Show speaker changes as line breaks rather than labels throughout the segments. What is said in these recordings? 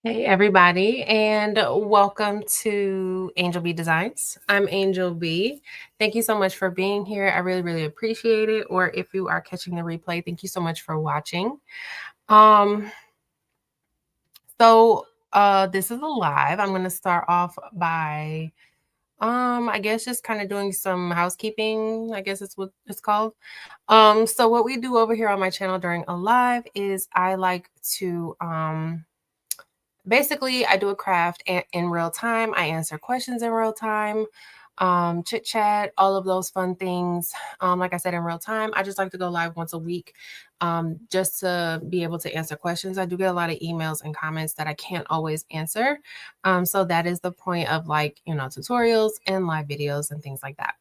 Hey everybody, and welcome to Angel B Designs. I'm Angel B. Thank you so much for being here. I really appreciate it. Or if you are catching the replay, thank you so much for watching. Um, this is a live. I'm gonna start off by I guess just kind of doing some housekeeping. I guess it's what it's called. So what we do over here on my channel during a live is I like to basically I do a craft in real time. I answer questions in real time, chit chat, all of those fun things. Like I said, in real time. I just like to go live once a week, just to be able to answer questions. I do get a lot of emails and comments that I can't always answer. So that is the point of, like, tutorials and live videos and things like that.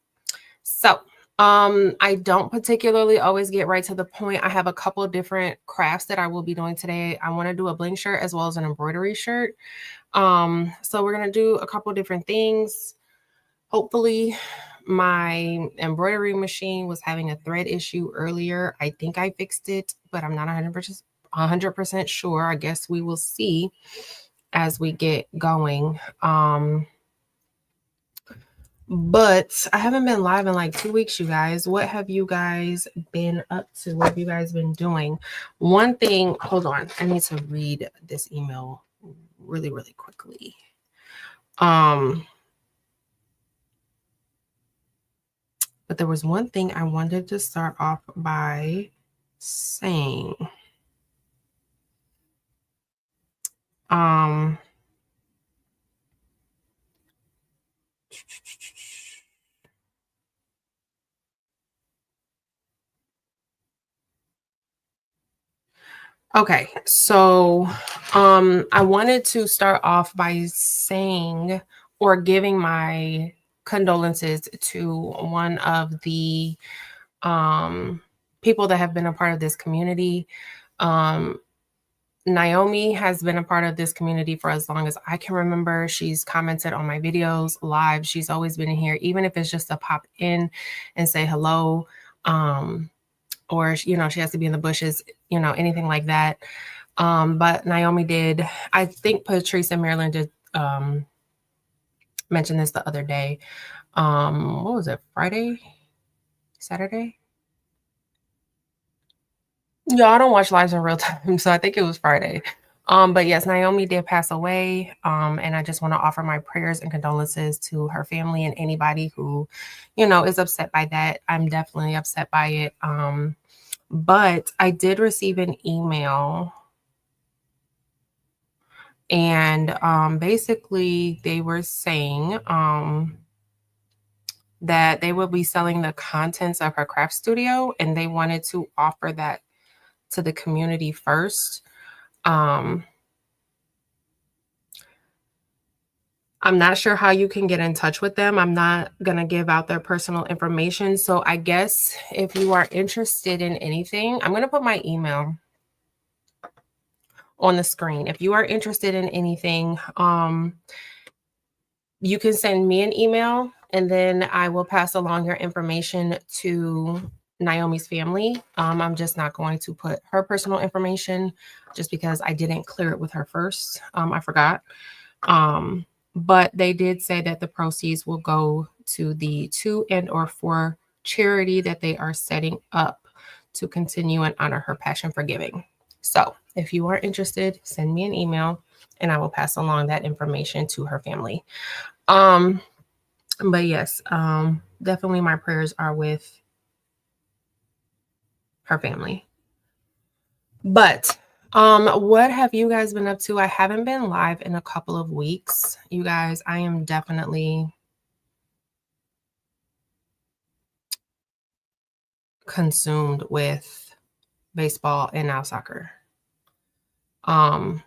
So I don't particularly always get right to the point. I have a couple of different crafts that I will be doing today. I want to do a bling shirt as well as an embroidery shirt. So we're going to do a couple of different things. Hopefully my embroidery machine was having a thread issue earlier. I think I fixed it, but I'm not 100% sure. I guess we will see as we get going. But I haven't been live in like 2 weeks, you guys. What have you guys been up to? What have you guys been doing? One thing, hold on. I need to read this email really quickly. But there was one thing I wanted to start off by saying. Okay, so I wanted to start off by saying or giving my condolences to one of the people that have been a part of this community. Naomi has been a part of this community for as long as I can remember. She's commented on my videos live. She's always been in here, even if it's just to pop in and say hello. Or, she has to be in the bushes, anything like that. But Naomi did, I think Patrice and Marilyn did mention this the other day. What was it? Friday? Saturday? Yeah, I don't watch lives in real time, so I think it was Friday. But yes, Naomi did pass away. And I just want to offer my prayers and condolences to her family and anybody who, is upset by that. I'm definitely upset by it. But I did receive an email, and basically they were saying that they will be selling the contents of her craft studio, and they wanted to offer that to the community first. I'm not sure how you can get in touch with them. I'm not going to give out their personal information. So I guess if you are interested in anything, I'm going to put my email on the screen. If you are interested in anything, you can send me an email, and then I will pass along your information to Naomi's family. I'm just not going to put her personal information just because I didn't clear it with her first. I forgot. But they did say that the proceeds will go to the 2 and/or 4 charity that they are setting up to continue and honor her passion for giving. So if you are interested, send me an email and I will pass along that information to her family. But yes, definitely my prayers are with her family. But what have you guys been up to? I haven't been live in a couple of weeks, you guys. I am definitely consumed with baseball and now soccer. So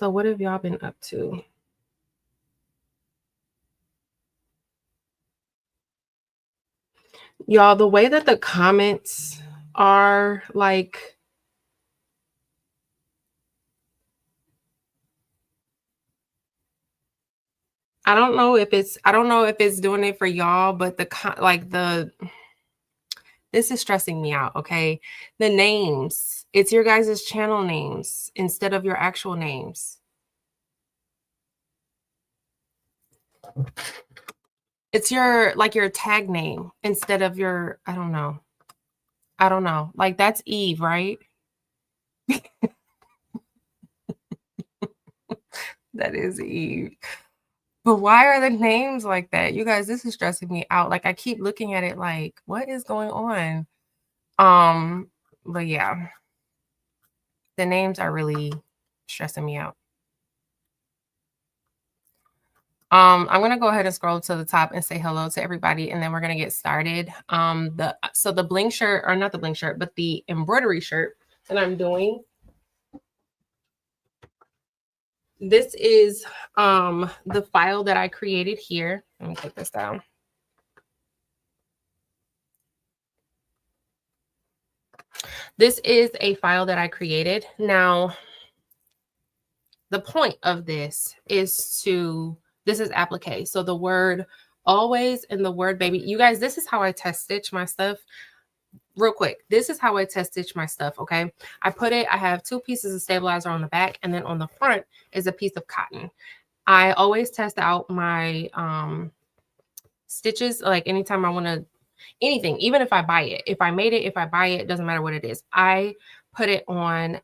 what have y'all been up to? Y'all, the way that the comments are, like, I don't know if it's doing it for y'all, but the This is stressing me out, okay? The names, it's your guys' channel names instead of your actual names. It's your, like, your tag name instead of your, I don't know. I don't know. Like, that's Eve, right? That is Eve. But why are the names like that? You guys, this is stressing me out. Like, I keep looking at it like, what is going on? But yeah, the names are really stressing me out. I'm gonna go ahead and scroll to the top and say hello to everybody, and then we're gonna get started. So the bling shirt, or not the bling shirt, but the embroidery shirt that I'm doing. This is the file that I created here. Let me take this down. This is a file that I created. Now, the point of this is this is applique. So the word always and the word baby. You guys, this is how I test stitch my stuff. Real quick, this is how I test stitch my stuff, okay? I have 2 pieces of stabilizer on the back, and then on the front is a piece of cotton. I always test out my stitches, like anytime I want to, anything, even if I buy it. If I made it, if I buy it, doesn't matter what it is. I put it on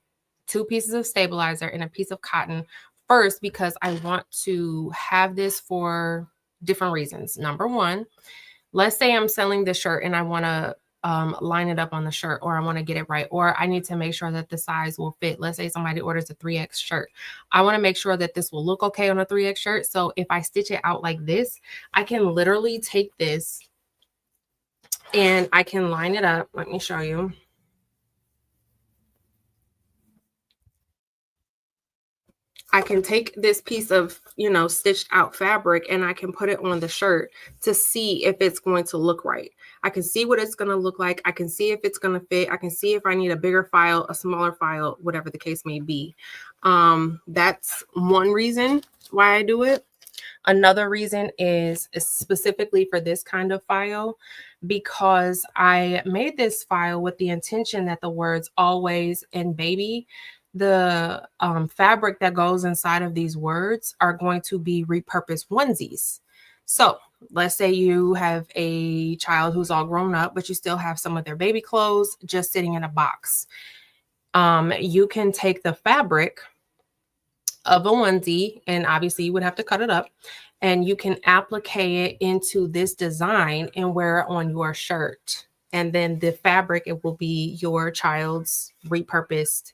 2 pieces of stabilizer and a piece of cotton first because I want to have this for different reasons. Number one, let's say I'm selling this shirt and I want to line it up on the shirt, or I want to get it right, or I need to make sure that the size will fit. Let's say somebody orders a 3X shirt. I want to make sure that this will look okay on a 3X shirt. So if I stitch it out like this, I can literally take this and I can line it up. Let me show you. I can take this piece of, stitched out fabric and I can put it on the shirt to see if it's going to look right. I can see what it's going to look like. I can see if it's going to fit. I can see if I need a bigger file, a smaller file, whatever the case may be. That's one reason why I do it. Another reason is specifically for this kind of file, because I made this file with the intention that the words always and baby, the fabric that goes inside of these words, are going to be repurposed onesies. So let's say you have a child who's all grown up, but you still have some of their baby clothes just sitting in a box. You can take the fabric of a onesie, and obviously you would have to cut it up, and you can applique it into this design and wear it on your shirt. And then the fabric, it will be your child's repurposed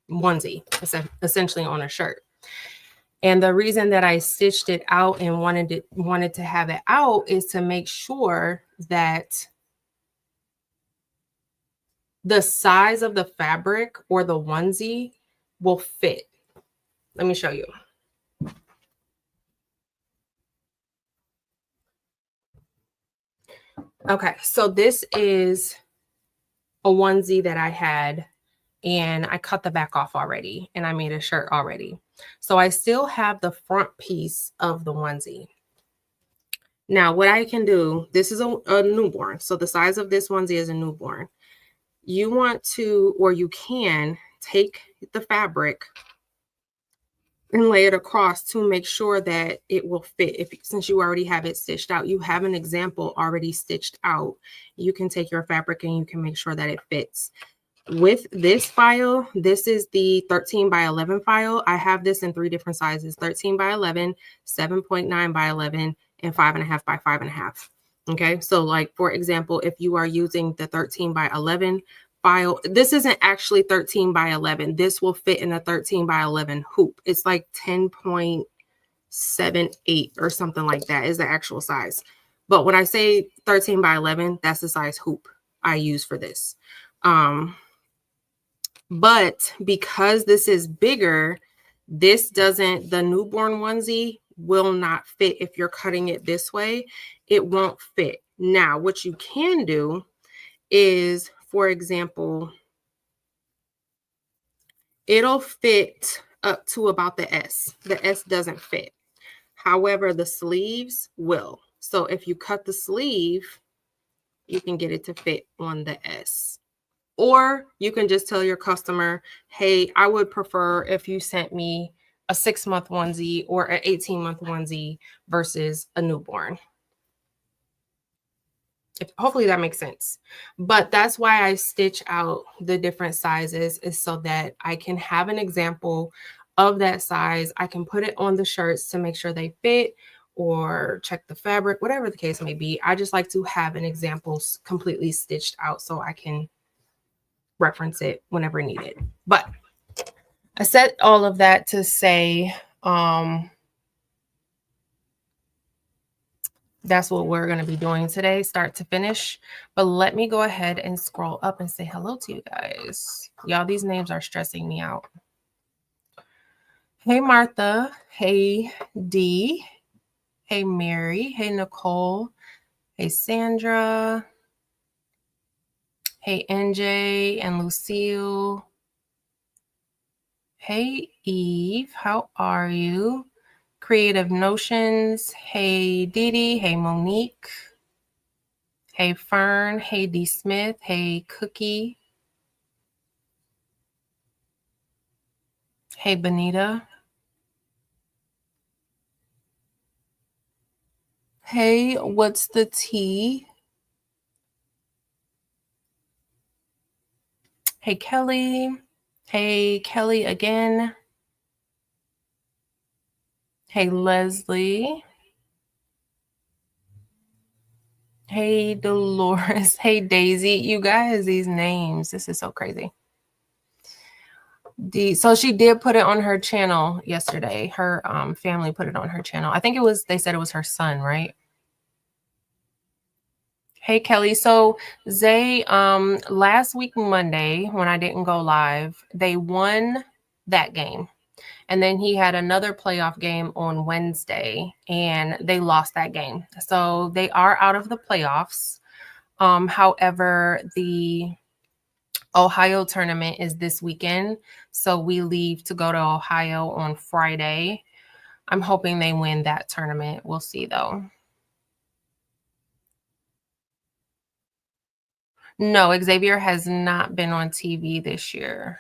onesie, essentially on a shirt. And the reason that I stitched it out and wanted to have it out is to make sure that the size of the fabric or the onesie will fit. Let me show you. Okay, so this is a onesie that I had, and I cut the back off already, and I made a shirt already. So I still have the front piece of the onesie. Now, what I can do, this is a newborn. So the size of this onesie is a newborn. You want to, or you can take the fabric and lay it across to make sure that it will fit. Since you already have it stitched out, you have an example already stitched out, you can take your fabric and you can make sure that it fits. With this file, this is the 13 by 11 file. I have this in 3 different sizes: 13 by 11, 7.9 by 11, and 5.5 by 5.5. Okay, so like, for example, if you are using the 13 by 11 file, this isn't actually 13 by 11. This will fit in a 13 by 11 hoop. It's like 10.78 or something like that is the actual size. But when I say 13 by 11, that's the size hoop I use for this. But because this is bigger, the newborn onesie will not fit. If you're cutting it this way, it won't fit. Now, what you can do is, for example, it'll fit up to about the S. The S doesn't fit. However, the sleeves will. So if you cut the sleeve, you can get it to fit on the S. Or you can just tell your customer, hey, I would prefer if you sent me a 6-month onesie or an 18-month onesie versus a newborn. Hopefully that makes sense. But that's why I stitch out the different sizes, is so that I can have an example of that size. I can put it on the shirts to make sure they fit, or check the fabric, whatever the case may be. I just like to have an example completely stitched out so I can reference it whenever needed. But I said all of that to say, that's what we're going to be doing today, start to finish. But let me go ahead and scroll up and say hello to you guys. Y'all, these names are stressing me out. Hey, Martha. Hey, Dee. Hey, Mary. Hey, Nicole. Hey, Sandra. Hey, NJ and Lucille. Hey, Eve. How are you? Creative Notions. Hey, Dee Dee. Hey, Monique. Hey, Fern. Hey, D. Smith. Hey, Cookie. Hey, Benita. Hey, what's the tea? Hey, Kelly. Hey, Kelly again. Hey, Leslie. Hey, Dolores. Hey, Daisy. You guys, these names, this is so crazy. So she did put it on her channel yesterday. Her family put it on her channel. I think it was, they said it was her son, right? Hey, Kelly. So Zay, last week Monday, when I didn't go live, they won that game. And then he had another playoff game on Wednesday, and they lost that game. So they are out of the playoffs. However, the Ohio tournament is this weekend. So we leave to go to Ohio on Friday. I'm hoping they win that tournament. We'll see, though. No, Xavier has not been on TV this year.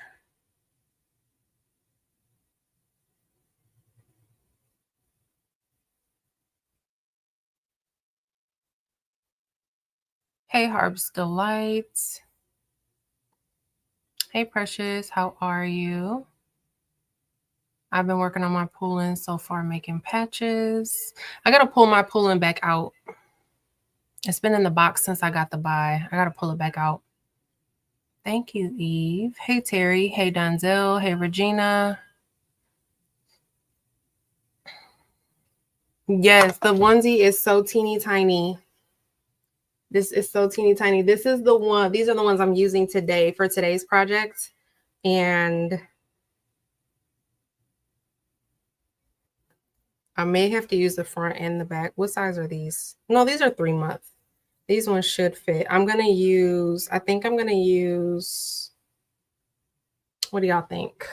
Hey, Harb's Delight. Hey, Precious. How are you? I've been working on my pulling so far, making patches. I got to pull my pulling back out. It's been in the box since I got the buy. I got to pull it back out. Thank you, Eve. Hey, Terry. Hey, Donzel. Hey, Regina. Yes, the onesie is so teeny tiny. This is so teeny tiny. This is the one. These are the ones I'm using today for today's project. And I may have to use the front and the back. What size are these? No, these are 3-month. These ones should fit. I'm going to use, I think I'm going to use, what do y'all think?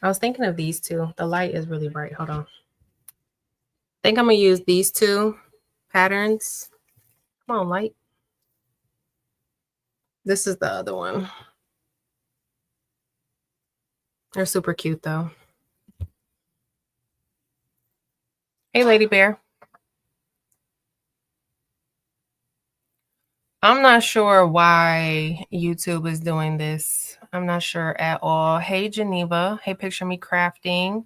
I was thinking of these two. The light is really bright. Hold on. I think I'm going to use these two patterns. Come on, light. This is the other one. They're super cute, though. Hey, Lady Bear. I'm not sure why YouTube is doing this. I'm not sure at all. Hey, Geneva. Hey, Picture Me Crafting.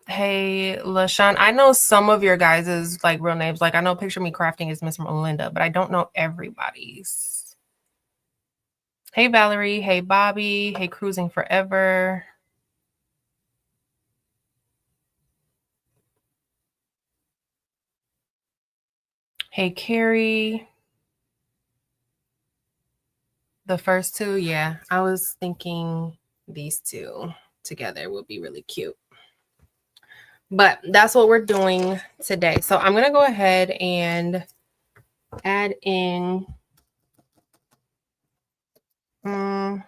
Hey, LaShawn. I know some of your guys' like real names. Like I know Picture Me Crafting is Miss Melinda, but I don't know everybody's. Hey, Valerie. Hey, Bobby. Hey, Cruising Forever. Hey, Carrie. The first two, yeah. I was thinking these two together would be really cute. But that's what we're doing today. So I'm going to go ahead and add in my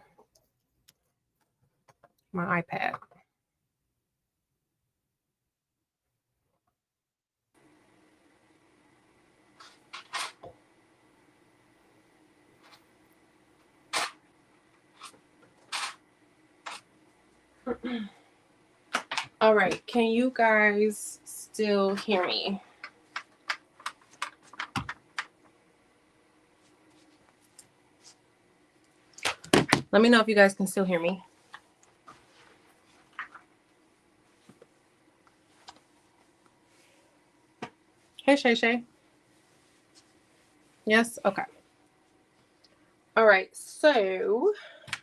iPad. All right, can you guys still hear me? Let me know if you guys can still hear me. Hey, Shay Shay. Yes? Okay. All right, so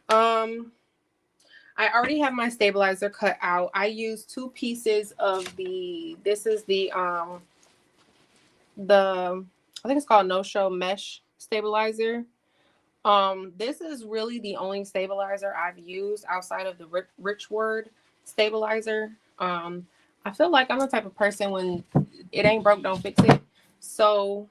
I already have my stabilizer cut out. I used 2 pieces of this is the I think it's called No Show Mesh stabilizer. This is really the only stabilizer I've used outside of the Rich Word stabilizer. I feel like I'm the type of person, when it ain't broke, don't fix it. So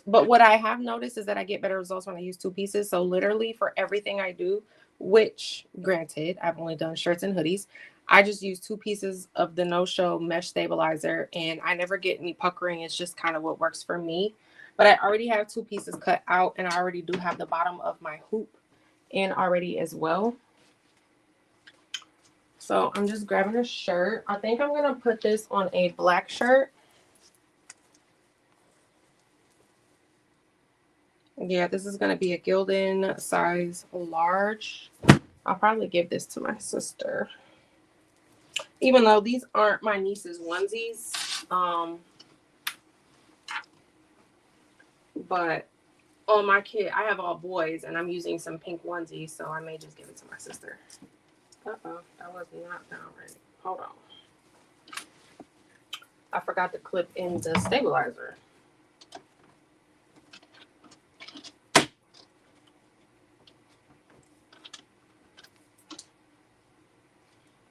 but what I have noticed is that I get better results when I use 2 pieces. So literally for everything I do, which granted, I've only done shirts and hoodies, I just use 2 pieces of the No Show Mesh stabilizer, and I never get any puckering. It's just kind of what works for me. But I already have 2 pieces cut out, and I already do have the bottom of my hoop in already as well. So I'm just grabbing a shirt. I think I'm going to put this on a black shirt. Yeah, this is going to be a Gildan size large. I'll probably give this to my sister. Even though these aren't my niece's onesies. But on my kid, I have all boys, and I'm using some pink onesies, so I may just give it to my sister. Uh-oh, that was not down right. Hold on. I forgot to clip in the stabilizer.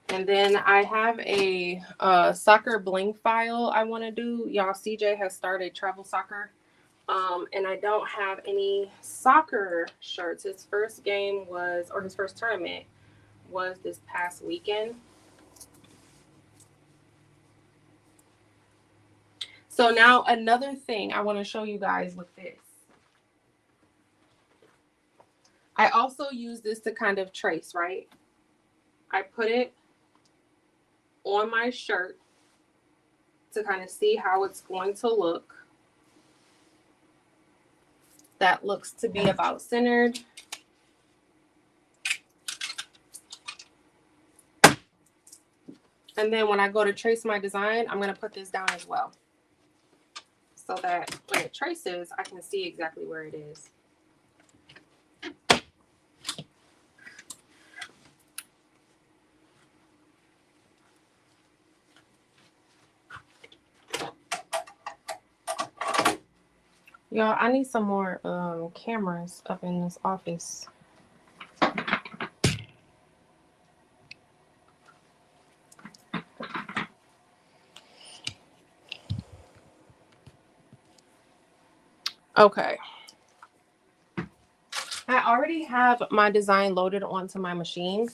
And then I have a soccer bling file I want to do. Y'all, CJ has started travel soccer. And I don't have any soccer shirts. His first game was, or his first tournament was this past weekend. So now another thing I want to show you guys with this. I also use this to kind of trace, right? I put it on my shirt to kind of see how it's going to look. That looks to be about centered. And then when I go to trace my design, I'm going to put this down as well, so that when it traces, I can see exactly where it is. Y'all, I need some more cameras up in this office. Okay. I already have my design loaded onto my machine,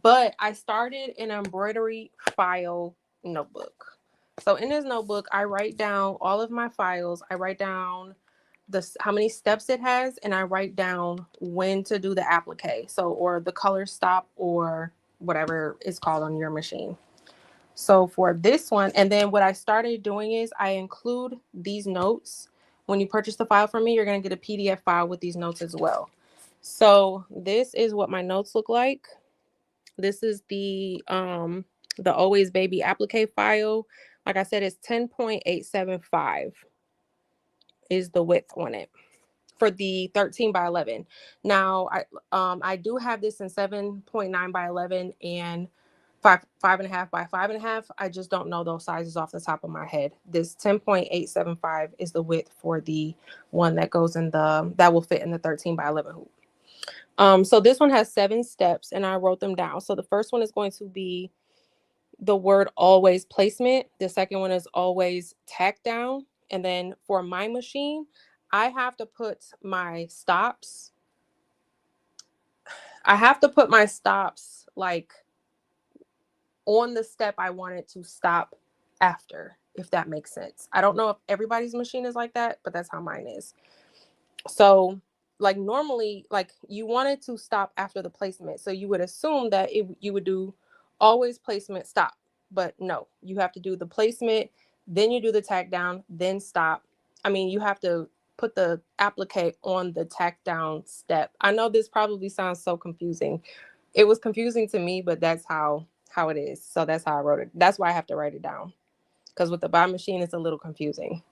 but I started an embroidery file notebook. So in this notebook, I write down all of my files. I write down how many steps it has, and I write down when to do the applique. So, or the color stop, or whatever it's called on your machine. So for this one, and then what I started doing is I include these notes. When you purchase the file from me, you're going to get a PDF file with these notes as well. So this is what my notes look like. This is the Always Baby applique file. Like I said, it's 10.875 is the width on it for the 13 by 11. Now I do have this in 7.9 by 11 and 5.5 by 5.5. I just don't know those sizes off the top of my head. This 10.875 is the width for the one that goes in that will fit in the 13 by 11 hoop. So this one has 7 steps, and I wrote them down. So the first one is going to be the word always placement. The second one is always tack down. And then for my machine, I have to put my stops. Like on the step I want it to stop after, if that makes sense. I don't know if everybody's machine is like that, but that's how mine is. So like normally, like you wanted to stop after the placement. So you would assume that you would do always placement, stop. But no, you have to do the placement, then you do the tack down, then stop. I mean, you have to put the applique on the tack down step. I know this probably sounds so confusing. It was confusing to me, but that's how it is. So that's how I wrote it. That's why I have to write it down. Because with the bob machine, it's a little confusing.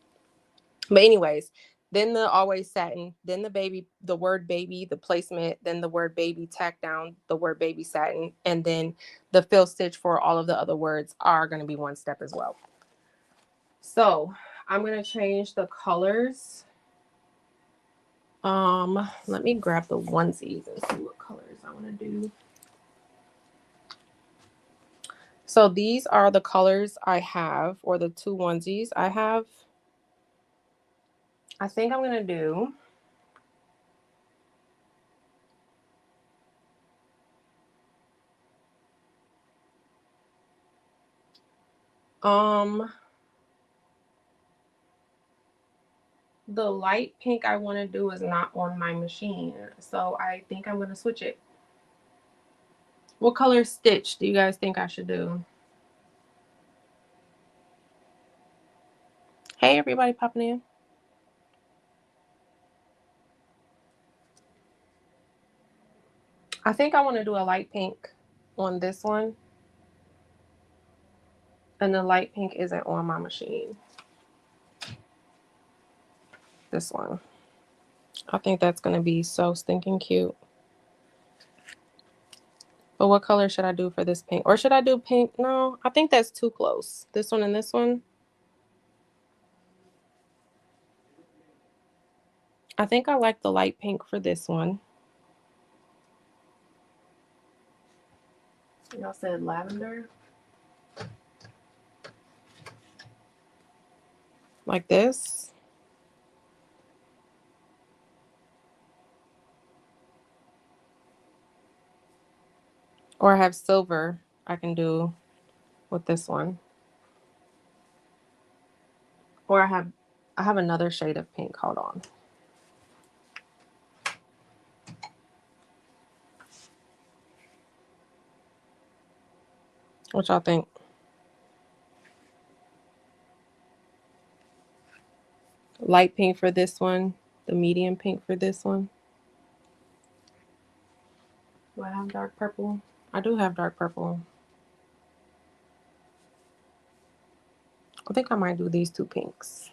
But anyways, then the always satin, then the word baby, the placement, then the word baby, tack down, the word baby satin, and then the fill stitch for all of the other words are going to be one step as well. So I'm going to change the colors. Let me grab the onesies and see what colors I want to do. So these are the colors I have, or the two onesies I have. I think I'm going to do the light pink I want to do is not on my machine, so I think I'm going to switch it. What color stitch do you guys think I should do? Hey, everybody popping in. I think I want to do a light pink on this one, and the light pink isn't on my machine. This one. I think that's going to be so stinking cute. But what color should I do for this pink? Or should I do pink? No, I think that's too close. This one and this one. I think I like the light pink for this one. Y'all said lavender. Like this. Or I have silver I can do with this one. Or I have another shade of pink. Hold on. What y'all think? Light pink for this one. The medium pink for this one. Do I have dark purple? I do have dark purple. I think I might do these two pinks.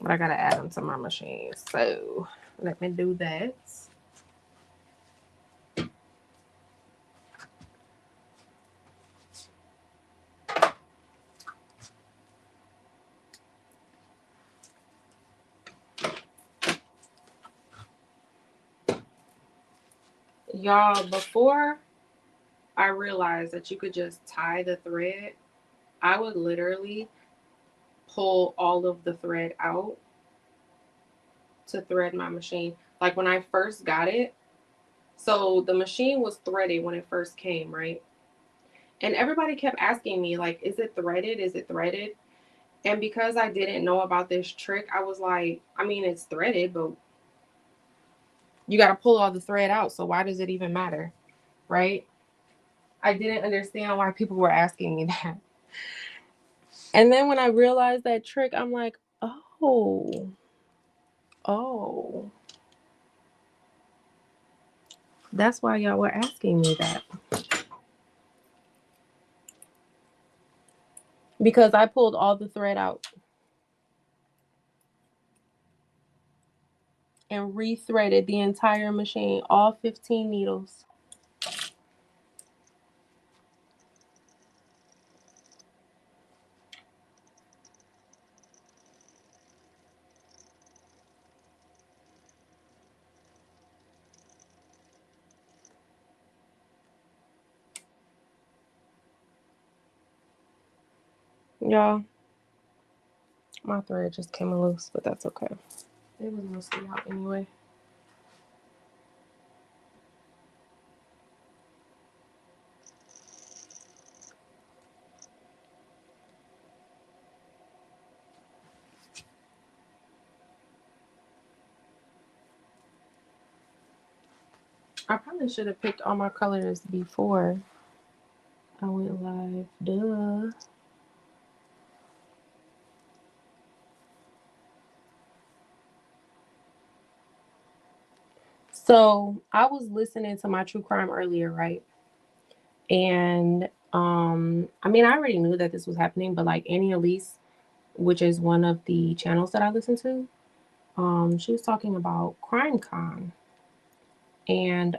But I gotta add them to my machine. So let me do that. Y'all, before I realized that you could just tie the thread, I would literally pull all of the thread out to thread my machine. Like when I first got it, so the machine was threaded when it first came, right? And everybody kept asking me, like, is it threaded? Is it threaded? And because I didn't know about this trick, I was like, I mean, it's threaded, but you got to pull all the thread out. So why does it even matter? Right? I didn't understand why people were asking me that. And then when I realized that trick, I'm like, oh. That's why y'all were asking me that. Because I pulled all the thread out and rethreaded the entire machine, all 15 needles. Y'all, my thread just came loose, but that's okay. It was mostly out anyway. I probably should have picked all my colors before I went live. Duh. So I was listening to my true crime earlier, right? And I mean, I already knew that this was happening, but like Annie Elise, which is one of the channels that I listen to, she was talking about Crime Con. And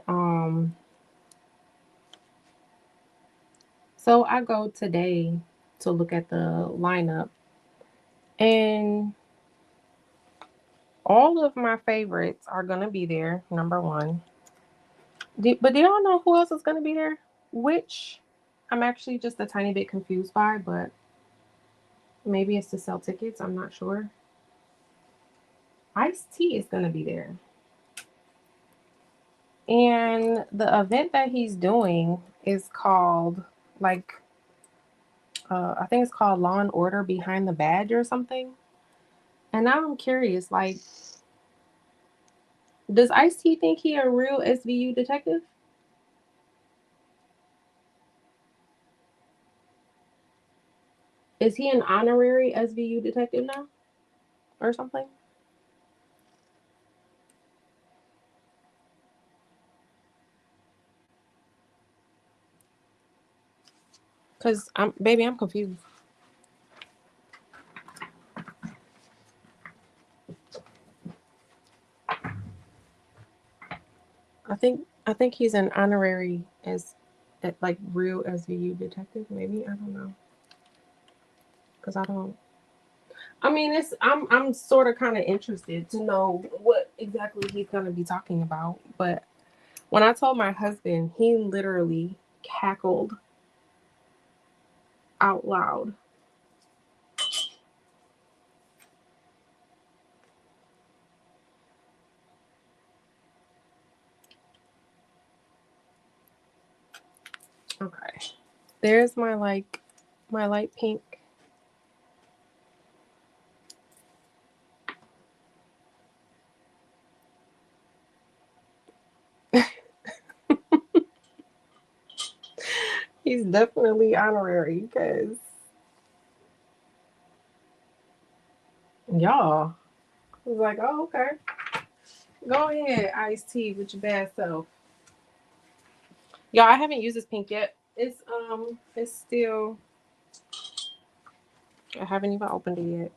so I go today to look at the lineup, and all of my favorites are gonna be there, number one. But do y'all know who else is gonna be there? Which I'm actually just a tiny bit confused by, but maybe it's to sell tickets. I'm not sure. Ice-T is gonna be there. And the event that he's doing is called like I think it's called Law and Order Behind the Badge or something. And now I'm curious, like, does Ice-T think he a real SVU detective? Is he an honorary SVU detective now or something? Cause I'm confused. I think he's an honorary as like real SVU detective. Maybe I don't know. Cause I don't. I mean, I'm sort of kind of interested to know what exactly he's gonna be talking about. But when I told my husband, he literally cackled out loud. Okay, there's my light pink. He's definitely honorary because y'all was like, oh, okay. Go ahead, Ice-T with your bad self. Y'all, I haven't used this pink yet. It's still I haven't even opened it yet.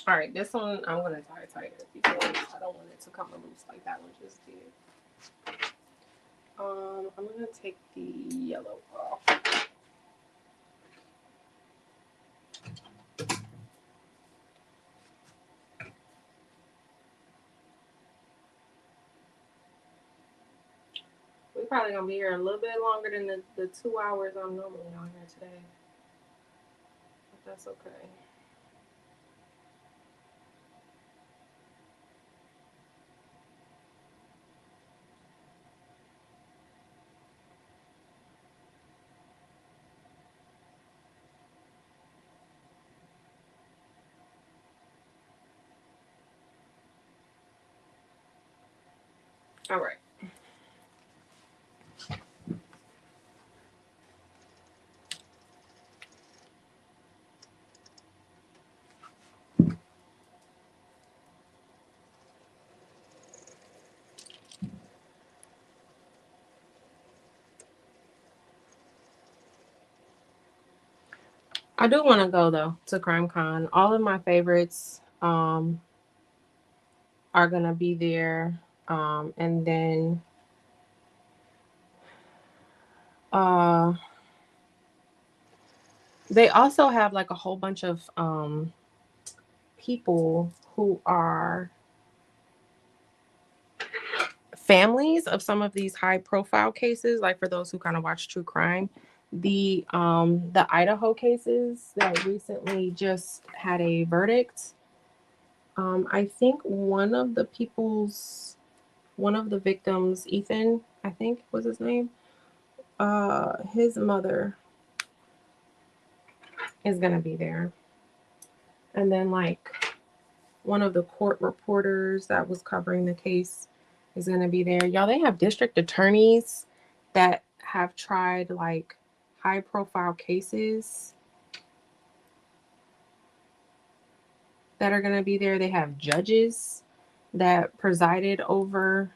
All right, this one I'm gonna tie it tighter because I don't want it to come loose like that one just did. I'm gonna take the yellow off. We're probably gonna be here a little bit longer than the 2 hours I'm normally on here today. But that's okay. All right. I do want to go though to Crime Con. All of my favorites are gonna be there. And then uh they also have like a whole bunch of people who are families of some of these high profile cases, like for those who kind of watch true crime. The Idaho cases that recently just had a verdict. I think one of the victims, Ethan, I think was his name. His mother is gonna be there. And then like one of the court reporters that was covering the case is gonna be there. Y'all, they have district attorneys that have tried like high profile cases that are gonna be there. They have judges that presided over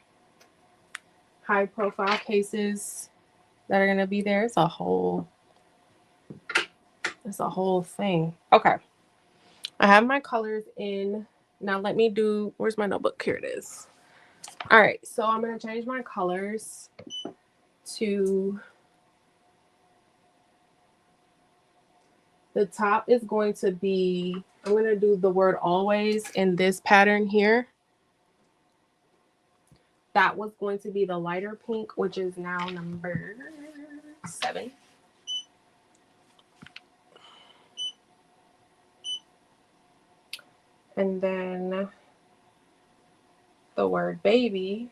high profile cases that are gonna be there. It's a whole thing. Okay. I have my colors in. Now let me do, where's my notebook? Here it is. All right, so I'm gonna change my colors to, the top is going to be, I'm gonna do the word always in this pattern here. That was going to be the lighter pink, which is now number 7. And then the word baby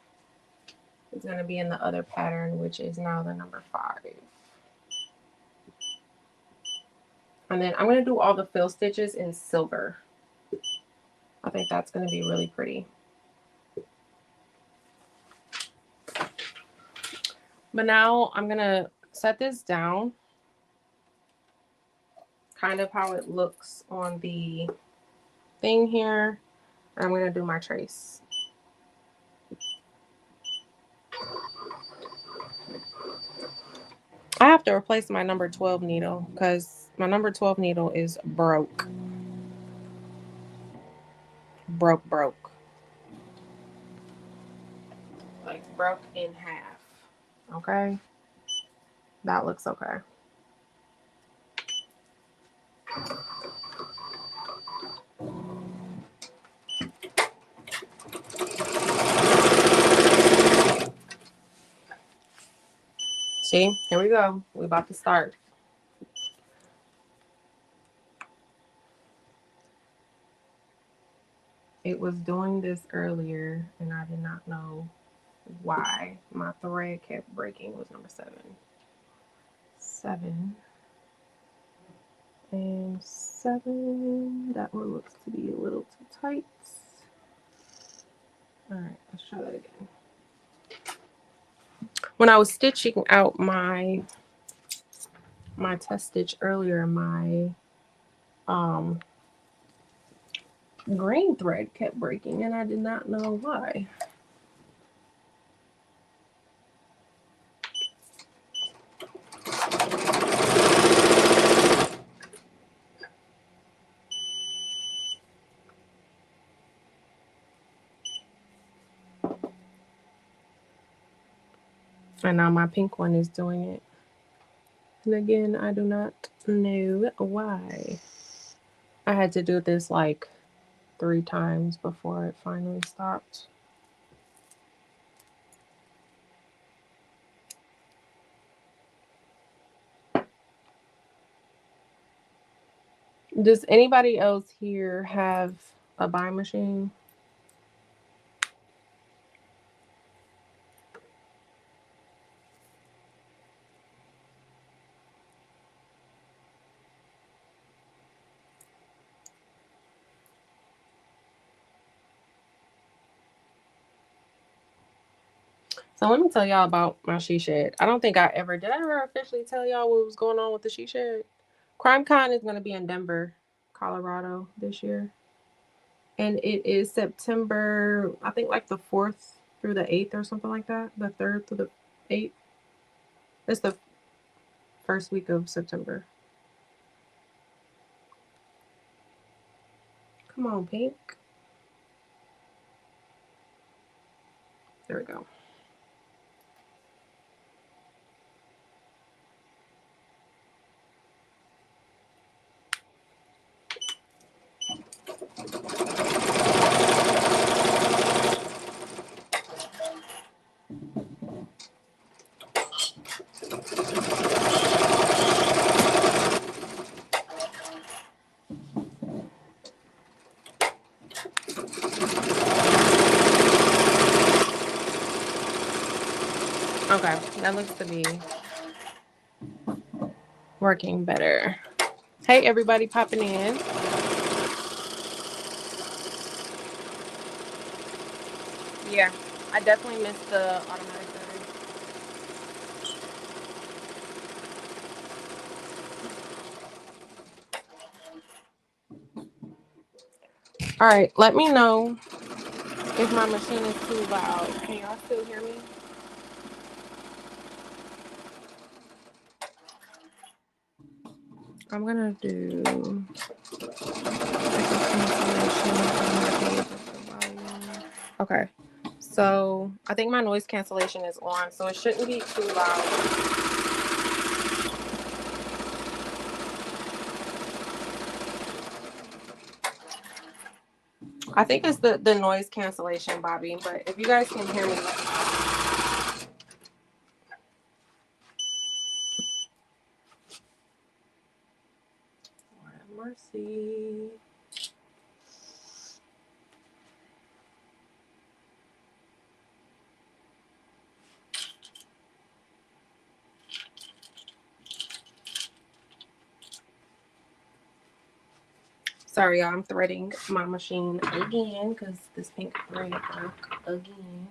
is going to be in the other pattern, which is now the number 5. And then I'm going to do all the fill stitches in silver. I think that's going to be really pretty. But now I'm going to set this down, kind of how it looks on the thing here. And I'm going to do my trace. I have to replace my number 12 needle because my number 12 needle is broke. Broke. Like broke in half. Okay. That looks okay. See, here we go. We're about to start. It was doing this earlier and I did not know why. My thread kept breaking. It was number 7. 7 and 7. That one looks to be a little too tight. All right, let's try that again. When I was stitching out my test stitch earlier, my green thread kept breaking and I did not know why. And now my pink one is doing it. And again, I do not know why. I had to do this like 3 times before it finally stopped. Does anybody else here have a bind machine? So let me tell y'all about my she shed. I don't think I ever officially tell y'all what was going on with the she shed. CrimeCon is going to be in Denver, Colorado this year. And it is September, I think like the 4th through the 8th or something like that. The 3rd through the 8th. It's the first week of September. Come on, pink. There we go. That looks to be working better. Hey, everybody popping in. Yeah, I definitely missed the automatic battery. All right, let me know if my machine is too loud. Can y'all still hear me? I'm gonna do okay. So I think my noise cancellation is on, so it shouldn't be too loud. I think it's the noise cancellation, Bobby, but if you guys can hear me, Lord have mercy. Sorry, y'all, I'm threading my machine again because this pink thread broke again.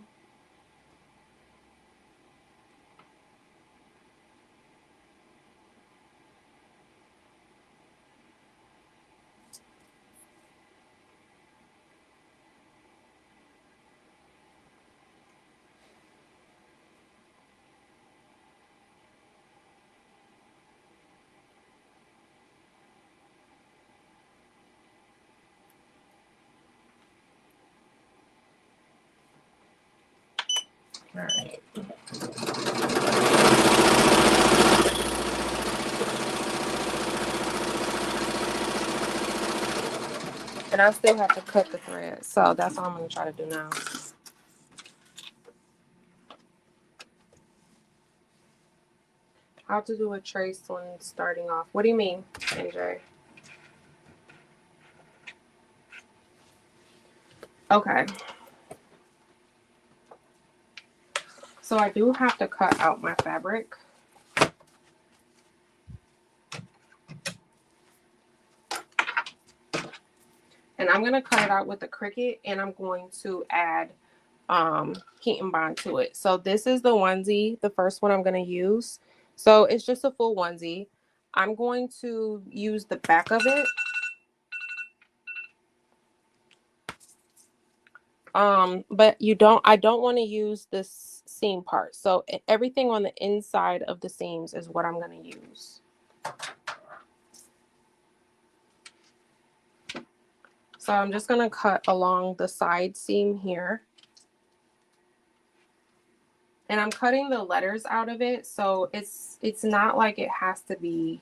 All right. And I still have to cut the thread, so that's what I'm going to try to do now. How to do a trace when starting off. What do you mean, NJ? Okay. So I do have to cut out my fabric. And I'm going to cut it out with the Cricut, and I'm going to add heat and bond to it. So this is the onesie, the first one I'm going to use. So it's just a full onesie. I'm going to use the back of it. But I don't want to use this seam part. So everything on the inside of the seams is what I'm going to use. So I'm just going to cut along the side seam here. And I'm cutting the letters out of it, so it's not like it has to be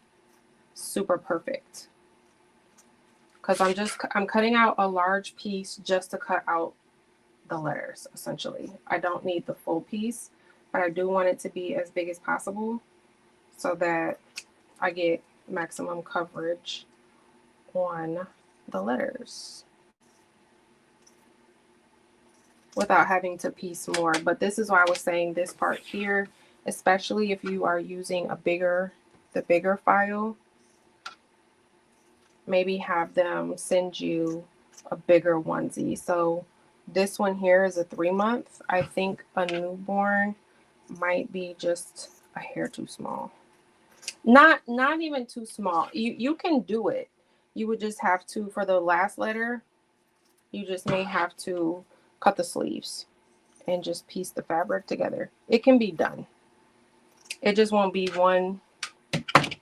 super perfect. Because I'm cutting out a large piece just to cut out the letters, essentially. I don't need the full piece, but I do want it to be as big as possible so that I get maximum coverage on the letters without having to piece more. But this is why I was saying this part here, especially if you are using the bigger file, maybe have them send you a bigger onesie. So this one here is a 3-month. I think a newborn might be just a hair too small. Not even too small. You can do it. You would just have to, for the last letter, you just may have to cut the sleeves and just piece the fabric together. It can be done. It just won't be one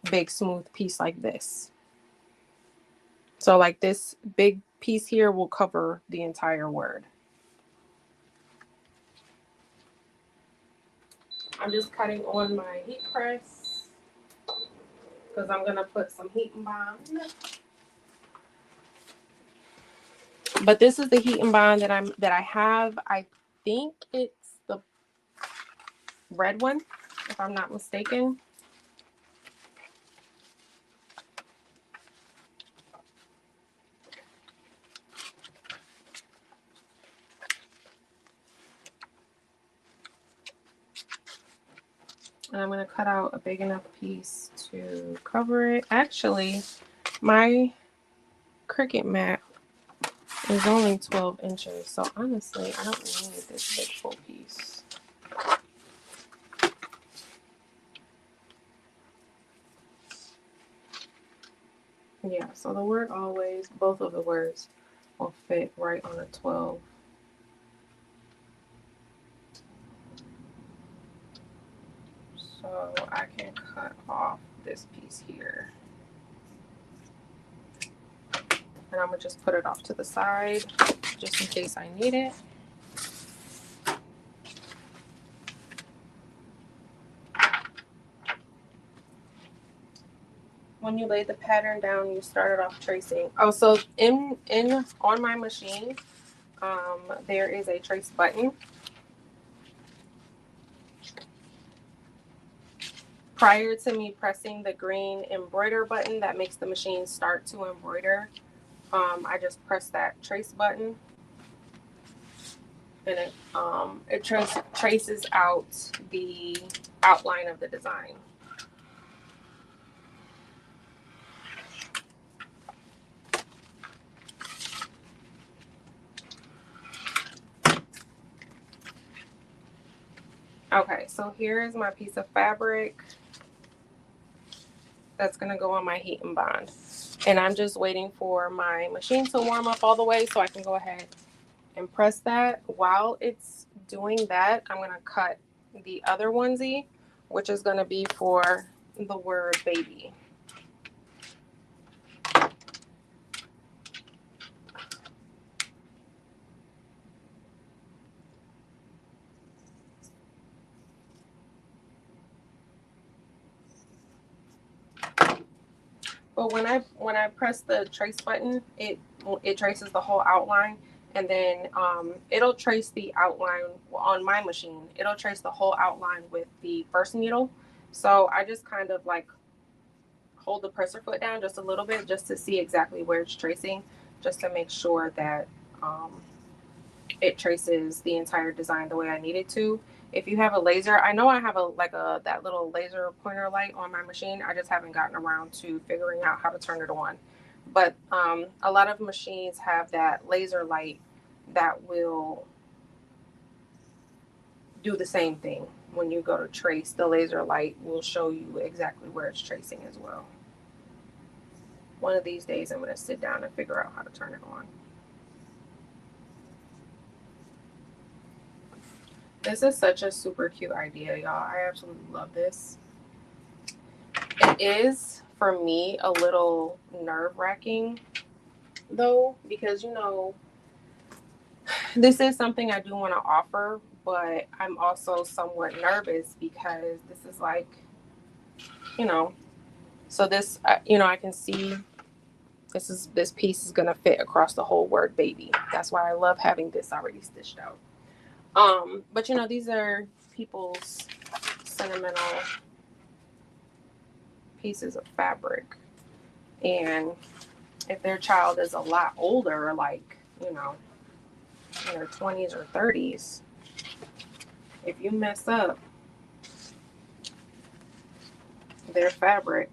big smooth piece like this. So like this big piece here will cover the entire word. I'm just cutting on my heat press because I'm gonna put some heat and bond. But this is the heat and bond that I have. I think it's the red one, if I'm not mistaken. And I'm going to cut out a big enough piece to cover it. Actually, my Cricut mat is only 12 inches. So honestly, I don't need this big full piece. Yeah, so the word always, both of the words will fit right on a 12. So I can cut off this piece here. And I'm gonna just put it off to the side just in case I need it. When you lay the pattern down, you started off tracing. Oh, so on my machine, there is a trace button. Prior to me pressing the green embroider button that makes the machine start to embroider, I just press that trace button, and it traces out the outline of the design. Okay, so here is my piece of fabric that's gonna go on my heat and bond. And I'm just waiting for my machine to warm up all the way so I can go ahead and press that. While it's doing that, I'm gonna cut the other onesie, which is gonna be for the word baby. But when I press the trace button, it traces the whole outline, and then it'll trace the outline on my machine. It'll trace the whole outline with the first needle. So I just kind of like hold the presser foot down just a little bit just to see exactly where it's tracing, just to make sure that it traces the entire design the way I need it to. If you have a laser, I know I have that little laser pointer light on my machine. I just haven't gotten around to figuring out how to turn it on. But a lot of machines have that laser light that will do the same thing. When you go to trace, the laser light will show you exactly where it's tracing as well. One of these days, I'm going to sit down and figure out how to turn it on. This is such a super cute idea, y'all. I absolutely love this. It is, for me, a little nerve-wracking, though, because, you know, this is something I do want to offer, but I'm also somewhat nervous because this is like, you know, so this, you know, I can see this piece is going to fit across the whole word baby. That's why I love having this already stitched out. But you know, these are people's sentimental pieces of fabric, and if their child is a lot older, like, you know, in their 20s or 30s, if you mess up their fabric,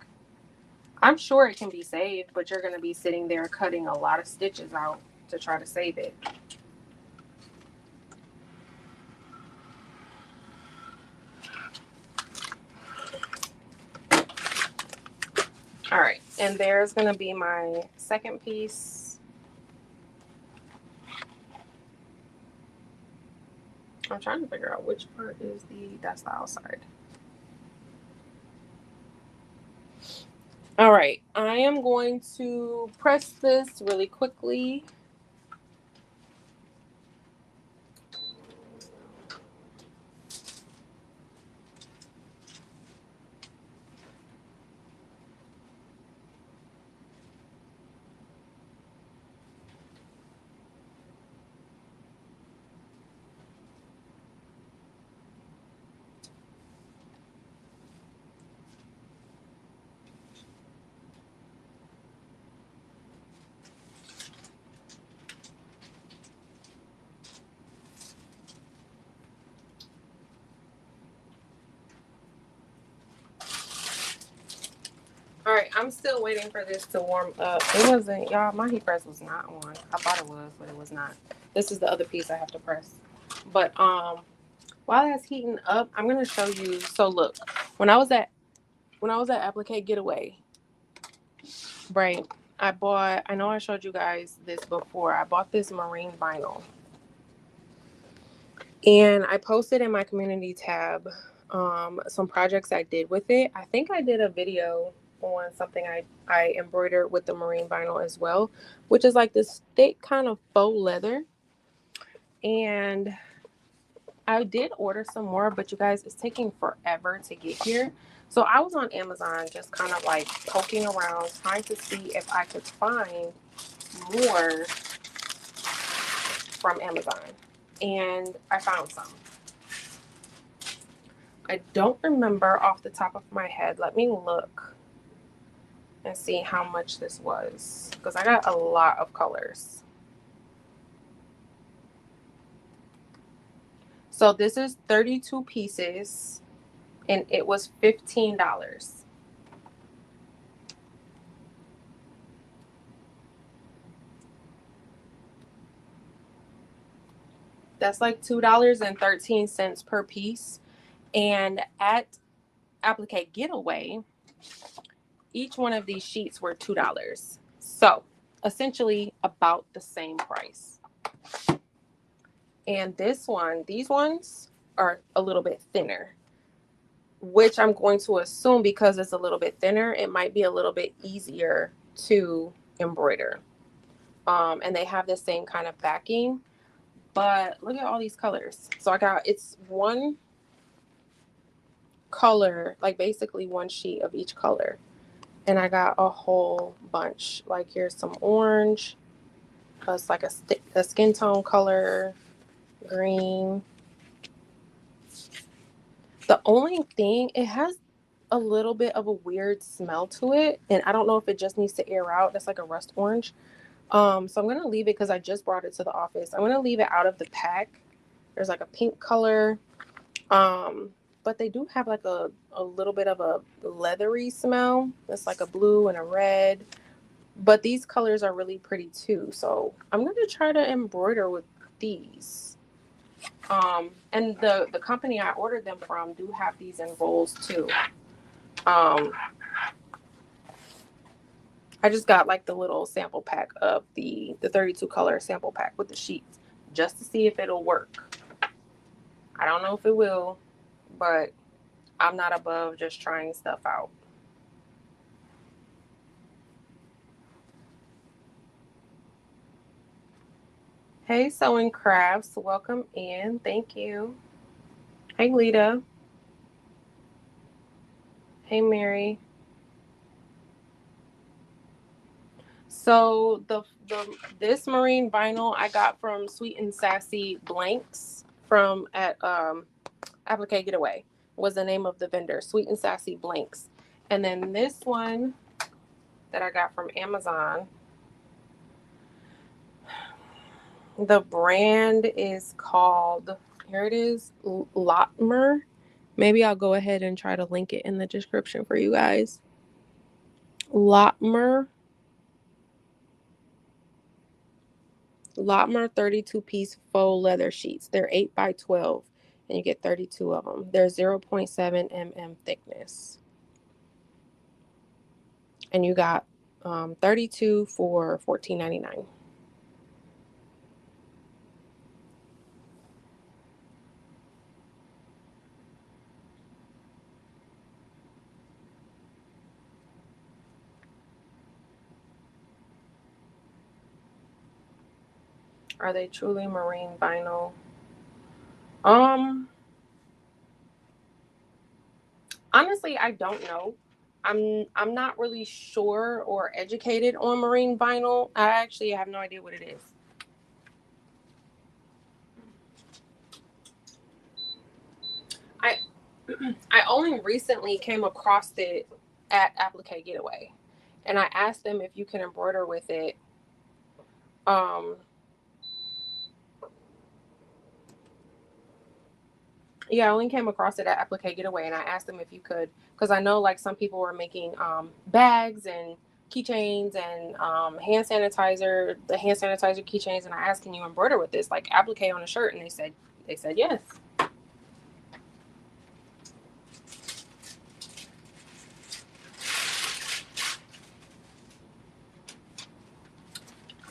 I'm sure it can be saved, but you're going to be sitting there cutting a lot of stitches out to try to save it. All right, and there's going to be my second piece. I'm trying to figure out which part is that's the outside. All right, I am going to press this really quickly. All right, I'm still waiting for this to warm up. It wasn't, y'all, my heat press was not on. I thought it was, but it was not. This is the other piece I have to press. But while that's heating up, I'm gonna show you. So look, when I was at Applique Getaway, right? I know I showed you guys this before. I bought this marine vinyl. And I posted in my community tab some projects I did with it. I think I did a video on something I embroidered with the marine vinyl as well, which is like this thick kind of faux leather. And I did order some more, but you guys, it's taking forever to get here. So I was on Amazon just kind of like poking around, trying to see if I could find more from Amazon. And I found some. I don't remember off the top of my head. Let me look and see how much this was, because I got a lot of colors. So this is 32 pieces and it was $15. That's like $2.13 per piece. And at Applique Getaway, each one of these sheets were $2. So essentially about the same price. And these ones are a little bit thinner, which I'm going to assume because it's a little bit thinner, it might be a little bit easier to embroider. And they have the same kind of backing, but look at all these colors. So it's one color, like basically one sheet of each color. And I got a whole bunch. Like here's some orange, plus like a skin tone color, green. The only thing, it has a little bit of a weird smell to it, and I don't know if it just needs to air out. That's like a rust orange. So I'm gonna leave it because I just brought it to the office. I'm gonna leave it out of the pack. There's like a pink color, but they do have like a little bit of a leathery smell. It's like a blue and a red, but these colors are really pretty too. So I'm gonna try to embroider with these. And the company I ordered them from do have these in rolls too. I just got like the little sample pack of the 32 color sample pack with the sheets just to see if it'll work. I don't know if it will, but I'm not above just trying stuff out. Hey, Sewing Crafts, welcome in. Thank you. Hey, Lita. Hey, Mary. So this marine vinyl I got from Sweet and Sassy Blanks from at Applique Getaway was the name of the vendor, Sweet and Sassy Blanks. And then this one that I got from Amazon, the brand is called, here it is, Lotmer. Maybe I'll go ahead and try to link it in the description for you guys. Lotmer 32 piece faux leather sheets. They're 8 by 12 and you get 32 of them. They're 0.7 mm thickness. And you got 32 for $14.99. Are they truly marine vinyl? Honestly, I don't know. I'm not really sure or educated on marine vinyl. I actually have no idea what it is. I only recently came across it at Applique Getaway, and I asked them if you can embroider with it. Yeah, I only came across it at Applique Getaway, and I asked them if you could, because I know like some people were making bags and keychains and hand sanitizer, the hand sanitizer keychains, and I asked, can you embroider with this, like applique on a shirt? And they said yes.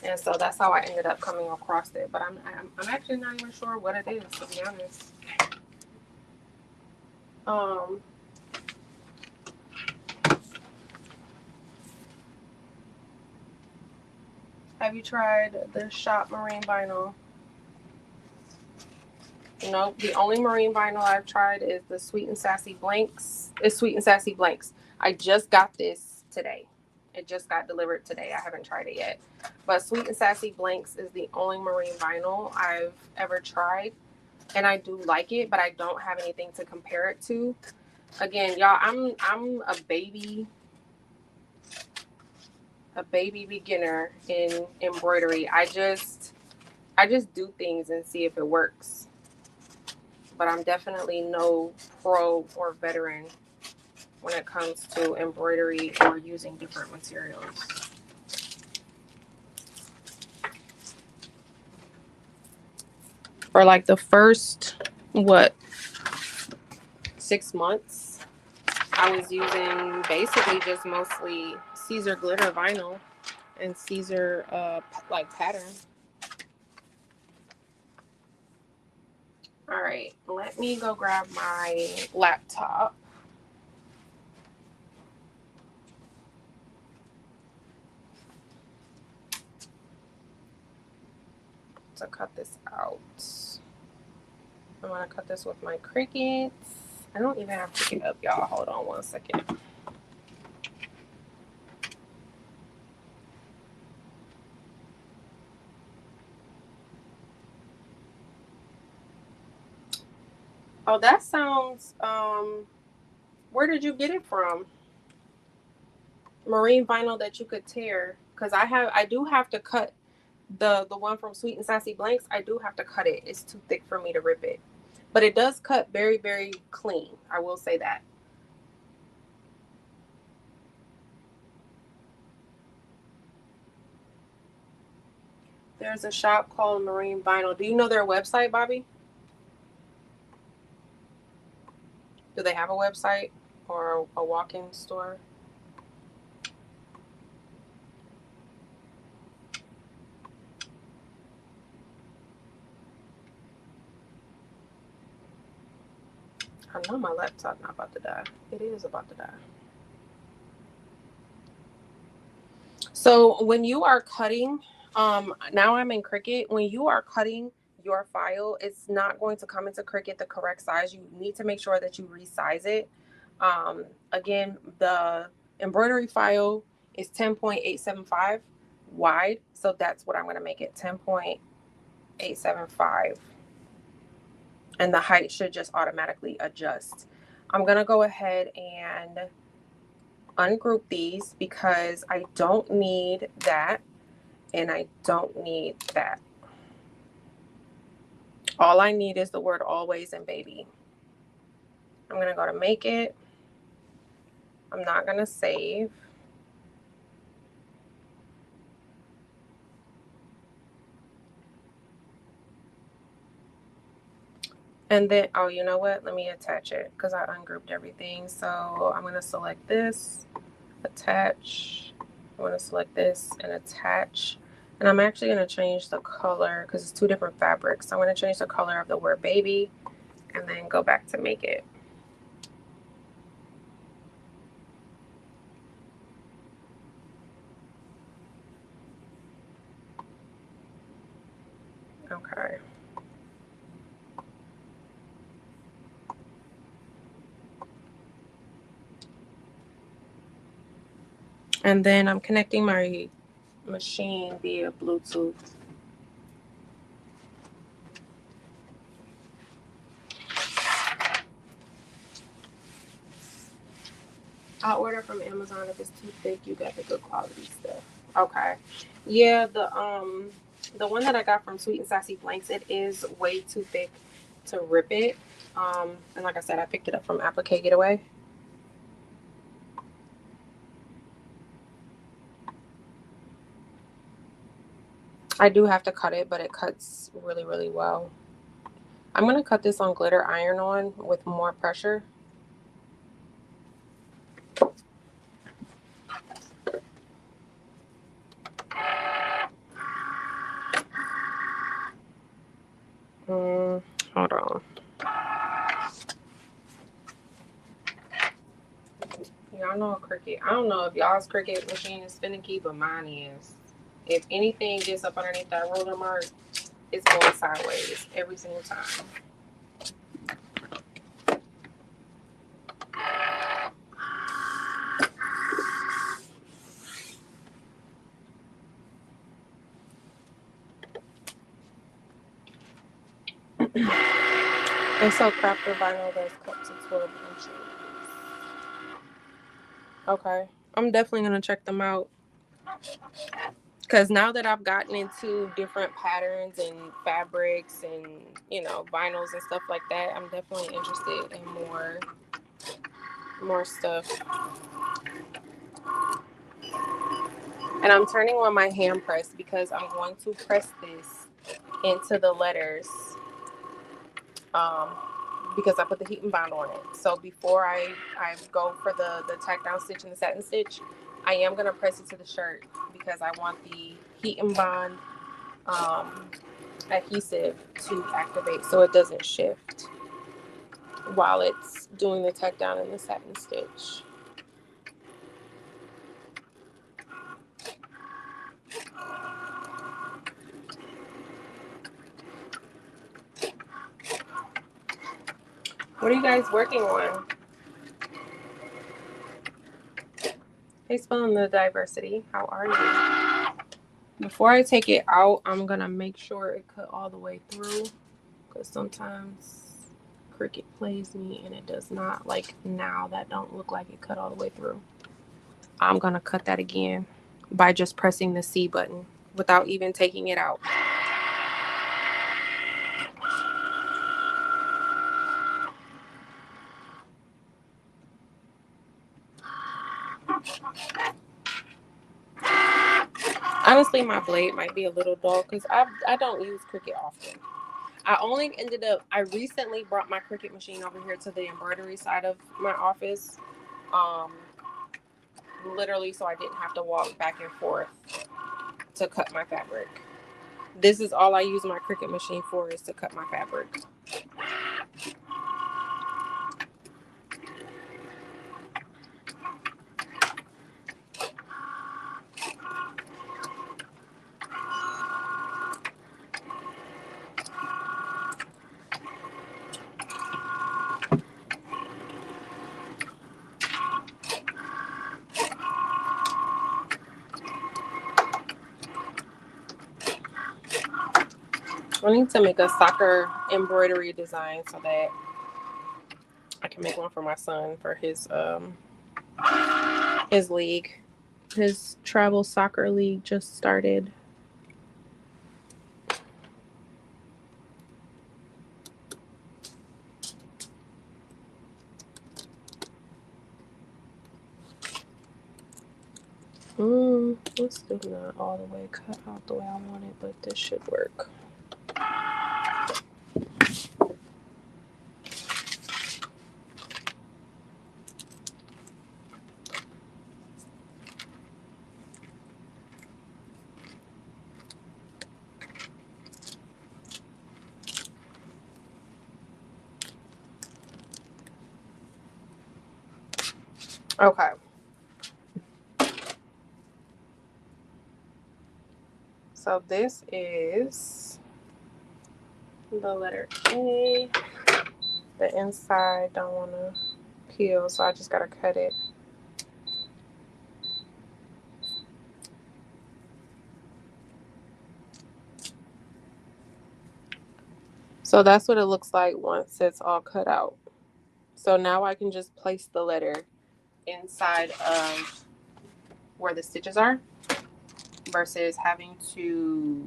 And so that's how I ended up coming across it. But I'm actually not even sure what it is, to be honest. Have you tried the Shop Marine Vinyl? Nope. The only marine vinyl I've tried is the Sweet and Sassy Blanks. It's Sweet and Sassy Blanks. I just got this today. It just got delivered today. I haven't tried it yet. But Sweet and Sassy Blanks is the only marine vinyl I've ever tried. And I do like it, but I don't have anything to compare it to. Again, y'all, I'm a baby beginner in embroidery. I just do things and see if it works. But I'm definitely no pro or veteran when it comes to embroidery or using different materials. For like the first, 6 months, I was using basically just mostly Siser glitter vinyl and Siser like pattern. All right, let me go grab my laptop. To cut this out. I'm gonna cut this with my Cricuts. I don't even have to get up, y'all. Hold on one second. Oh, that sounds, where did you get it from? Marine vinyl that you could tear. Because I do have to cut the one from Sweet and Sassy Blanks. I do have to cut it. It's too thick for me to rip it. But it does cut very, very clean. I will say that. There's a shop called Marine Vinyl. Do you know their website, Bobby? Do they have a website or a walk-in store? I know my laptop not about to die. It is about to die. So when you are cutting, now I'm in Cricut. When you are cutting your file, it's not going to come into Cricut the correct size. You need to make sure that you resize it. Again, the embroidery file is 10.875 wide. So that's what I'm going to make it, 10.875. And the height should just automatically adjust. I'm going to go ahead and ungroup these because I don't need that and I don't need that. All I need is the word always and baby. I'm going to go to make it. I'm not going to save. And then, oh, you know what? Let me attach it because I ungrouped everything. So I'm going to select this, attach. I'm going to select this and attach. And I'm actually going to change the color because it's two different fabrics. So I'm going to change the color of the word baby and then go back to make it. Okay. And then I'm connecting my machine via Bluetooth. I'll order from Amazon if it's too thick. You got the good quality stuff. Okay. Yeah, the one that I got from Sweet and Sassy Blanks, it is way too thick to rip it. And like I said, I picked it up from Applique Getaway. I do have to cut it, but it cuts really, really well. I'm going to cut this on glitter iron-on with more pressure. Hold on. Y'all know a Cricut. I don't know if y'all's Cricut machine is finicky, but mine is. If anything gets up underneath that roller mark, it's going sideways every single time. And so crafter vinyl that's cut to 12 inches. Okay. I'm definitely going to check them out. Because now that I've gotten into different patterns and fabrics and, you know, vinyls and stuff like that, I'm definitely interested in more stuff. And I'm turning on my hand press because I'm going to press this into the letters because I put the heat and bond on it. So before I go for the tack down stitch and the satin stitch, I am going to press it to the shirt because I want the heat and bond adhesive to activate so it doesn't shift while it's doing the tack down and the satin stitch. What are you guys working on? Hey, spelling the diversity. How are you? Before I take it out, I'm gonna make sure it cut all the way through because sometimes Cricut plays me and it does not. Like now, that don't look like it cut all the way through. I'm gonna cut that again by just pressing the C button without even taking it out. Honestly, my blade might be a little dull because I don't use Cricut often. I recently brought my Cricut machine over here to the embroidery side of my office. Literally so I didn't have to walk back and forth to cut my fabric. This is all I use my Cricut machine for, is to cut my fabric. I need to make a soccer embroidery design so that I can make one for my son for his league. His travel soccer league just started. It's still not all the way cut out the way I want it, but this should work. Okay. So this is the letter A. The inside don't want to peel, so I just got to cut it. So that's what it looks like once it's all cut out. So now I can just place the letter inside of where the stitches are versus having to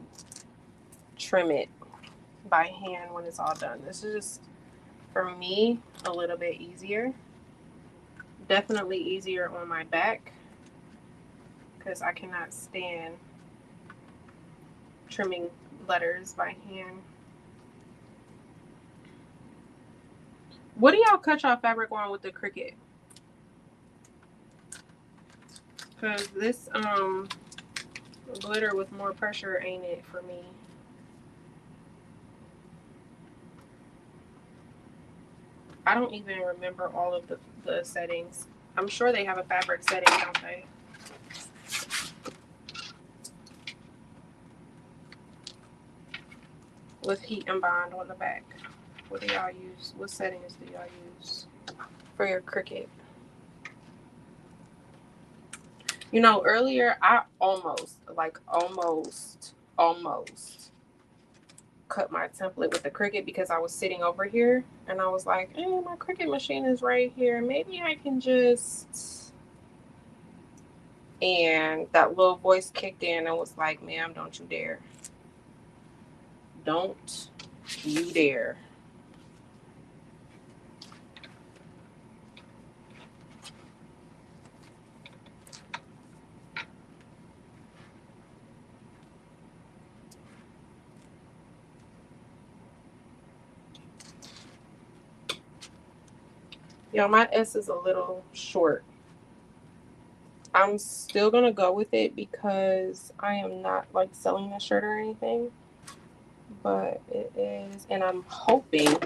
trim it by hand when it's all done. This is just for me, a little bit easier. Definitely easier on my back because I cannot stand trimming letters by hand. What do y'all cut y'all fabric on with the Cricut? Because this glitter with more pressure ain't it for me. I don't even remember all of the settings. I'm sure they have a fabric setting, don't they? With heat and bond on the back. What do y'all use? What settings do y'all use for your Cricut? You know, earlier I almost cut my template with the Cricut because I was sitting over here and I was like, my Cricut machine is right here. Maybe I can just... And that little voice kicked in and was like, ma'am, don't you dare. Don't you dare. Yo, my S is a little short. I'm still gonna go with it because I am not like selling the shirt or anything, but it is, and I'm hoping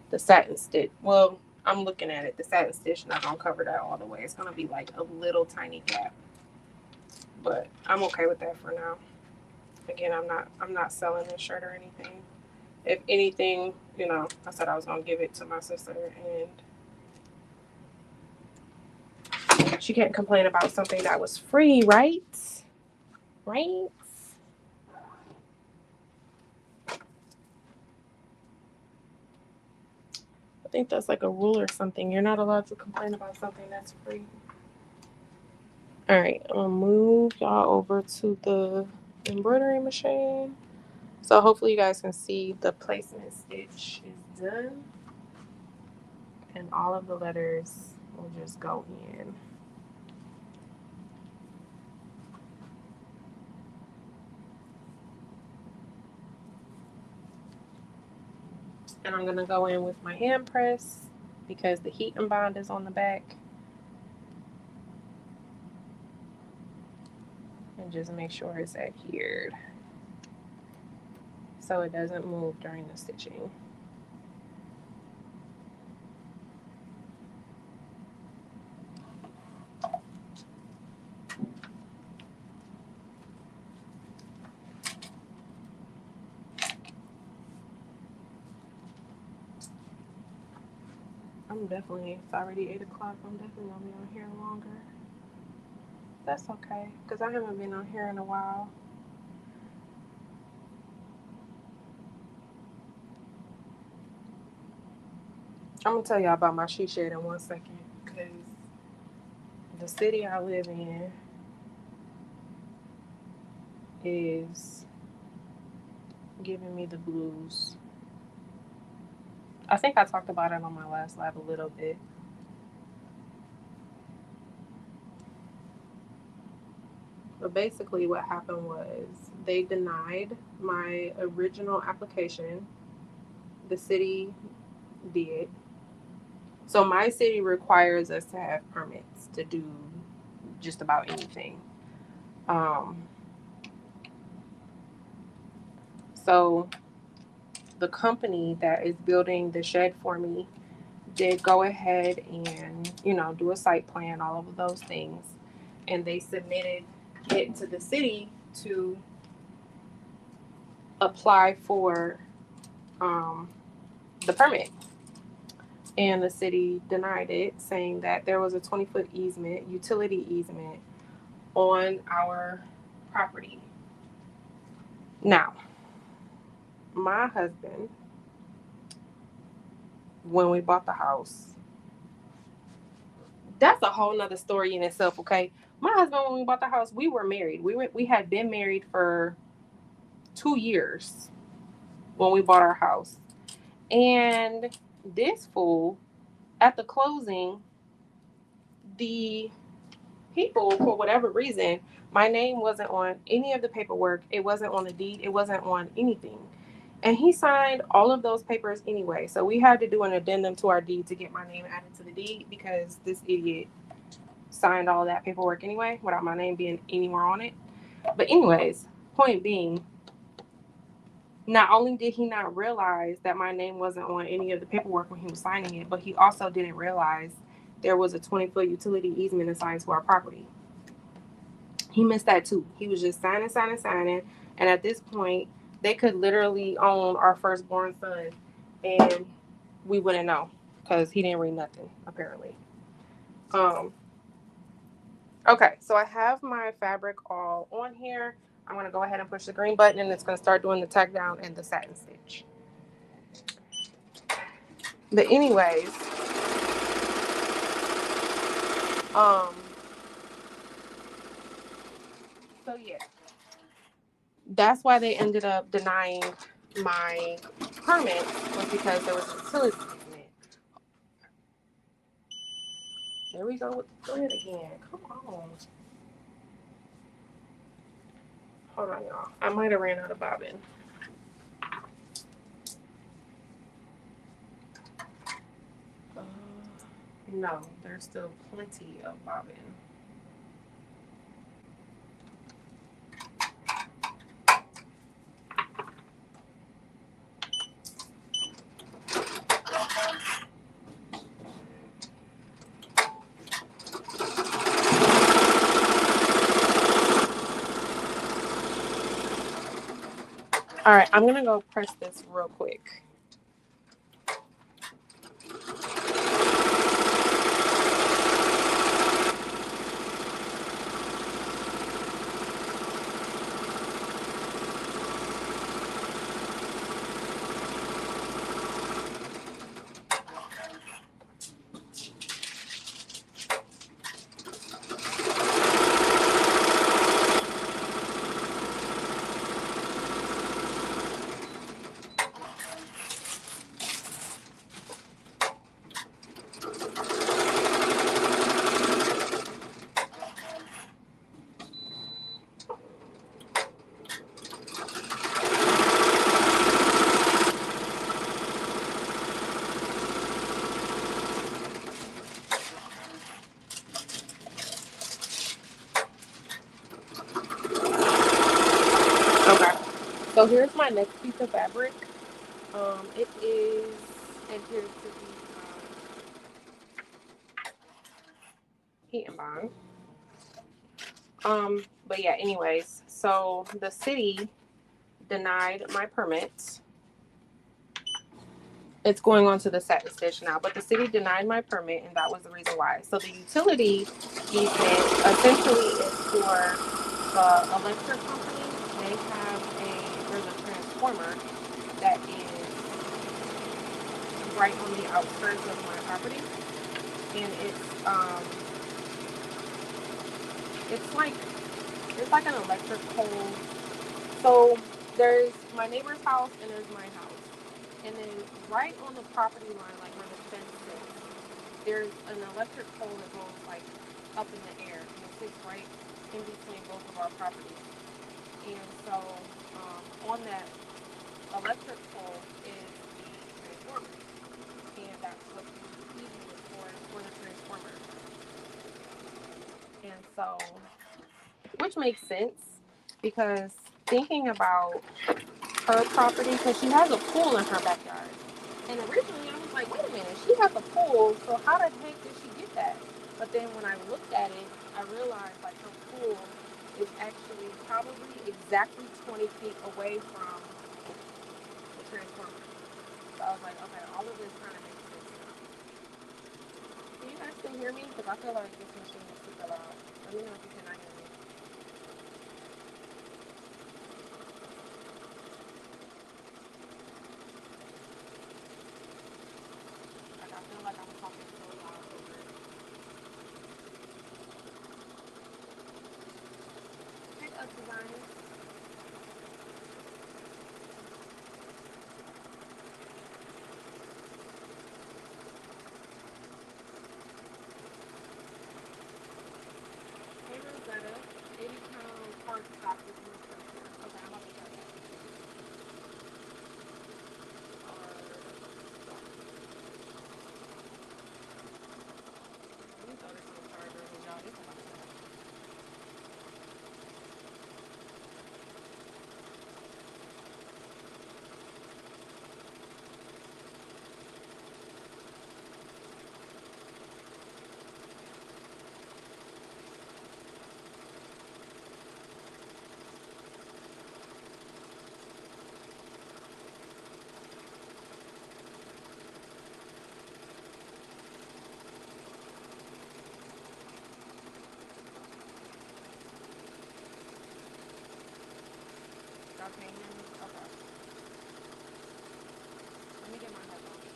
the satin stitch, well, I'm looking at it, the satin stitch not gonna cover that all the way. It's gonna be like a little tiny gap, but I'm okay with that for now. Again, I'm not selling this shirt or anything. If anything, you know, I said I was gonna give it to my sister, and she can't complain about something that was free, right? Right? I think that's like a rule or something. You're not allowed to complain about something that's free. All right, I'm gonna move y'all over to the embroidery machine. So hopefully you guys can see the placement stitch is done. And all of the letters will just go in. And I'm gonna go in with my hand press because the heat and bond is on the back. And just make sure it's adhered so it doesn't move during the stitching. It's already 8 o'clock. I'm definitely gonna be on here longer. That's okay, because I haven't been on here in a while. I'm gonna tell y'all about my she shed in 1 second, because the city I live in is giving me the blues. I think I talked about it on my last live a little bit. But basically what happened was they denied my original application. The city did. So my city requires us to have permits to do just about anything. So the company that is building the shed for me did go ahead and, you know, do a site plan, all of those things. And they submitted it to the city to apply for the permit. And the city denied it, saying that there was a 20-foot easement, utility easement, on our property. Now, my husband, when we bought the house, that's a whole nother story in itself, okay? My husband, when we bought the house, we were married. We had been married for 2 years when we bought our house. And This fool, at the closing, the people, for whatever reason, my name wasn't on any of the paperwork. It wasn't on the deed. It wasn't on anything. And he signed all of those papers anyway. So we had to do an addendum to our deed to get my name added to the deed because this idiot signed all that paperwork anyway without my name being anywhere on it. But anyways, point being, not only did he not realize that my name wasn't on any of the paperwork when he was signing it, but he also didn't realize there was a 20-foot utility easement assigned to our property. He missed that too. He was just signing, signing, signing. And at this point, they could literally own our firstborn son and we wouldn't know because he didn't read nothing, apparently. Okay, so I have my fabric all on here. I'm going to go ahead and push the green button and it's going to start doing the tack down and the satin stitch. But anyways, so yeah, that's why they ended up denying my permit, was because there was a utility easement. There we go with the thread again. Come on. Hold on, y'all. I might have ran out of bobbin. No, there's still plenty of bobbin. All right, I'm gonna go press this real quick. Okay, so here's my next piece of fabric. It is adhered to the heat and bond. But yeah, anyways, so the city denied my permit. It's going on to the satin stitch now, but the city denied my permit, and that was the reason why. So the utility easement essentially is for the electric company. There's a transformer that is right on the outskirts of my property, and it's like an electric pole. So there's my neighbor's house and there's my house. And then right on the property line, like where the fence sits, there's an electric pole that goes like up in the air and it sits right in between both of our properties. And so on that electric pole is the transformer. And that's what the easement is for the transformer. And so, which makes sense because thinking about her property, because she has a pool in her backyard. And originally I was like, wait a minute, she has a pool, so how the heck did she get that? But then when I looked at it, I realized like her pool is actually probably exactly 20 feet away from the transformer. So I was like, okay, all of this kind of makes sense now. Can you guys still hear me? Because I feel like this machine is super loud. Let me know if you cannot hear me. Like I feel like I'm talking so loud over it. Pick up designers. Y'all can't hear me? Okay. Let me get my headphones.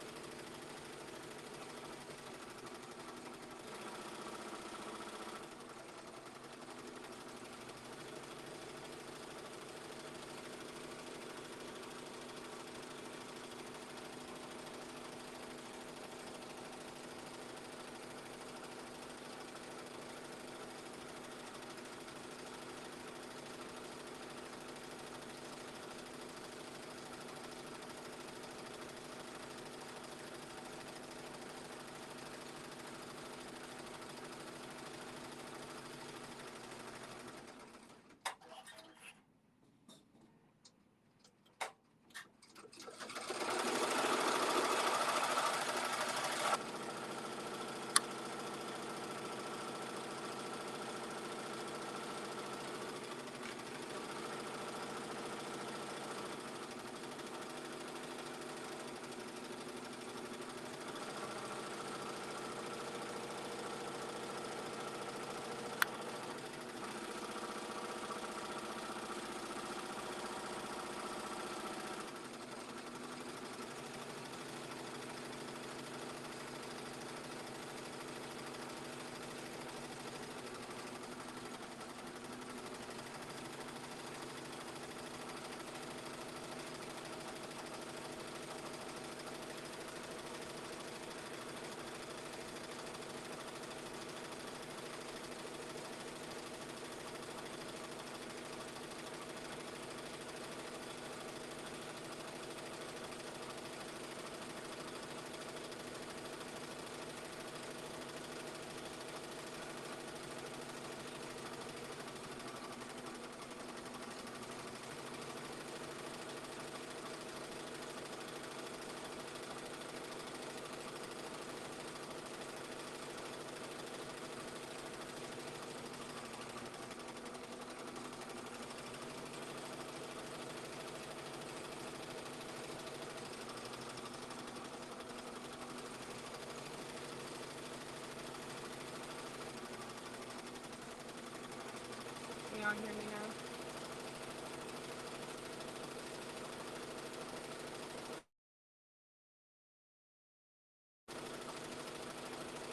Can y'all hear me now?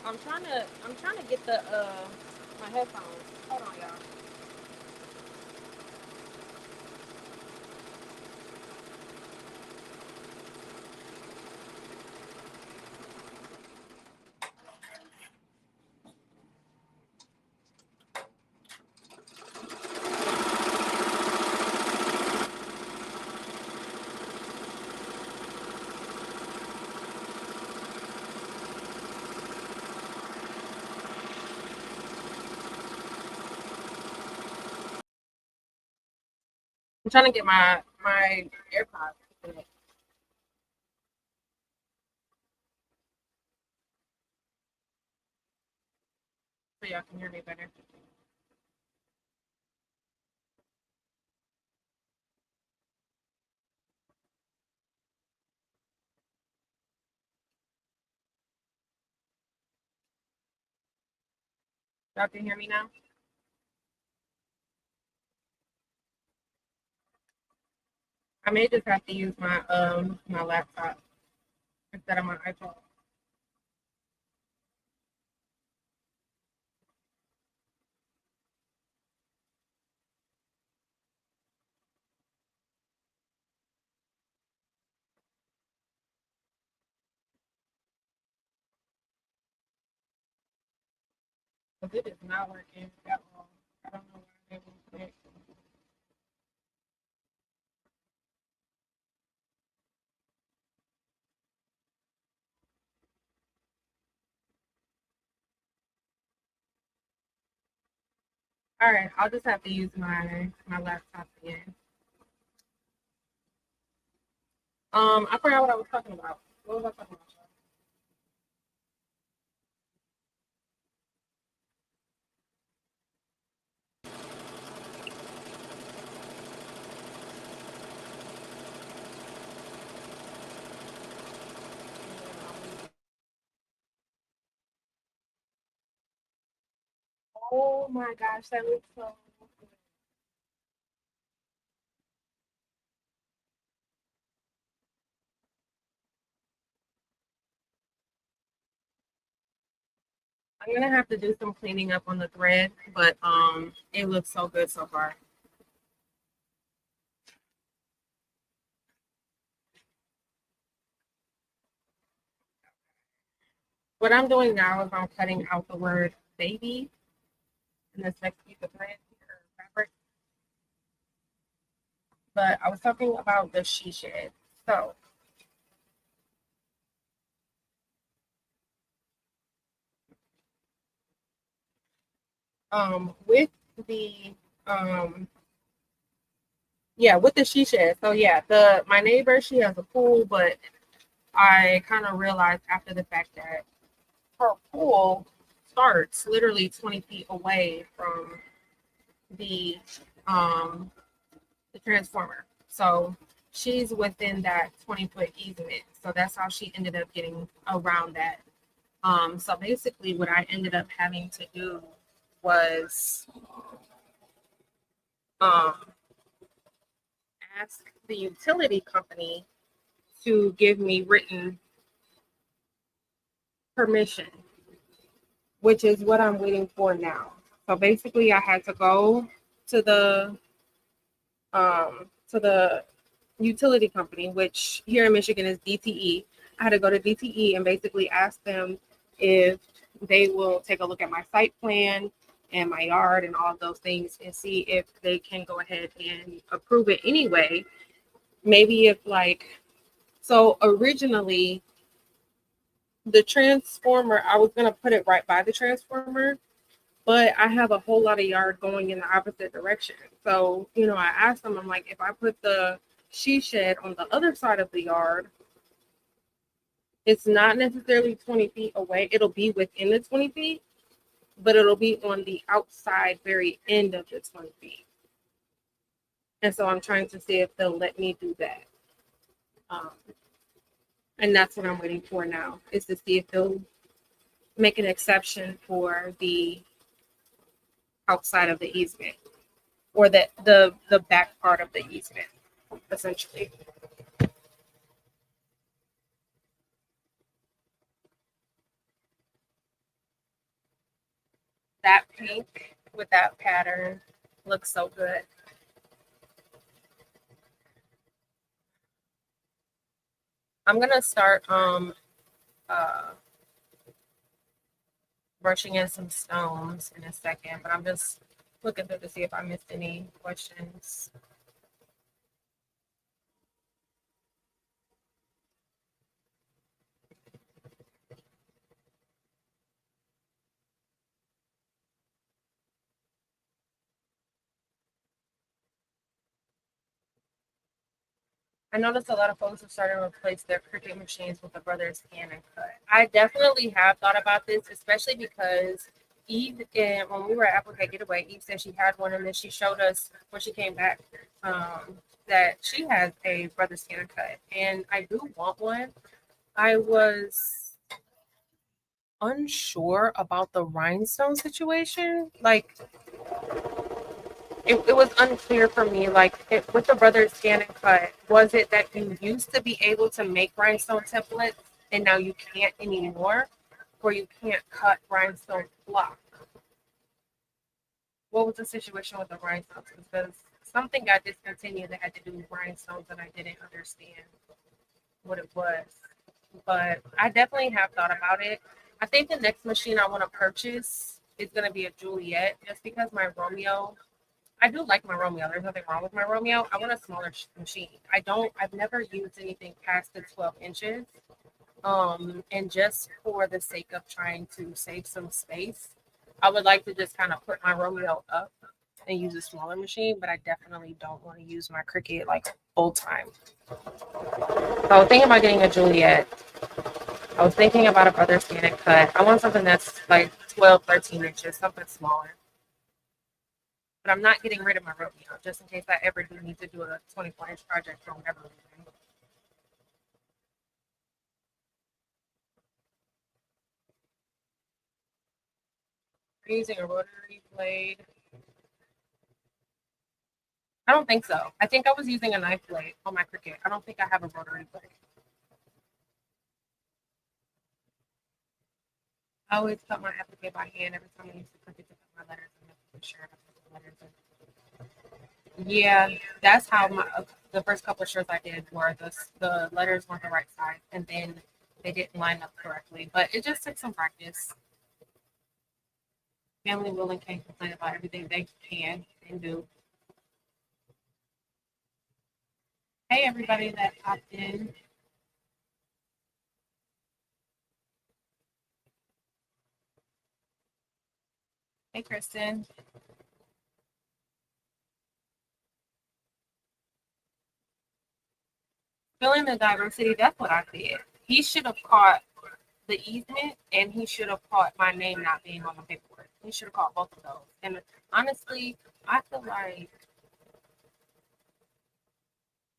I'm trying to get the my headphones. Hold on, y'all. I'm trying to get my AirPods so y'all can hear me better. Y'all can hear me now? I may just have to use my laptop instead of my iPhone. Because it is not working at all. I don't know why I'm able to connect. All right, I'll just have to use my laptop again. I forgot what I was talking about. What was I talking about? Oh my gosh, that looks so good. I'm gonna have to do some cleaning up on the thread, but it looks so good so far. What I'm doing now is I'm cutting out the word baby in this next piece of thread or fabric. But I was talking about the she shed. So with the um with the she shed. So yeah, the my neighbor, she has a pool, but I kind of realized after the fact that her pool starts literally 20 feet away from the um the transformer. So she's within that 20-foot easement. So that's how she ended up getting around that. So basically what I ended up having to do was um ask the utility company to give me written permission, which is what I'm waiting for now. So basically I had to go to the utility company, which here in Michigan is DTE. I had to go to DTE and basically ask them if they will take a look at my site plan and my yard and all of those things and see if they can go ahead and approve it anyway. Maybe if so originally the transformer, I was going to put it right by the transformer, but I have a whole lot of yard going in the opposite direction. So, I asked them, I'm like, if I put the she shed on the other side of the yard, it's not necessarily 20 feet away. It'll be within the 20 feet, but it'll be on the outside, very end of the 20 feet. And so I'm trying to see if they'll let me do that. Um, and that's what I'm waiting for now, is to see if they'll make an exception for the outside of the easement, or the back part of the easement, essentially. That pink with that pattern looks so good. I'm gonna start brushing in some stones in a second, but I'm just looking through to see if I missed any questions. I noticed a lot of folks are starting to replace their Cricut machines with the Brothers Scan and Cut. I definitely have thought about this, especially because Eve, when we were at Applegate Getaway, Eve said she had one, and then she showed us when she came back that she has a Brothers Scan and Cut, and I do want one. I was unsure about the rhinestone situation. It was unclear for me, with the Brothers Scan and Cut, was it that you used to be able to make rhinestone templates and now you can't anymore, or you can't cut rhinestone block? What was the situation with the rhinestones? Because something got discontinued that had to do with rhinestones and I didn't understand what it was. But I definitely have thought about it. I think the next machine I want to purchase is going to be a Juliet, just because my Romeo, I do like my Romeo. There's nothing wrong with my Romeo. I want a smaller machine. I've never used anything past the 12 inches. And just for the sake of trying to save some space, I would like to just kind of put my Romeo up and use a smaller machine, but I definitely don't want to use my Cricut like full time. So I was thinking about getting a Juliet. I was thinking about a Brother Scan and Cut. I want something that's like 12, 13 inches, something smaller. But I'm not getting rid of my Romeo, just in case I ever do need to do a 24-inch project for whatever reason. I'm using a rotary blade. I don't think so. I think I was using a knife blade on my Cricut. I don't think I have a rotary blade. I always cut my applique by hand every time I used to cut it to put my letters in the shirt. I put the letters in. Yeah, that's how the first couple of shirts I did were the letters weren't the right size, and then they didn't line up correctly. But it just took some practice. Family will and can't complain about everything they can and do. Hey, everybody that popped in. Hey, Kristen. Filling the diversity, that's what I did. He should have caught the easement and he should have caught my name not being on the paperwork. He should have caught both of those. And honestly, I feel like,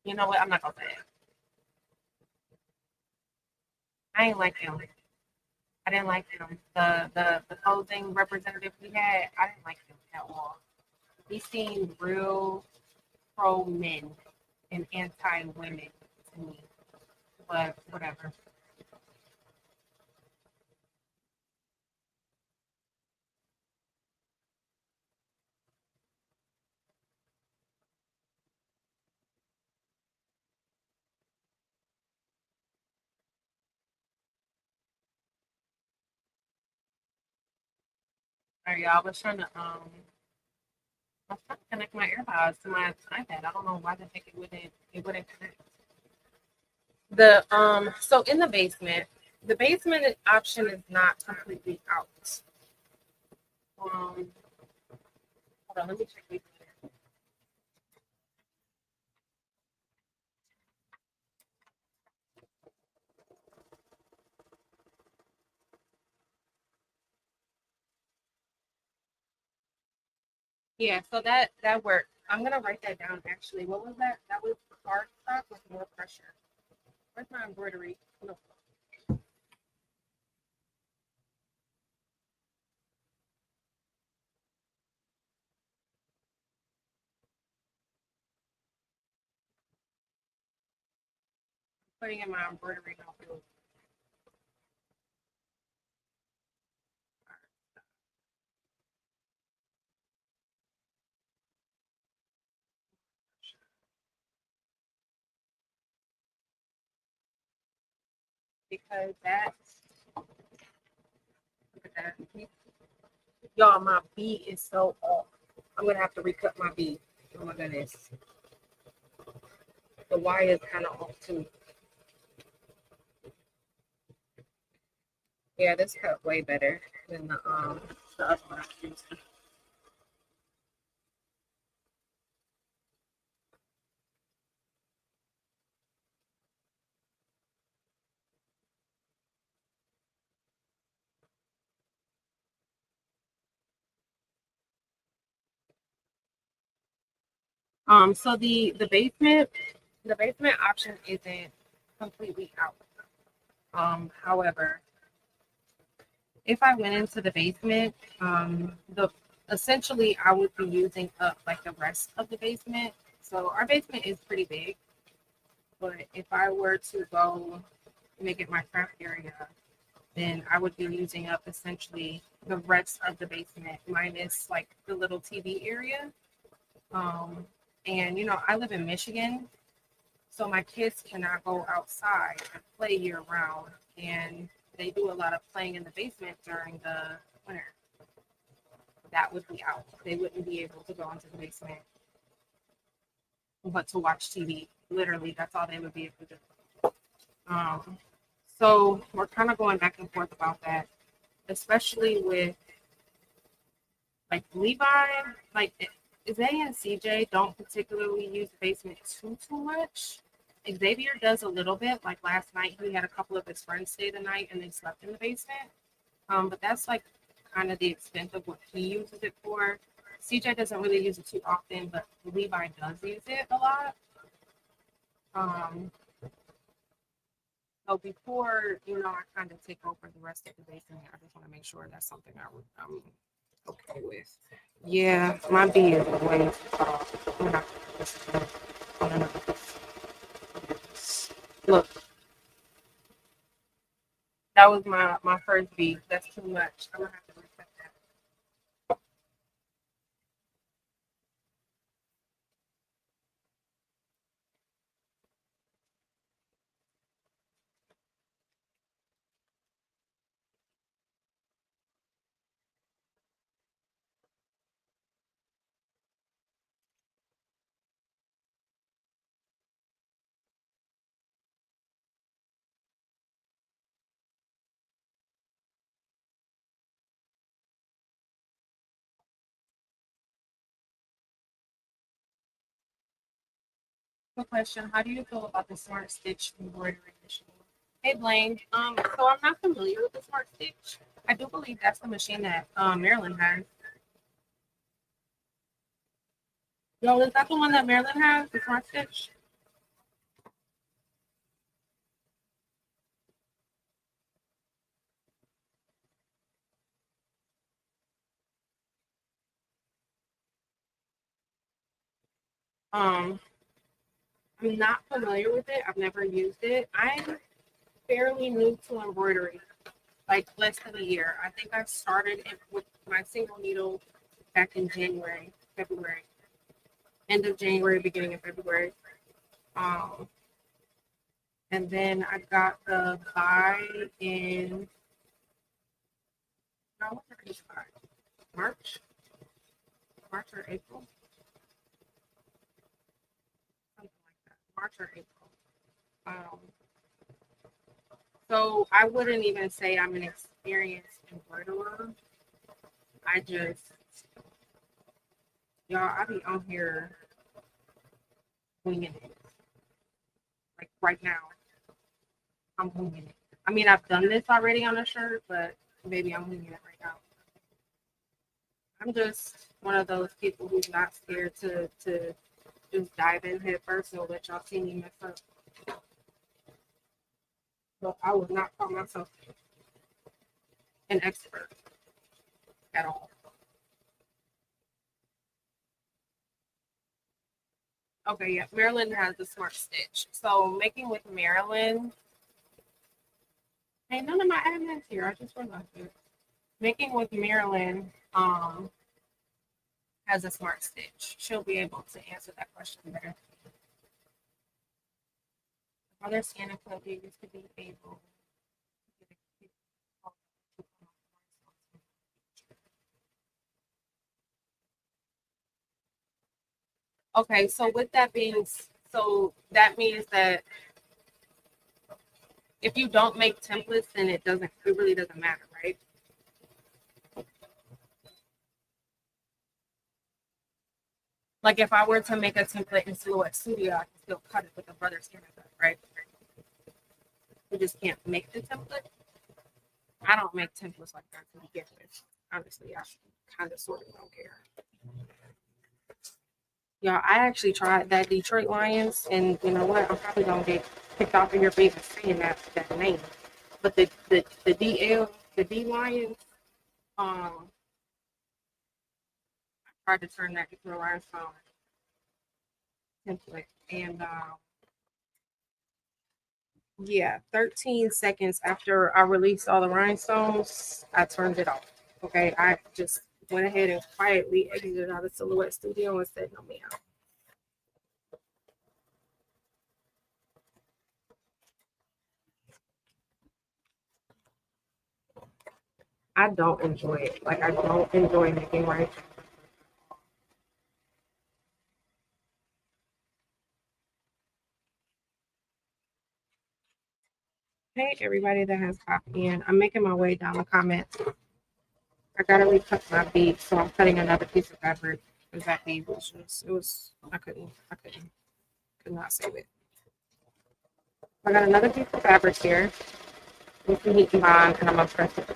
you know what? I'm not going to say it. I ain't like him. I didn't like him. The closing representative we had, I didn't like him at all. He seemed real pro men and anti women to me. But whatever. All right, y'all. I was trying to connect my AirPods to my iPad. I don't know why the heck it wouldn't connect. So in the basement option is not completely out. Hold on, let me check basement. Yeah, so that worked. I'm gonna write that down actually. What was that? That was hard stop with more pressure. Where's my embroidery? No. Putting in my embroidery notebook. Because that's look at that. Y'all, my B is so off. I'm gonna have to recut my B. Oh my goodness. The Y is kind of off too. Yeah, this cut way better than the other one I used. So the basement option isn't completely out. However, if I went into the basement, the essentially I would be using up like the rest of the basement. So our basement is pretty big, but if I were to go make it my craft area, then I would be using up essentially the rest of the basement minus like the little TV area. Um, and I live in Michigan, so my kids cannot go outside and play year round, and they do a lot of playing in the basement during the winter. That would be out. They wouldn't be able to go into the basement, but to watch TV. Literally, that's all they would be able to do. Um, so we're kind of going back and forth about that, especially with like Levi, like Zay and CJ don't particularly use the basement too much. Xavier does a little bit. Like last night, he had a couple of his friends stay the night and they slept in the basement. But that's like kind of the extent of what he uses it for. CJ doesn't really use it too often, but Levi does use it a lot. Um, so before I kind of take over the rest of the basement, I just want to make sure that's something I'm okay with. Yeah, my B is way off. I'm not Look, That was my first beat. That's too much. I'm gonna have to reset that. Quick question: how do you feel about the Smart Stitch embroidery machine? Hey Bling. So I'm not familiar with the Smart Stitch. I do believe that's the machine that Maryland has. Yo, is that the one that Maryland has? The Smart Stitch? Um, I'm not familiar with it. I've never used it. I'm fairly new to embroidery, like less than a year. I think I started it with my single needle back in January, February, end of January, beginning of February. Um, and then I got the buy in no, what is buy? March, March or April, something like that. March or April. Um, so I wouldn't even say I'm an experienced embroiderer. I just, y'all, I be on here winging it. Like right now, I'm winging it. I mean, I've done this already on a shirt, but maybe I'm winging it right now. I'm just one of those people who's not scared to just dive in head first and let y'all see me mess up. But I would not call myself an expert at all. Okay, yeah, Maryland has the Smart Stitch. So making with Maryland, hey, none of my admins here. I just realized it. Making with Maryland has a Smart Stitch. She'll be able to answer that question better. Other Santa Club used to be able to get a okay, so with that being, so that means that if you don't make templates, then it really doesn't matter, right? Like if I were to make a template in Silhouette Studio, I can still cut it with a brother scanner, right? We just can't make the template. I don't make templates like that to begin with. Honestly, I kind of sort of don't care. Yeah, I actually tried that Detroit Lions, and you know what? I'm probably gonna get kicked off of here for even saying that name. But the DL the D Lions, um, I tried to turn that into a rhinestone template, and yeah, 13 seconds after I released all the rhinestones, I turned it off. Okay, I just went ahead and quietly exited out of Silhouette Studio and said no, ma'am. I don't enjoy it. Like I don't enjoy making rice. Hey, everybody that has popped in. I'm making my way down the comments. I gotta recut my bead, so I'm cutting another piece of fabric. Because that bead was just, it was, could not save it. I got another piece of fabric here with the heat bond, and I'm gonna press it.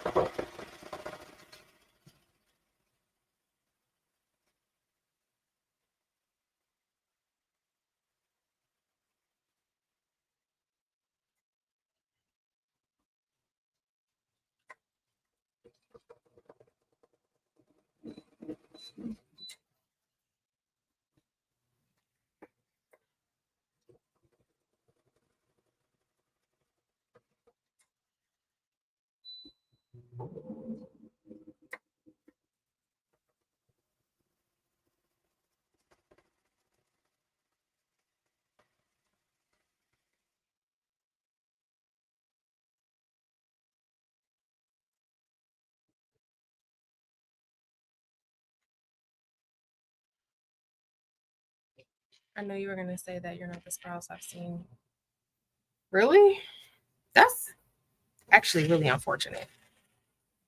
I know you were gonna say that you're not the spouse I've seen. Really? That's actually really unfortunate.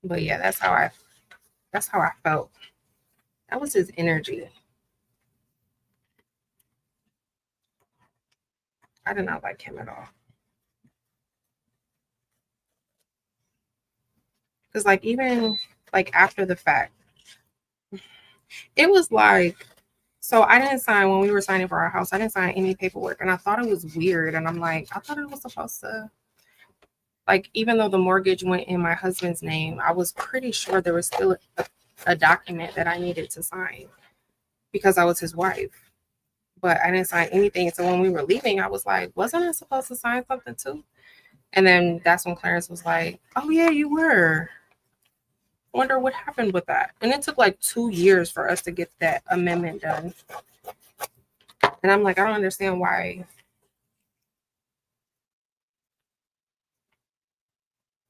But yeah, that's how I felt. That was his energy. I did not like him at all. Because like even like after the fact, it was like, so I didn't sign when we were signing for our house, I didn't sign any paperwork. And I thought it was weird. And I'm like, I thought it was supposed to, like, even though the mortgage went in my husband's name, I was pretty sure there was still a document that I needed to sign because I was his wife. But I didn't sign anything. So when we were leaving, I was like, wasn't I supposed to sign something too? And then that's when Clarence was like, oh yeah, you were. Wonder what happened with that. And it took like 2 years for us to get that amendment done. And I'm like, I don't understand why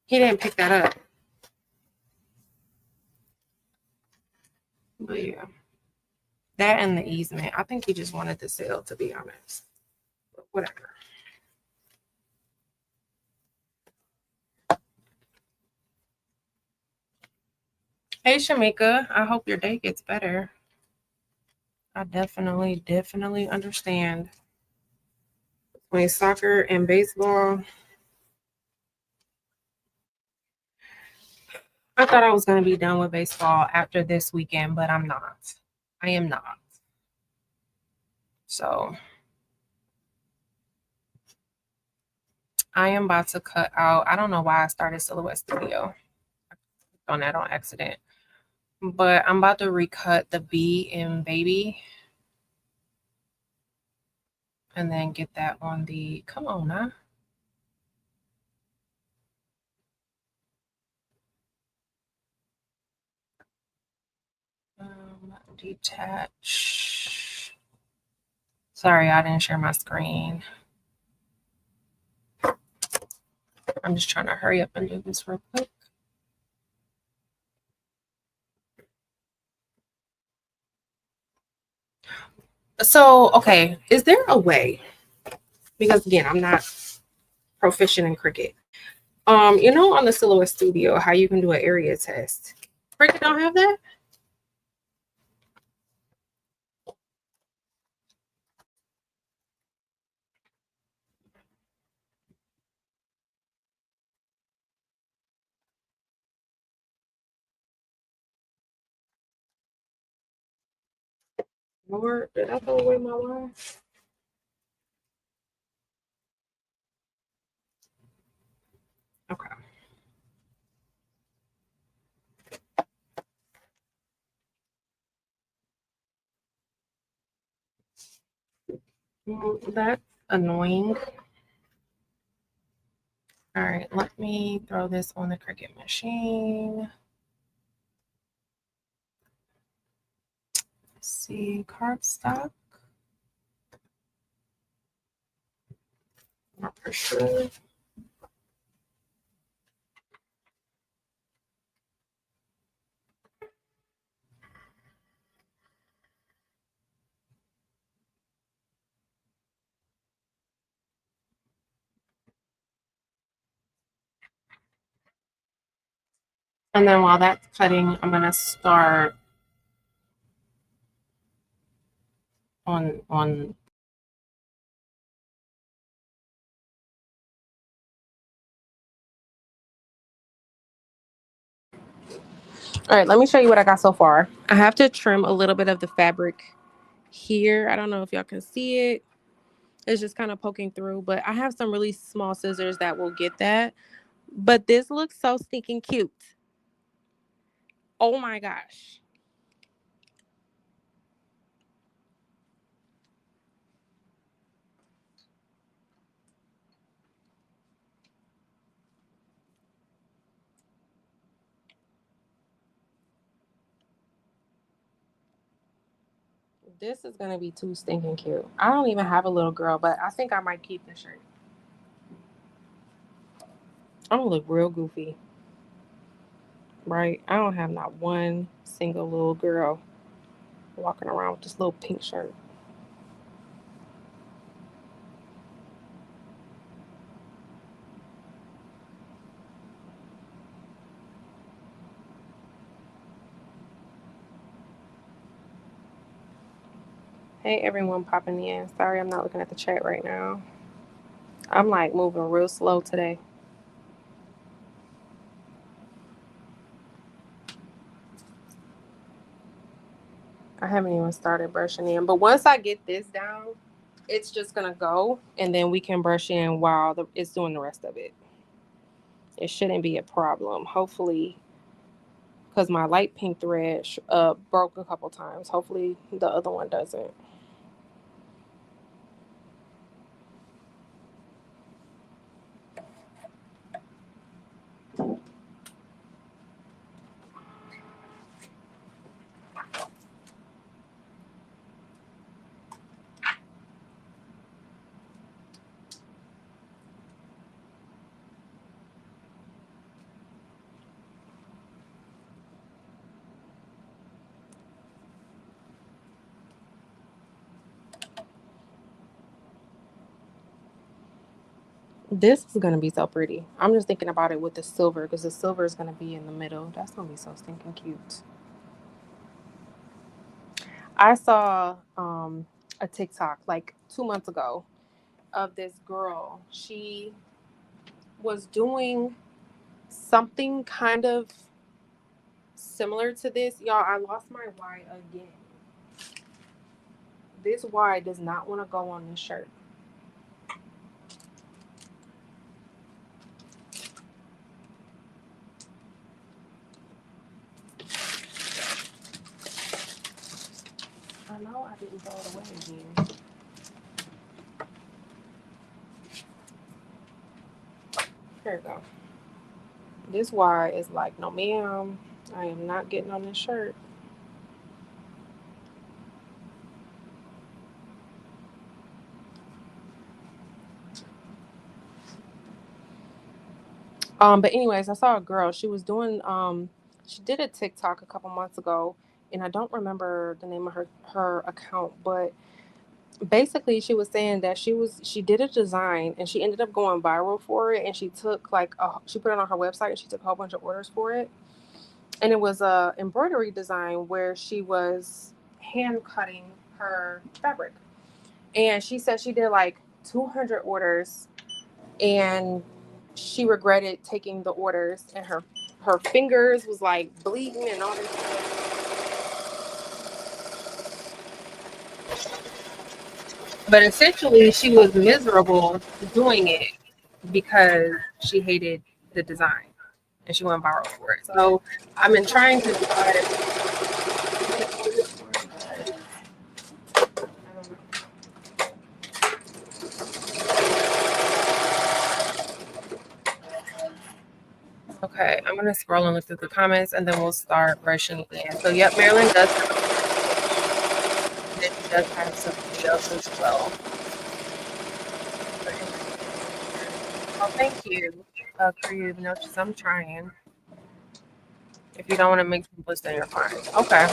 he didn't pick that up. But yeah, that and the easement. I think he just wanted the sale, to be honest. But whatever. Hey, Shamika. I hope your day gets better. I definitely understand. Playing soccer and baseball. I thought I was going to be done with baseball after this weekend, but I'm not. I am not. So I am about to cut out. I don't know why I started Silhouette Studio on that on accident, but I'm about to recut the B in baby and then get that on the, come on now. Detach. Sorry, I didn't share my screen. I'm just trying to hurry up and do this real quick. So, okay, is there a way? Because again, I'm not proficient in Cricut. On the Silhouette Studio, how you can do an area test. Cricut don't have that? Lord, did I throw away my wire? Okay. That's annoying. All right, let me throw this on the Cricut machine. Let's see, cardstock. Not for sure. And then while that's cutting, I'm gonna start on. All right, let me show you what I got so far. I have to trim a little bit of the fabric here. I don't know if y'all can see it. It's just kind of poking through, but I have some really small scissors that will get that. But this looks so stinking cute. Oh my gosh. This is gonna be too stinking cute. I don't even have a little girl, but I think I might keep this shirt. I'm gonna look real goofy, right? I don't have not one single little girl walking around with this little pink shirt. Hey everyone popping in. Sorry I'm not looking at the chat right now. I'm like moving real slow today. I haven't even started brushing in, but once I get this down, it's just gonna go, and then we can brush in while it's doing the rest of it. It shouldn't be a problem. Hopefully, because my light pink thread broke a couple times. Hopefully the other one doesn't. This is gonna be so pretty. I'm just thinking about it with the silver, because the silver is gonna be in the middle. That's gonna be so stinking cute. I saw a TikTok like 2 months ago of this girl. She was doing something kind of similar to this. Y'all, I lost my Y again. This Y does not want to go on this shirt. I know I didn't throw it away again. Here we go. This Y is like, no ma'am, I am not getting on this shirt. But anyways, I saw a girl. She was doing she did a TikTok a couple months ago, and I don't remember the name of her account, but basically she was saying that she did a design and she ended up going viral for it, and she took she put it on her website and she took a whole bunch of orders for it. And it was a embroidery design where she was hand cutting her fabric. And she said she did like 200 orders, and she regretted taking the orders, and her fingers was like bleeding and all this stuff. But essentially she was miserable doing it because she hated the design and she went viral for it. So I've been trying to decide. Okay, I'm gonna scroll and look through the comments, and then we'll start brushing again. So yep, Marilyn does have something else as well. Oh, thank you, creative notes. I'm trying. If you don't want to make some bliss, then you're fine. Okay.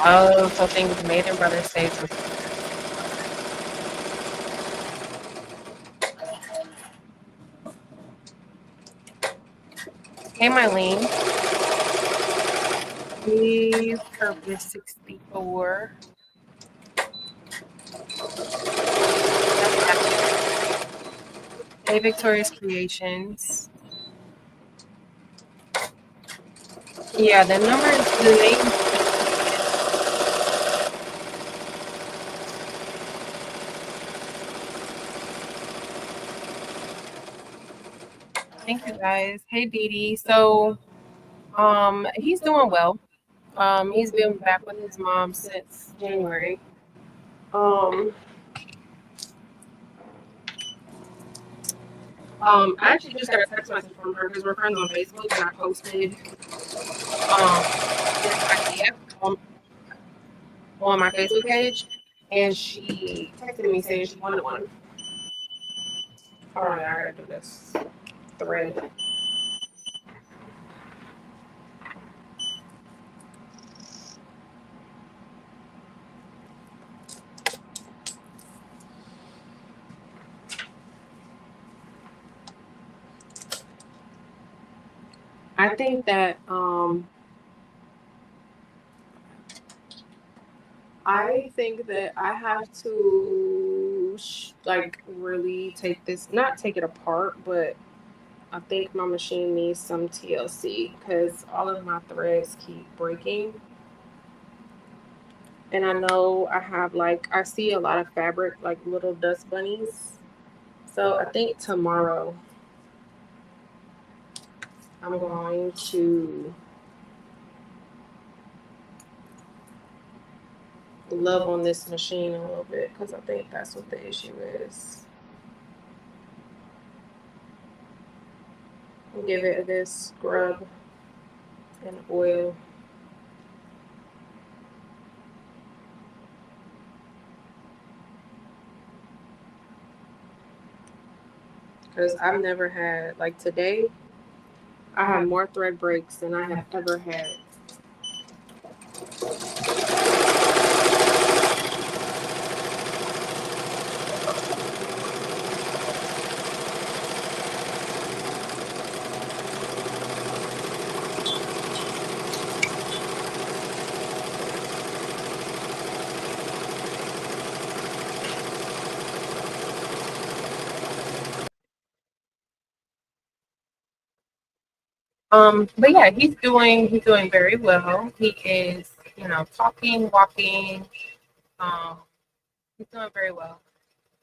Oh, so things made in Brother States. Hey, Mylene. Repurposed 64. Hey, Victoria's Creations. Yeah, the numbers, the name. Thank you guys. Hey, Dee Dee. So, he's doing well. He's been back with his mom since January. I actually just got a text message from her because we're friends on Facebook, and I posted this idea on my Facebook page, and she texted me saying she wanted one. Hold on, I gotta do this thread. I think that I have to like really take this, not take it apart, but I think my machine needs some TLC because all of my threads keep breaking. And I know I have like, I see a lot of fabric, like little dust bunnies. So I think tomorrow I'm going to love on this machine a little bit because I think that's what the issue is. Give it this scrub and oil. Because I've never had, like today, I have more thread breaks than I have ever had. But yeah, he's doing very well. He is, talking, walking. Um, he's doing very well.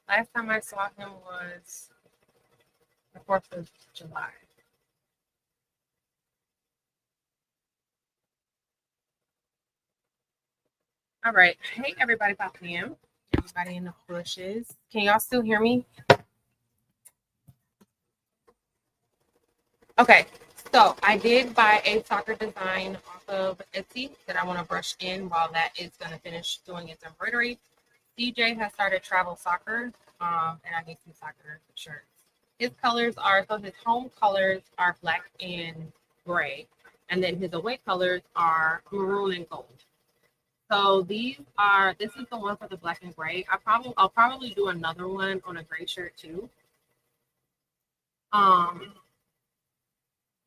Last time I saw him was the 4th of July. All right. Hey everybody popping in. Everybody in the bushes. Can y'all still hear me? Okay. So I did buy a soccer design off of Etsy that I want to brush in while that is going to finish doing its embroidery. DJ has started travel soccer, and I need some soccer shirts. His colors are, so his home colors are black and gray, and then his away colors are maroon and gold. So this is the one for the black and gray. I'll probably do another one on a gray shirt too. Um,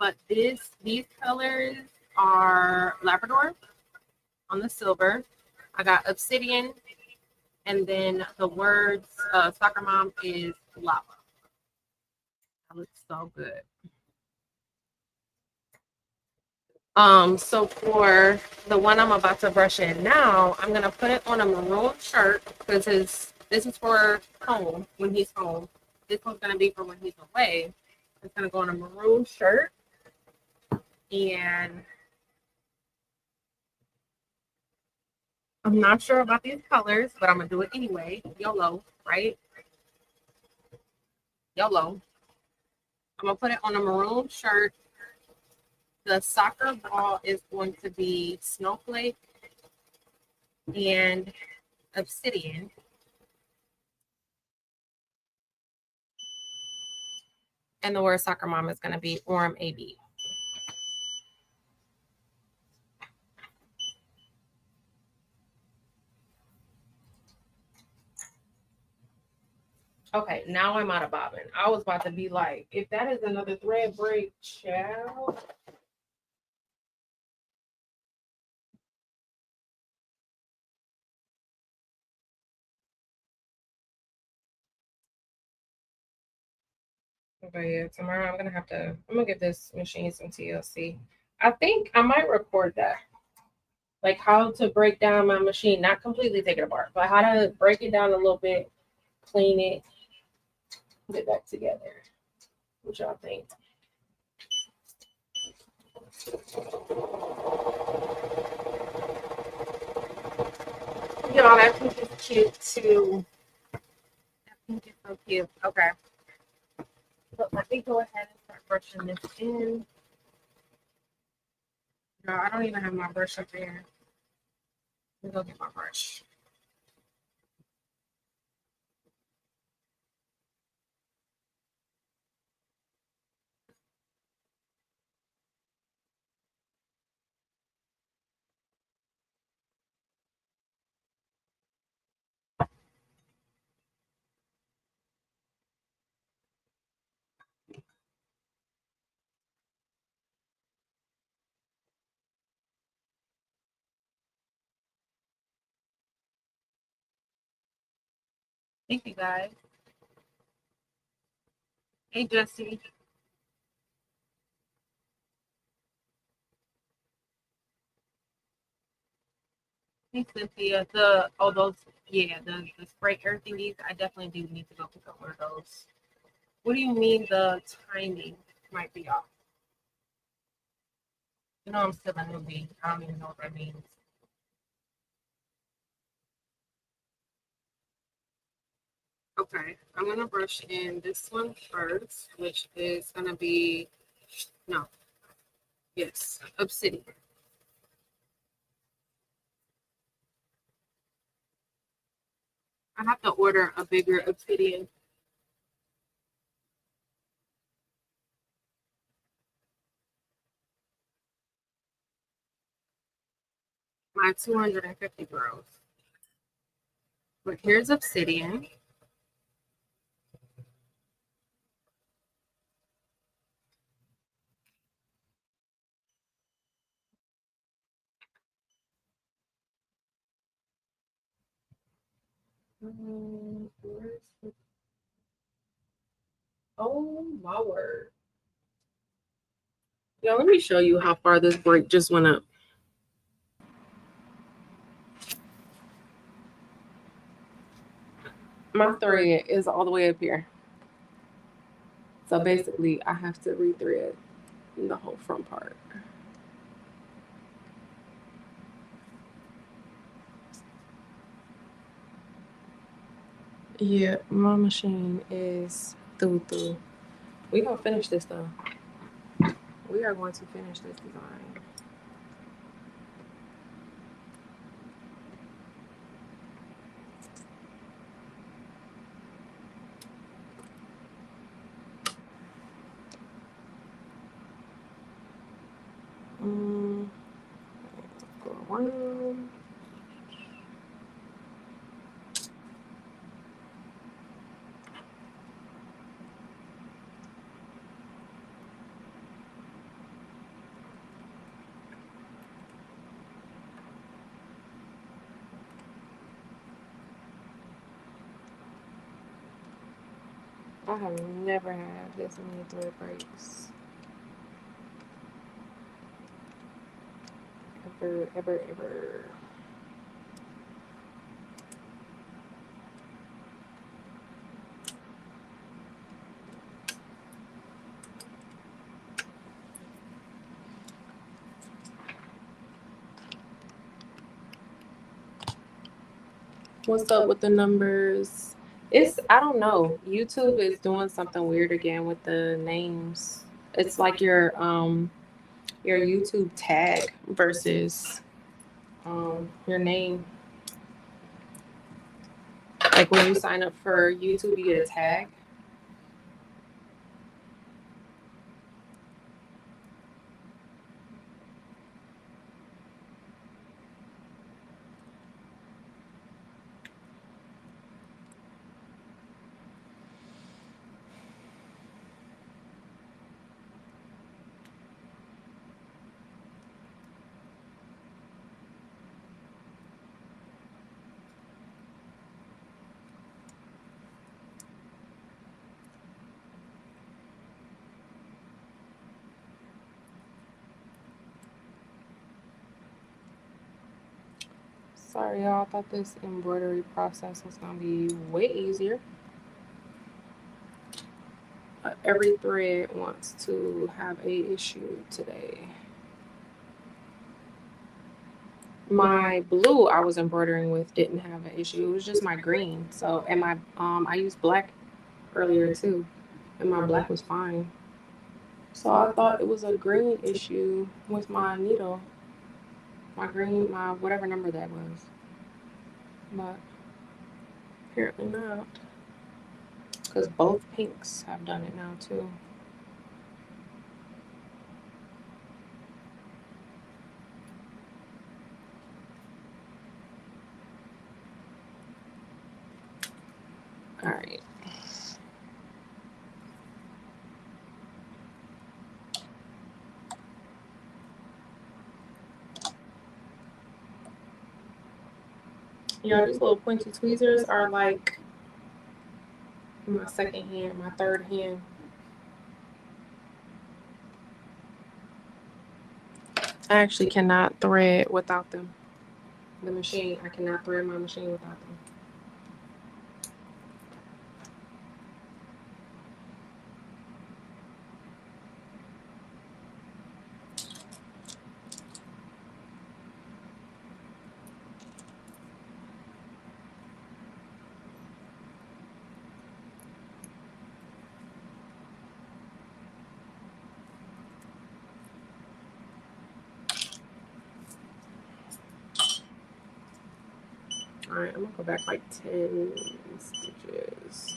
but these colors are Labrador on the silver. I got obsidian, and then the words soccer mom is lava. That looks so good. So for the one I'm about to brush in now, I'm gonna put it on a maroon shirt because this is for home when he's home. This one's gonna be for when he's away. It's gonna go on a maroon shirt, and I'm not sure about these colors, but I'm gonna do it anyway. YOLO, right? YOLO. I'm gonna put it on a maroon shirt. The soccer ball is going to be snowflake and obsidian. And the word soccer mom is going to be Orem AB. Okay, now I'm out of bobbin. I was about to be like, if that is another thread break, child. Okay, yeah, tomorrow I'm gonna give this machine some TLC. I think I might record that. Like how to break down my machine, not completely take it apart, but how to break it down a little bit, clean it, put it back together. What y'all think? Y'all, that pink is cute too. That pink is so cute. Okay. But let me go ahead and start brushing this in. No, I don't even have my brush up there. Let me go get my brush. Thank you guys. Hey Jesse. Hey Cynthia. The spray air thingies. I definitely do need to go pick up one of those. What do you mean the timing might be off? You know I'm still a newbie. I don't even know what that means. Okay, I'm gonna brush in this one first, which is gonna be obsidian. I have to order a bigger obsidian. My 250 grows. But here's obsidian. Oh my word. Yeah, let me show you how far this break just went up. My thread is all the way up here. So basically, I have to rethread the whole front part. Yeah, my machine is through. We gonna finish this though. We are going to finish this design. Go around. I have never had this many thread breaks. Ever. What's up with the numbers? I don't know. YouTube is doing something weird again with the names. It's like your YouTube tag versus your name. Like when you sign up for YouTube, you get a tag. Sorry, y'all. I thought this embroidery process was gonna be way easier. Every thread wants to have a issue today. My blue I was embroidering with didn't have an issue. It was just my green. So, and my I used black earlier too. and my black was fine. So I thought it was a green issue with my needle. My green, my whatever number that was. But apparently not. Because both pinks have done it now too. All right. Y'all, these little pointy tweezers are like my second hand, my third hand. I actually cannot thread without them. The machine, I cannot thread my machine without them. All right, I'm gonna go back like 10 stitches.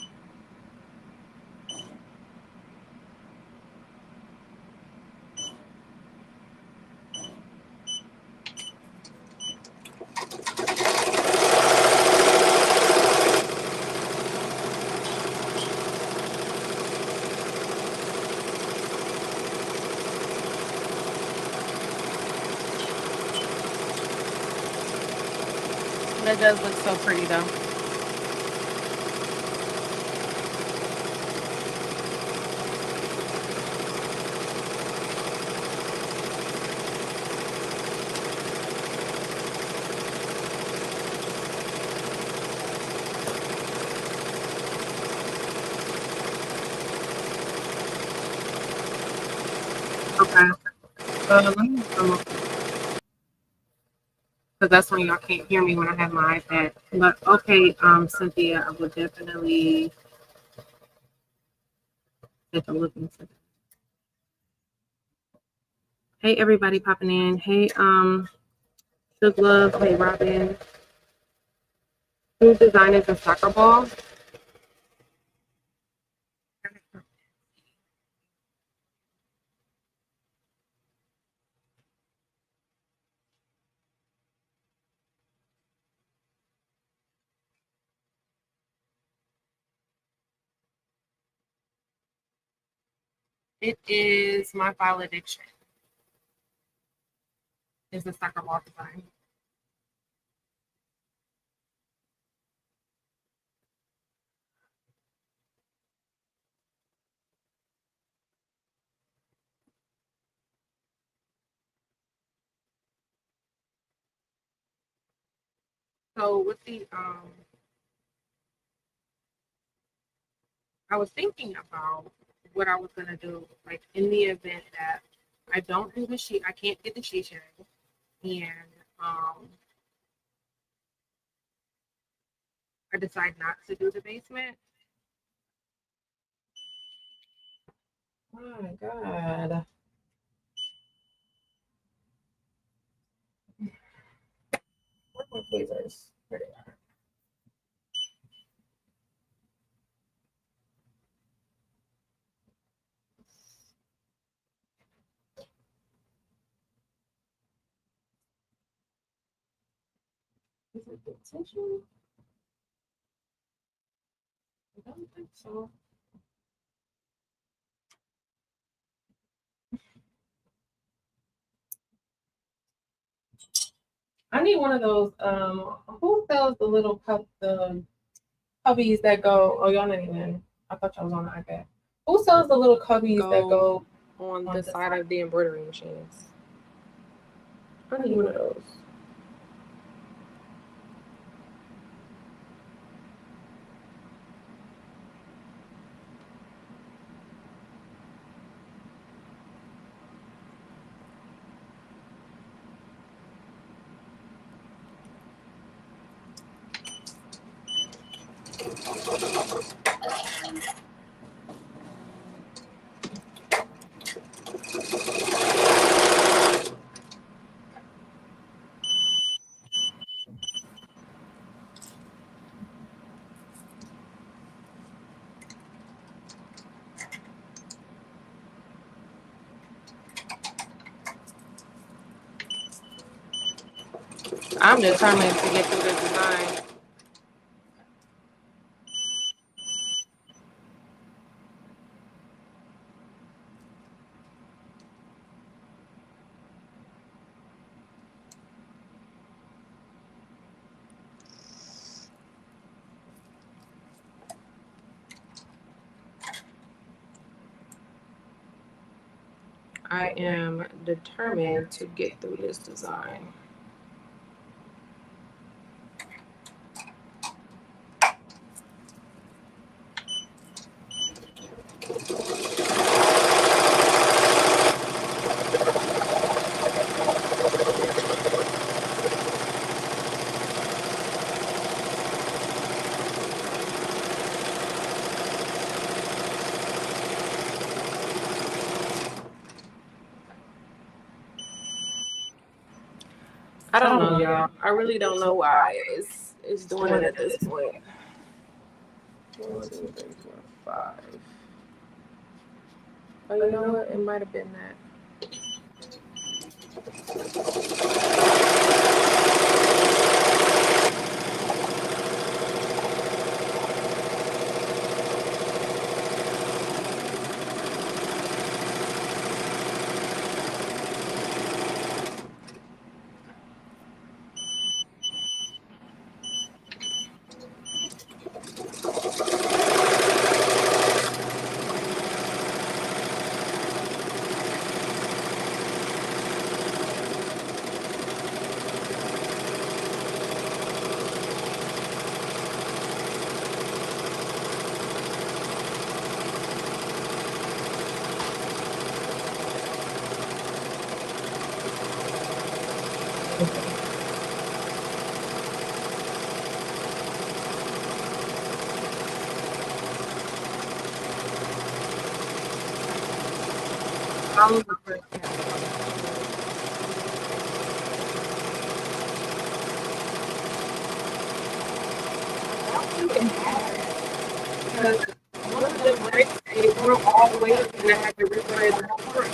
That does look so pretty though. Okay. Let me because that's when y'all can't hear me when I have my iPad. But okay, Cynthia, I would definitely take a look into that. Hey, everybody popping in. Hey, Good Love. Hey, Robin. Whose design is a soccer ball? It is my file addiction. Is the soccer ball design. So with the I was thinking about what I was gonna do, like in the event that I don't do the sheet, I can't get the sheet sharing, and I decide not to do the basement. Oh my god. Where are my tweezers? There they are. Is it the tissue? I don't think so. I need one of those. Who sells the little cup, the cubbies that go? Oh, y'all not even. I thought y'all was on the iPad. Who sells the little cubbies that go on the side of the embroidery machines? I need one of those. I'm determined to get through this design. I am determined to get through this design. I don't know, y'all. I really don't know why it's doing it at this point. 1, 2, 3, 4, 5. Oh, you know what? It might have been that. Because one of the bricks, it broke all the way up and I had to replace the whole brick.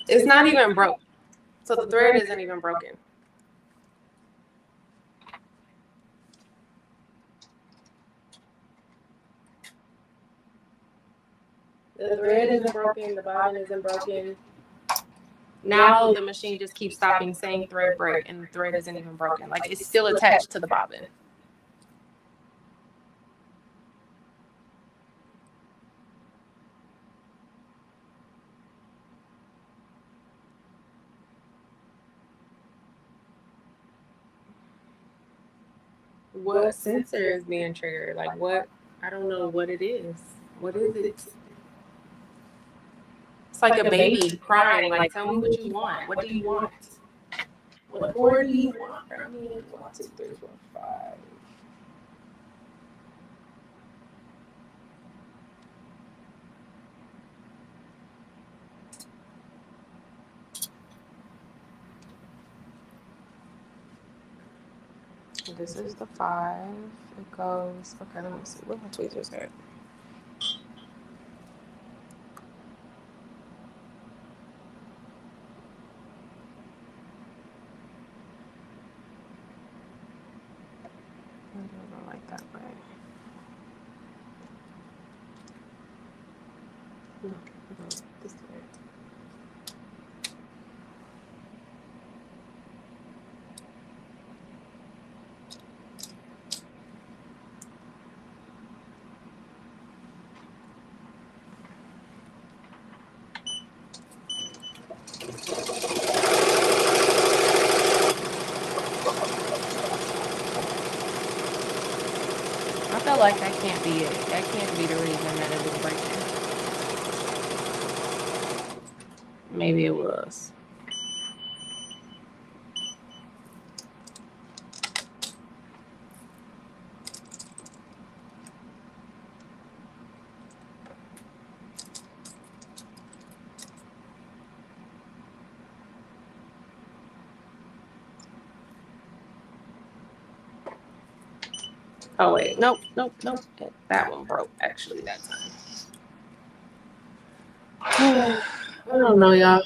It's not even broke. So the thread isn't even broken. The thread isn't broken, the bobbin isn't broken. Now the machine just keeps stopping saying thread break and the thread isn't even broken. Like it's still attached to the bobbin. What sensor is being triggered? Like what? I don't know what it is. What is it? It's like a baby crying. Like, tell me what you want. What do you want? What more do you want from me? 1, 2, 3, 4, 5. This is the 5. It goes. Okay, let me see. Where my tweezers at? I don't like that way. No, it goes this way. feel like that can't be it. That can't be the reason that it was breaking. Maybe it was. Oh wait, nope. That one broke actually that time. I don't know, y'all.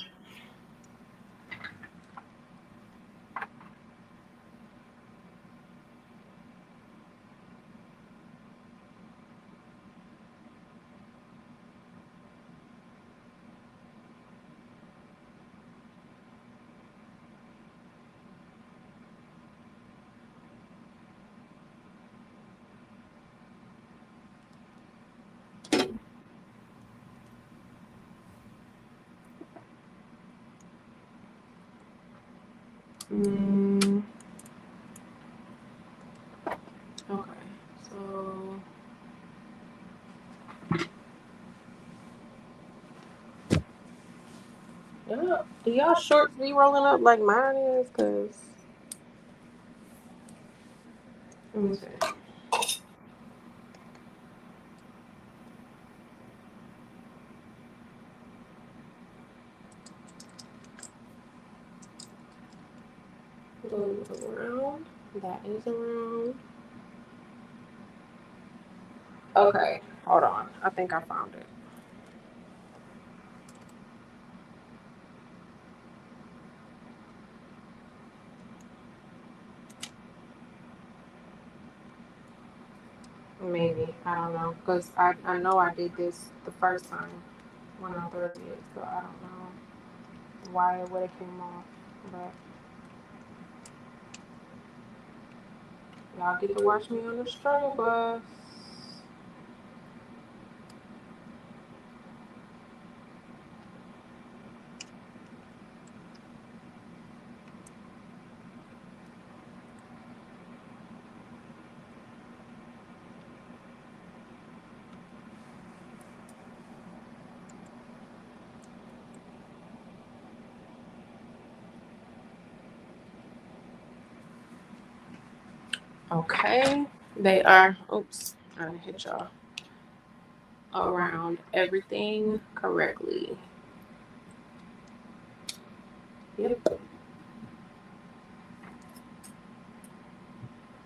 Okay, so yeah, do y'all shorts be rolling up like mine is? Cause let me see. Go around. That is around. Okay, hold on. I think I found it. Maybe. I don't know. Because I know I did this the first time when I threaded it, so I don't know why it would have came off. But y'all get to watch me on the struggle bus. Okay, they are. Oops, I hit y'all. Around everything correctly. Yep.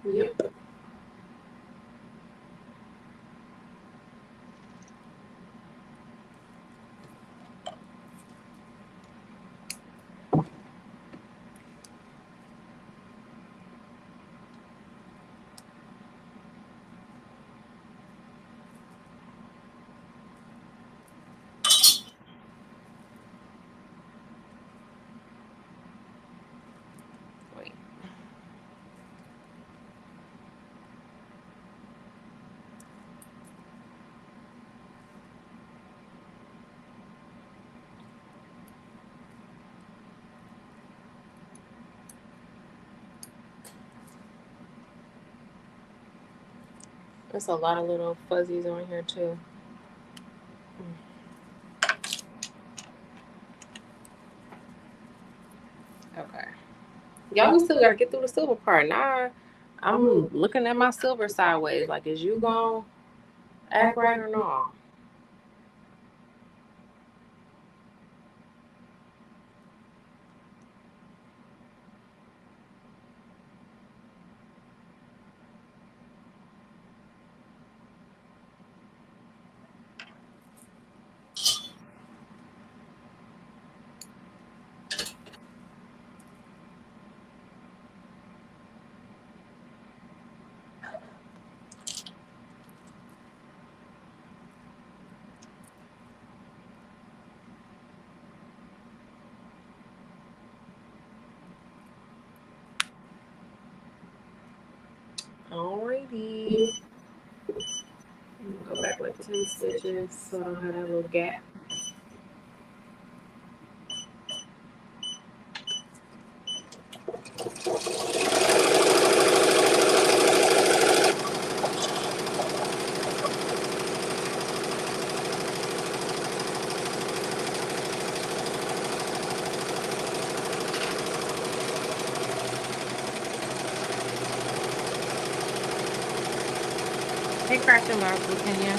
Yep. Wait. There's a lot of little fuzzies on here too. Okay. Y'all, we still gotta get through the silver part. Now I'm looking at my silver sideways. Like, is you gonna act right or not? Alrighty. Go back like 10 stitches so I don't have that little gap. Hey, Crash and Barb, opinion.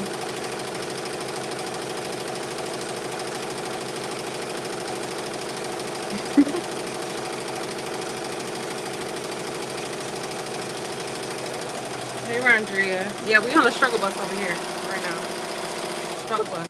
Hey, Rondria. Yeah, we on the struggle bus over here right now. Struggle bus.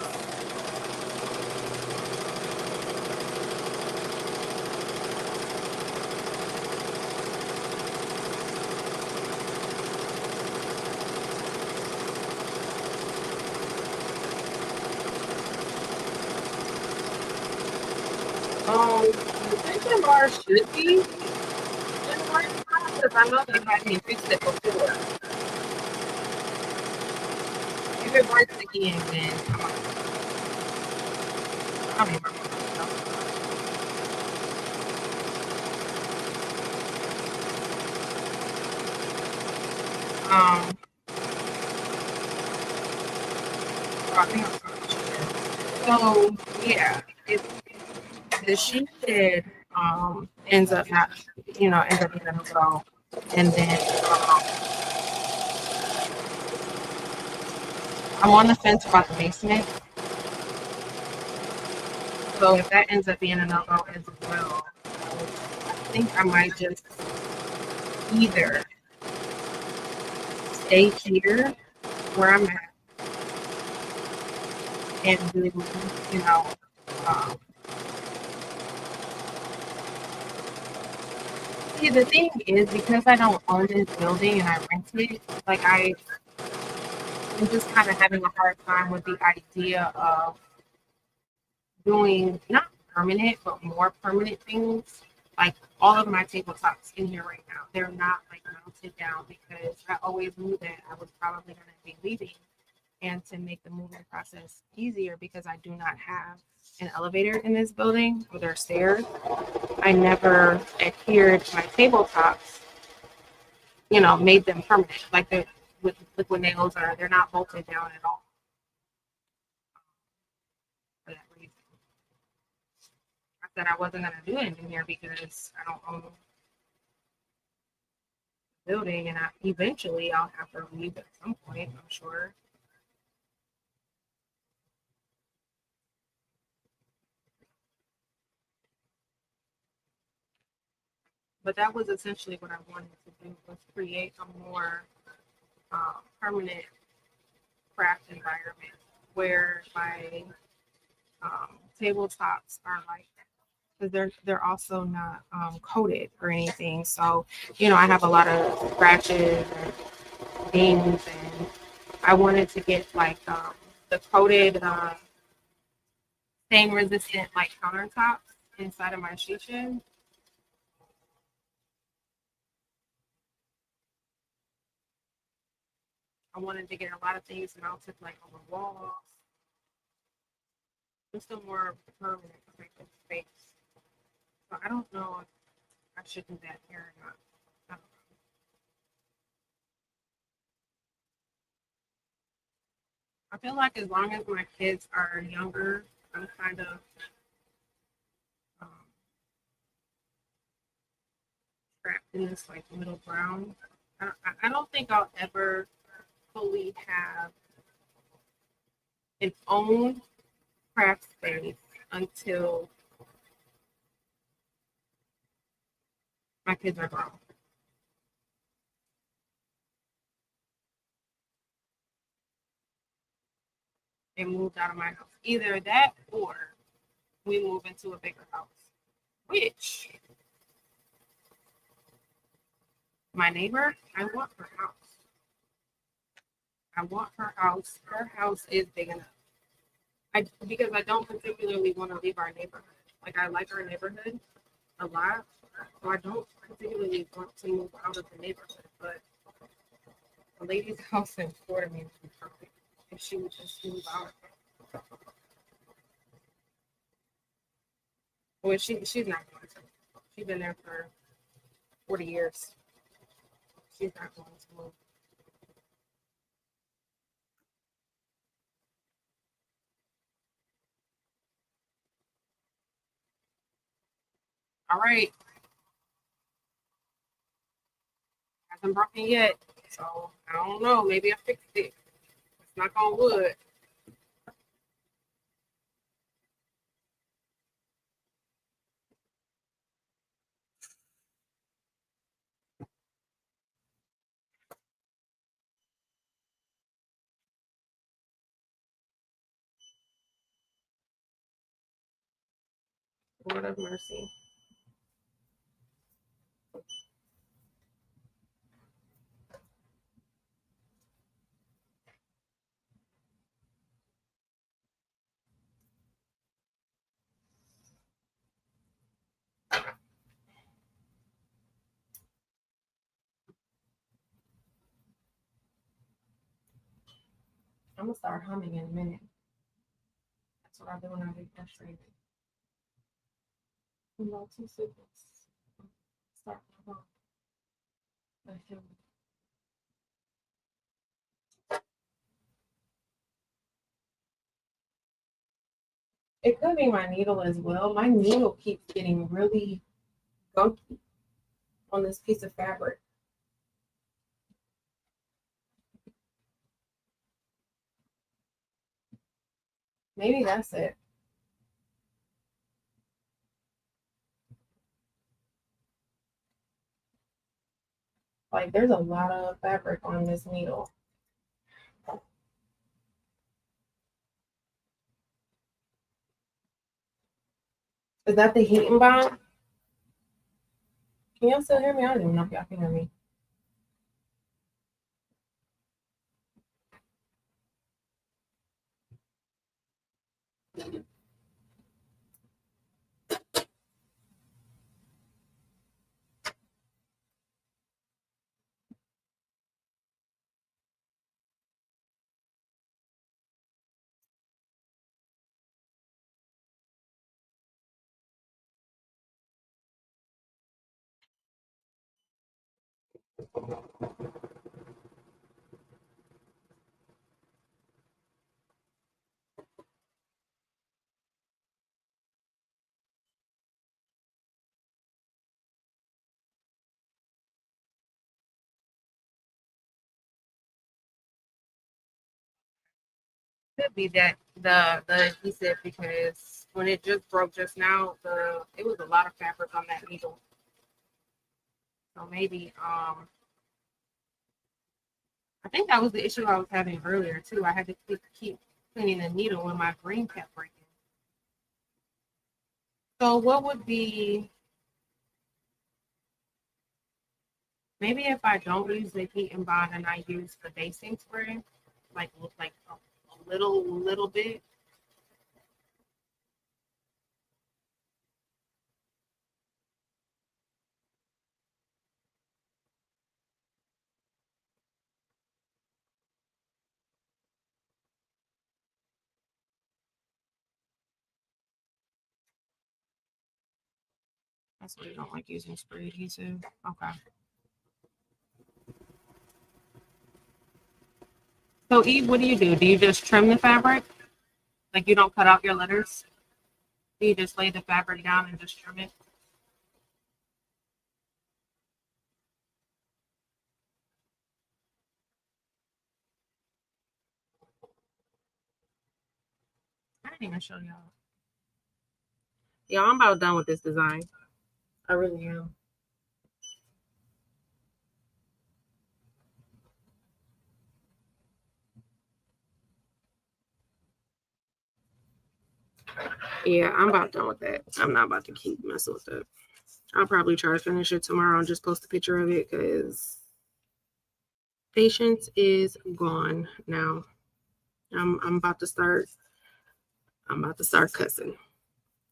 The tension bar should be in the right spot because I know they had me fix it before. If it breaks again, then I'll be right. Um, I think I'm sorry. So yeah, if the sheet head ends up not, ends up being a no, and then I'm on the fence about the basement. So if that ends up being a no-go as well, I think I might just either stay here where I'm at and do, you know, um, see, the thing is, because I don't own this building and I rent it, like I'm just kind of having a hard time with the idea of doing not permanent, but more permanent things. Like all of my tabletops in here right now, they're not like mounted down because I always knew that I was probably going to be leaving. And to make the moving process easier, because I do not have an elevator in this building or there are stairs, I never adhered my tabletops, made them permanent. Like they're with liquid nails are they're not bolted down at all for that reason. I said I wasn't gonna do anything here because I don't own the building and eventually I'll have to leave at some point, I'm sure. But that was essentially what I wanted to do, was create a more permanent craft environment where my tabletops are like, because they're also not coated or anything. So I have a lot of scratches and dings, and I wanted to get like the coated stain resistant like countertops inside of my kitchen. I wanted to get a lot of things mounted like on the walls, just a more permanent type of space. So I don't know if I should do that here or not. I feel like as long as my kids are younger, I'm kind of um, trapped in this like middle ground. I don't think I'll ever fully have an own craft space until my kids are grown and moved out of my house. Either that or we move into a bigger house, which my neighbor, I want her house. I want her house. Her house is big enough. Because I don't particularly want to leave our neighborhood. Like I like our neighborhood a lot, so I don't particularly want to move out of the neighborhood. But the lady's house in Florida means to be perfect if she would just move out. Well, she's not going to. She's been there for 40 years. She's not going to move. All right, hasn't broken yet, so I don't know. Maybe I fixed it. Knock on wood. Lord of mercy. I'm gonna start humming in a minute. That's what I do when I get frustrated. About 2 seconds. Start my hum. It could be my needle as well. My needle keeps getting really gunky on this piece of fabric. Maybe that's it. Like there's a lot of fabric on this needle. Is that the heat and bond? Can y'all still hear me? I don't even know if y'all can hear me. Could be that the adhesive, because when it just broke just now, it was a lot of fabric on that needle. So maybe I think that was the issue I was having earlier too. I had to keep cleaning the needle when my green kept breaking. So what would be, maybe if I don't use the heat and bond and I use the basting spray, like a little bit. That's why you don't like using spray adhesive. Okay. So Eve, what do you do? Do you just trim the fabric? Like you don't cut out your letters? Do you just lay the fabric down and just trim it? I didn't even show y'all. Yeah, I'm about done with this design. I really am. Yeah, I'm about done with that. I'm not about to keep messing with it. I'll probably try to finish it tomorrow and just post a picture of it because patience is gone now. I'm about to start. I'm about to start cussing.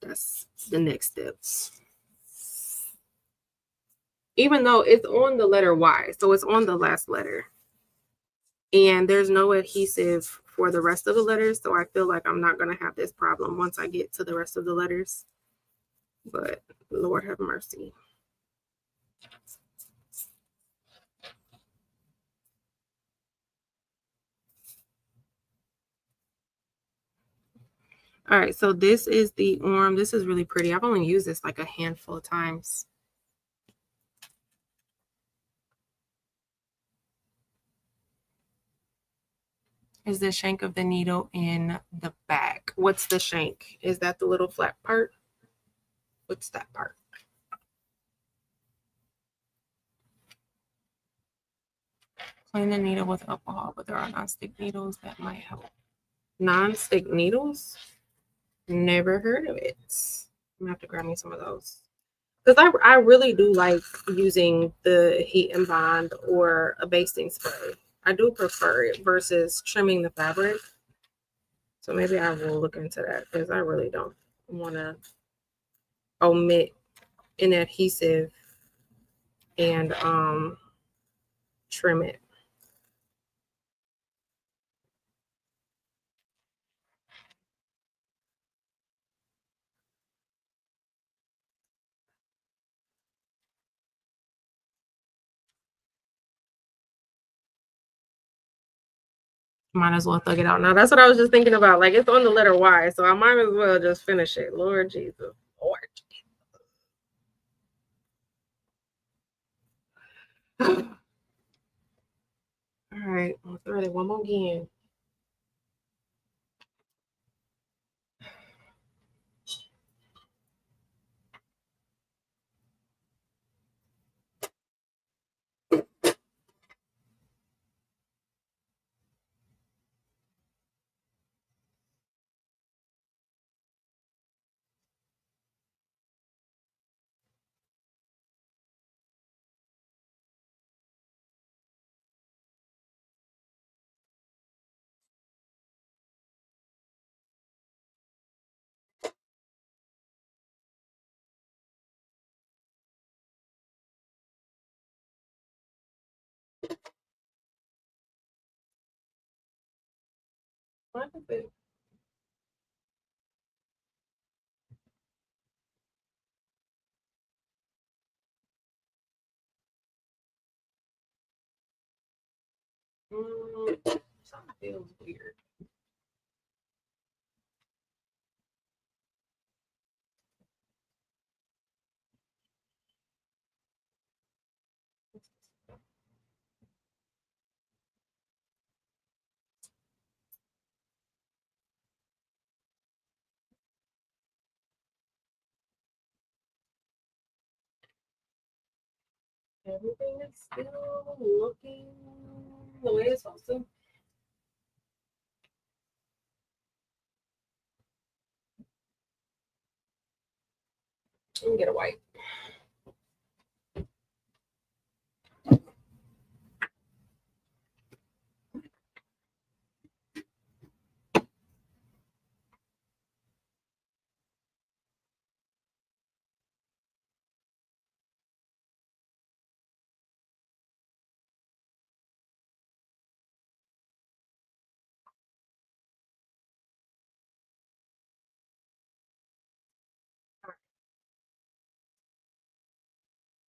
That's the next steps. Even though it's on the letter Y, so it's on the last letter. And there's no adhesive for the rest of the letters, so I feel like I'm not going to have this problem once I get to the rest of the letters. But Lord have mercy. All right, so this is the arm. This is really pretty. I've only used this like a handful of times. is the shank of the needle in the back. What's the shank? Is that the little flat part? What's that part? Clean the needle with alcohol, but there are non-stick needles that might help. Non-stick needles? Never heard of it. I'm gonna have to grab me some of those. Because I really do like using the heat and bond or a basting spray. I do prefer it versus trimming the fabric. So maybe I will look into that because I really don't want to omit an adhesive and trim it. Might as well thug it out. Now that's what I was just thinking about. Like it's on the letter Y, so I might as well just finish it. Lord Jesus. Lord Jesus. All right, let's thread it one more again. What is it? Something feels weird. Everything is still looking the way it's supposed to. Let me get a wipe.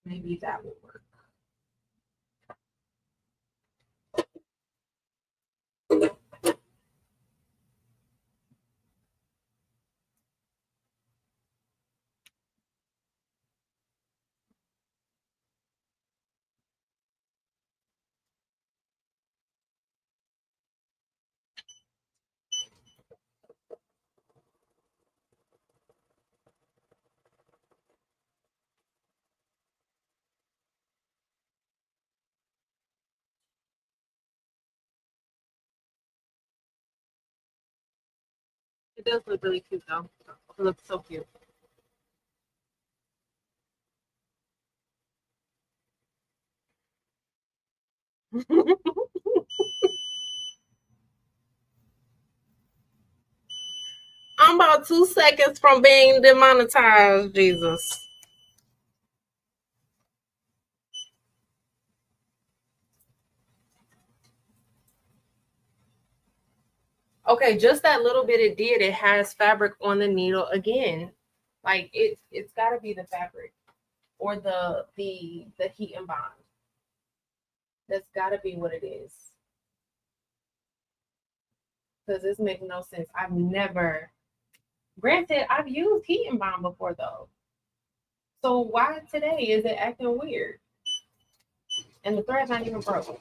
Maybe that will work. It does look really cute though. It looks so cute. I'm about 2 seconds from being demonetized, Jesus. Okay, just that little bit it did. It has fabric on the needle again. Like it's gotta be the fabric or the heat and bond. That's gotta be what it is. Because this makes no sense. I've never granted I've used heat and bond before though. So why today is it acting weird? And the thread's not even broke.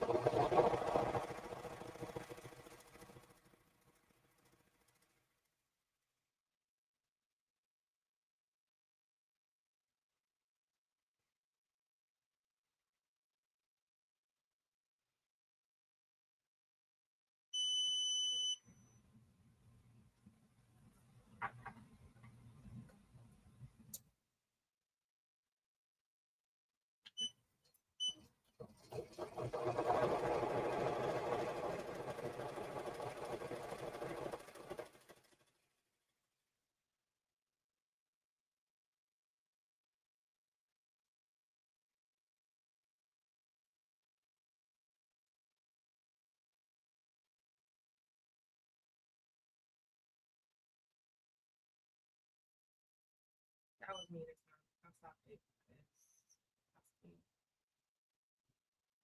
That was me this time. I'll stop it.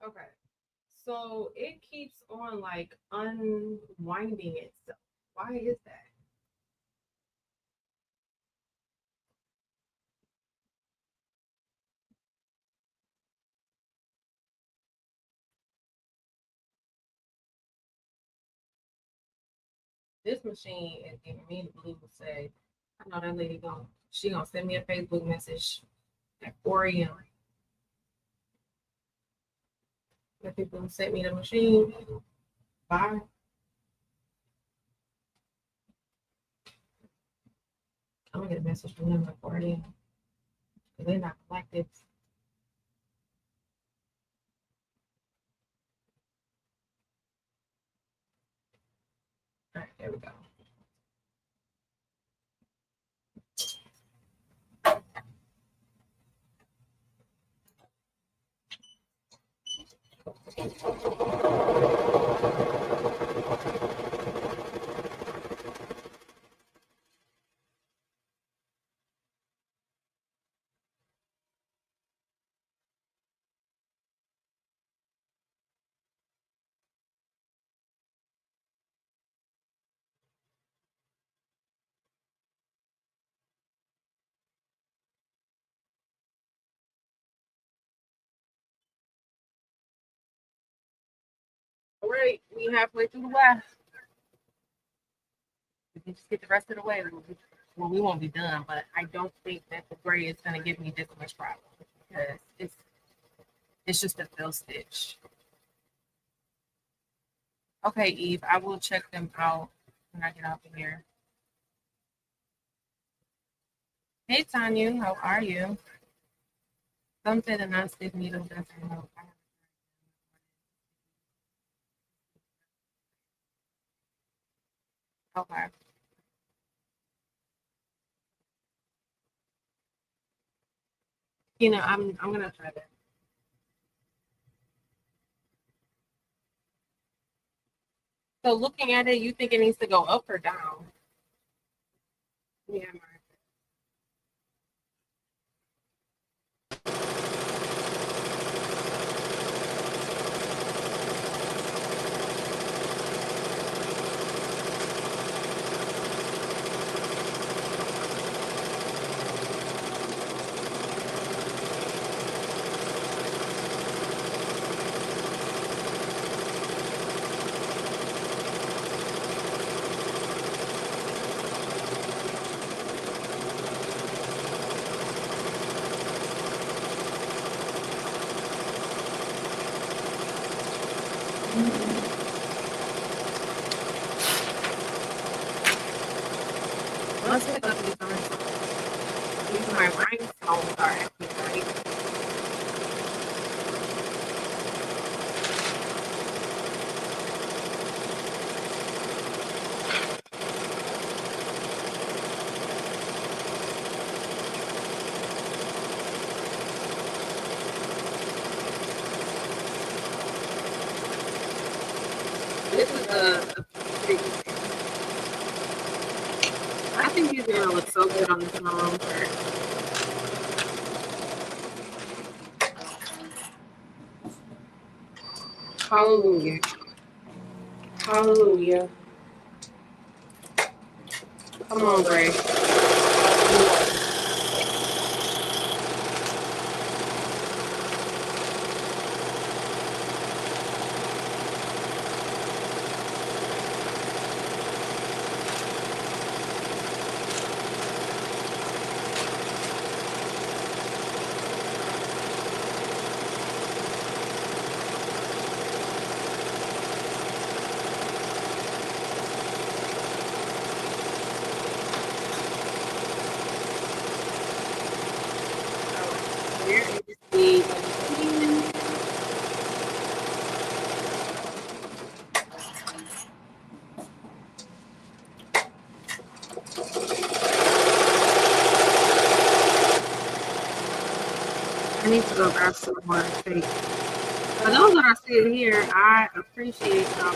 Okay. So it keeps on like unwinding itself. Why is that? This machine is giving me the blue to say, I know that lady she gonna send me a Facebook message at 4 a.m. That people sent me the machine. Bye. I'm gonna get a message from them at 4 a.m. because they're not like this. All right, there we go. All right, we halfway through the west. We can just get the rest of the way. Well, we won't be done, but I don't think that the gray is going to give me this much problem because it's just a fill stitch. Okay, Eve, I will check them out when I get off of here. Hey, Tanya, how are you? Some say the non-stick needle doesn't help. Okay. You know, I'm gonna try that. So looking at it, you think it needs to go up or down? Yeah, let's pick up these ones. These my rhinestones are actually right. This is I think these are gonna look so good on this maroon shirt. Hallelujah. Hallelujah. Come on, Gray. Where is the I need to go grab some more steak. For those that are sitting here, I appreciate y'all.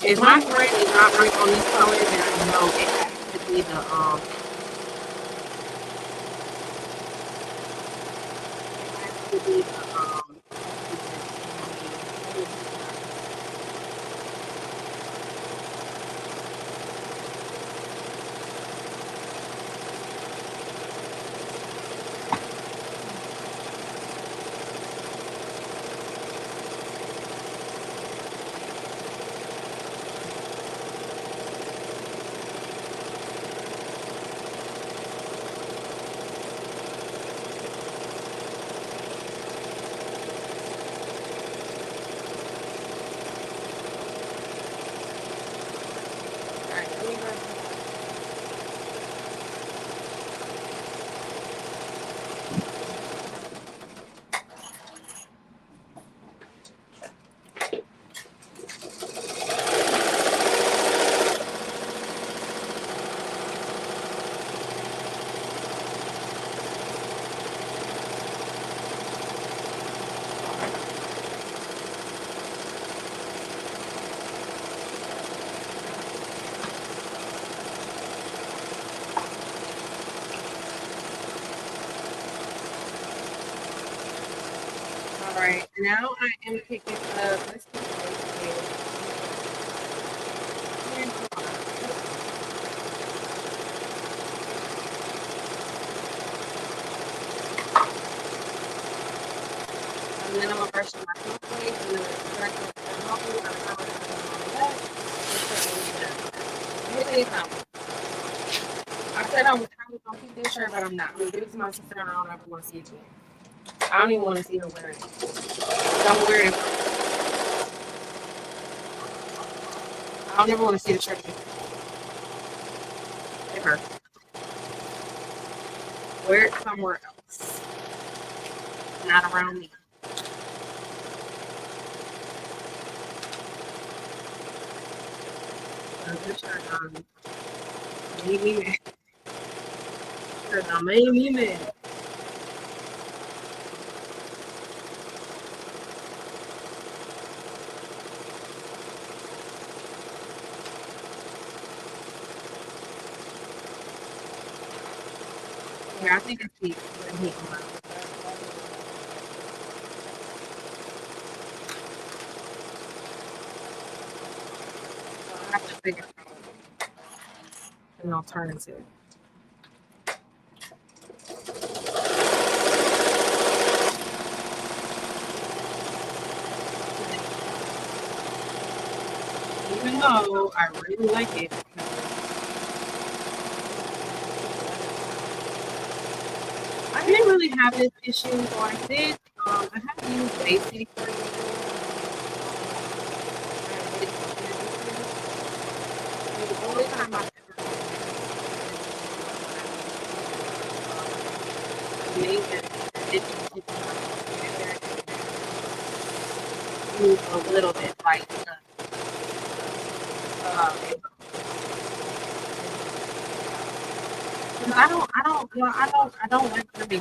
If my thread is not right on this color, then I know it has to be the Alright, now I am picking up, let's do and then I'm gonna brush my face and then brush my Let me tell you something. I said I was gonna keep this shirt, but I'm not. I'm gonna give it to my sister and I don't ever want to see it again. I don't even want to see her wear it. Don't wear it. I don't ever want to see the shirt again. Ever. Wear it somewhere else. Not around me. This shirt made me mad. Shirt made me mad. Yeah, I think it's heat. I have to figure out an alternative. Even though I really like it. I didn't really have this issue, so I did. I have to use basic for the only time I've ever made it move a little bit like I don't like to be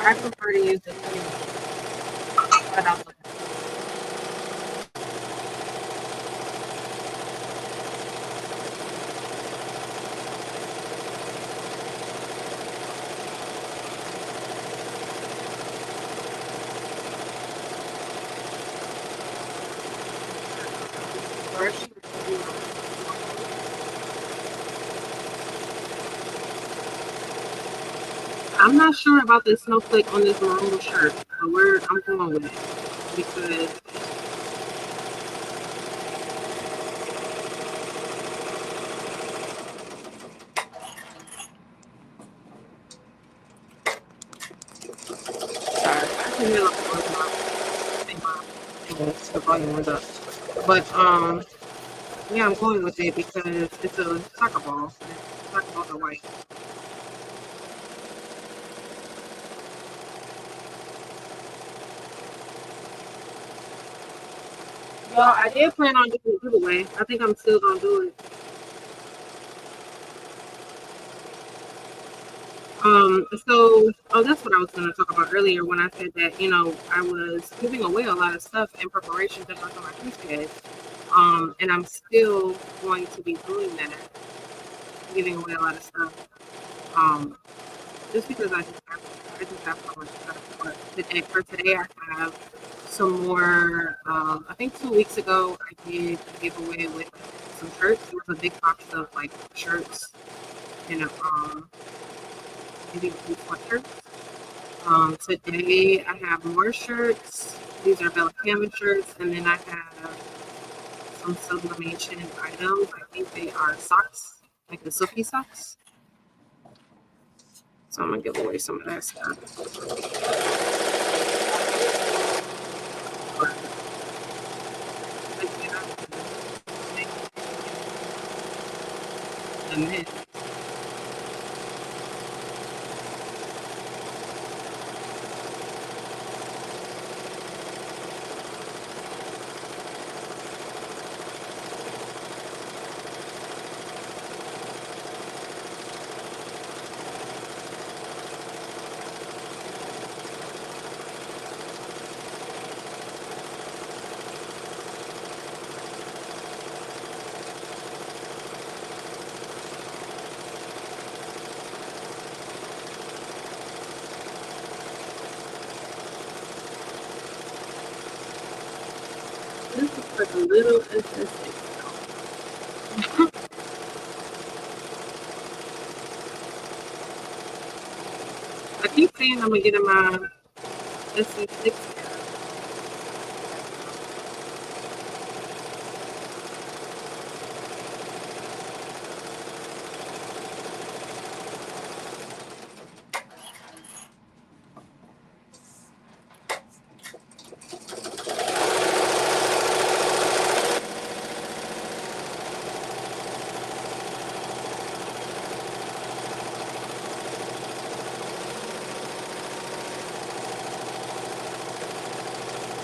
I prefer to use the but I'll look first. I'm not sure about this snowflake on this maroon shirt, but I'm going with it because I can hear the volume was up. But yeah, I'm going with it because it's a soccer ball. Soccer balls are white. Well, I did plan on doing it giveaway. I think I'm still gonna do it. That's what I was going to talk about earlier when I said that, I was giving away a lot of stuff in preparation to go to my Tuesday. And I'm still going to be doing that, giving away a lot of stuff. Just because I just have so much stuff. But for today, I have some more. I think 2 weeks ago, I did a giveaway with some shirts. It was a big box of like shirts and maybe a few sweatshirts. Today I have more shirts. These are Bella Canvas shirts, and then I have some sublimation items. I think they are socks, like the silky socks. So I'm gonna give away some of that stuff. And then this looks like a little interesting. I keep saying I'm gonna get in my SC6.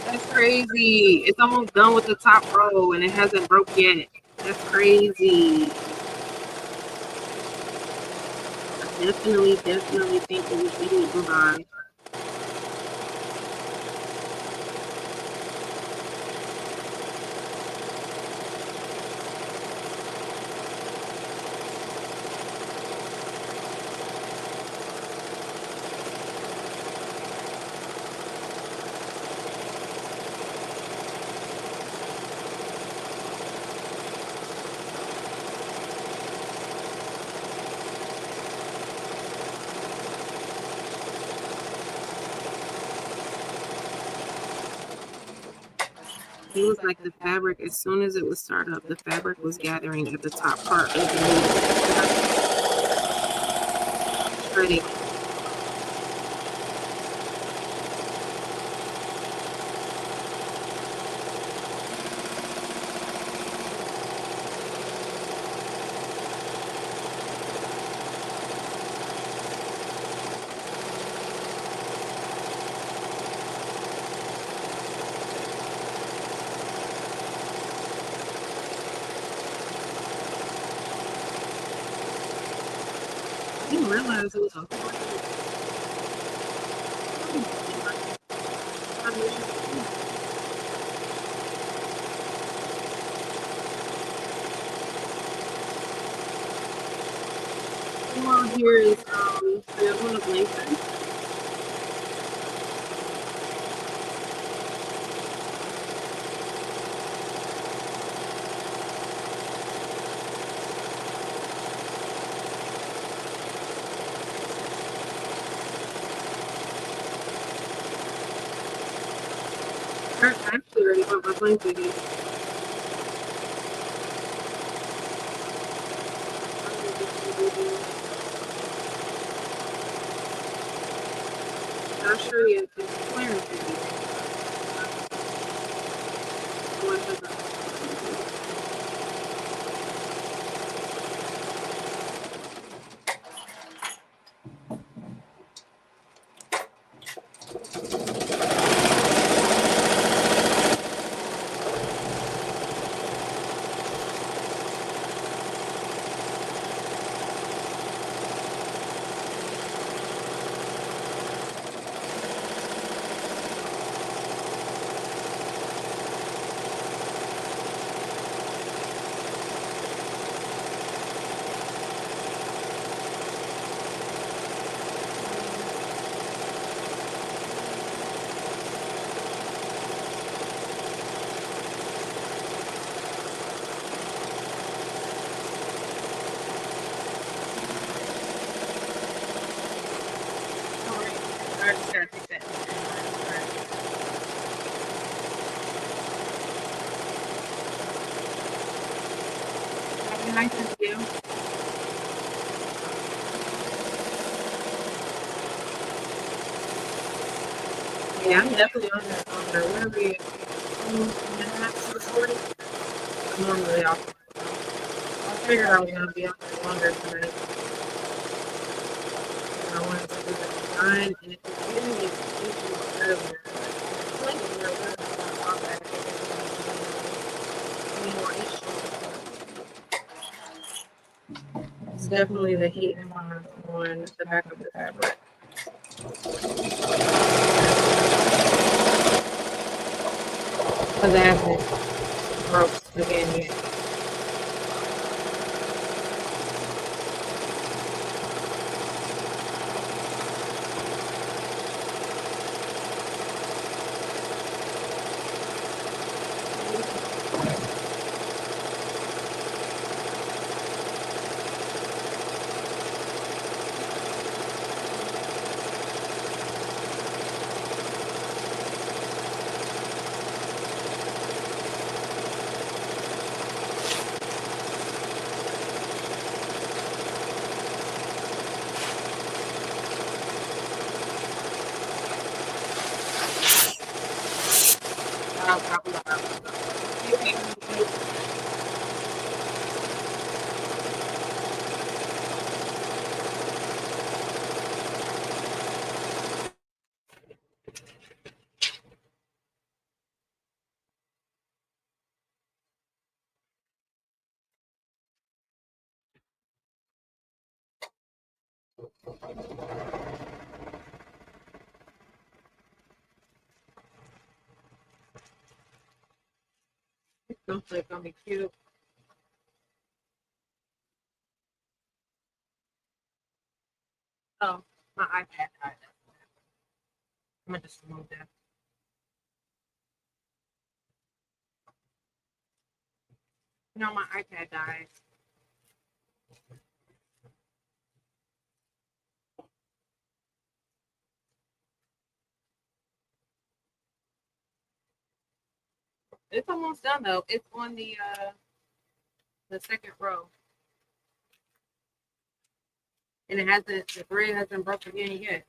That's crazy. It's almost done with the top row and it hasn't broke yet. That's crazy. I definitely think it was getting combined. It was like the fabric, as soon as it was started up, the fabric was gathering at the top part of the shredding. I didn't realize it was a Well, here is the one of Bling. I actually already bought my plane ticket. Not sure yet. It's clearance ticket. Nice to see you. Yeah, I'm definitely on there. What are we? 2.5 to 40? I'm normally off. I figured I was gonna be on there longer tonight. I wanted to do the design, and if it's giving me issues earlier, like we're gonna talk about it. Any more issues? It's definitely the heat on the back of the fabric. Because it hasn't broke again yet. Looks like gonna be cute. Oh, my iPad died. I'm gonna just remove that. No, my iPad died. It's almost done though. It's on the second row. And it hasn't the thread hasn't broken in yet.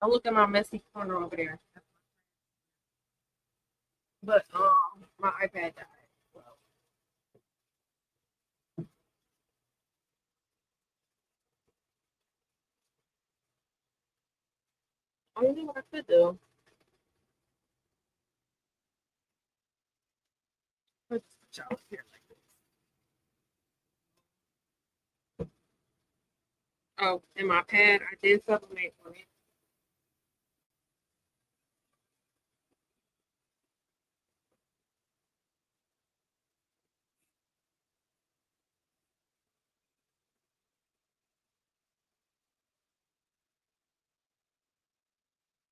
I'll look at my messy corner over there. But my iPad died. I don't know what I could do. Let's put here like this. Oh, and my pad, I did sublimate for it.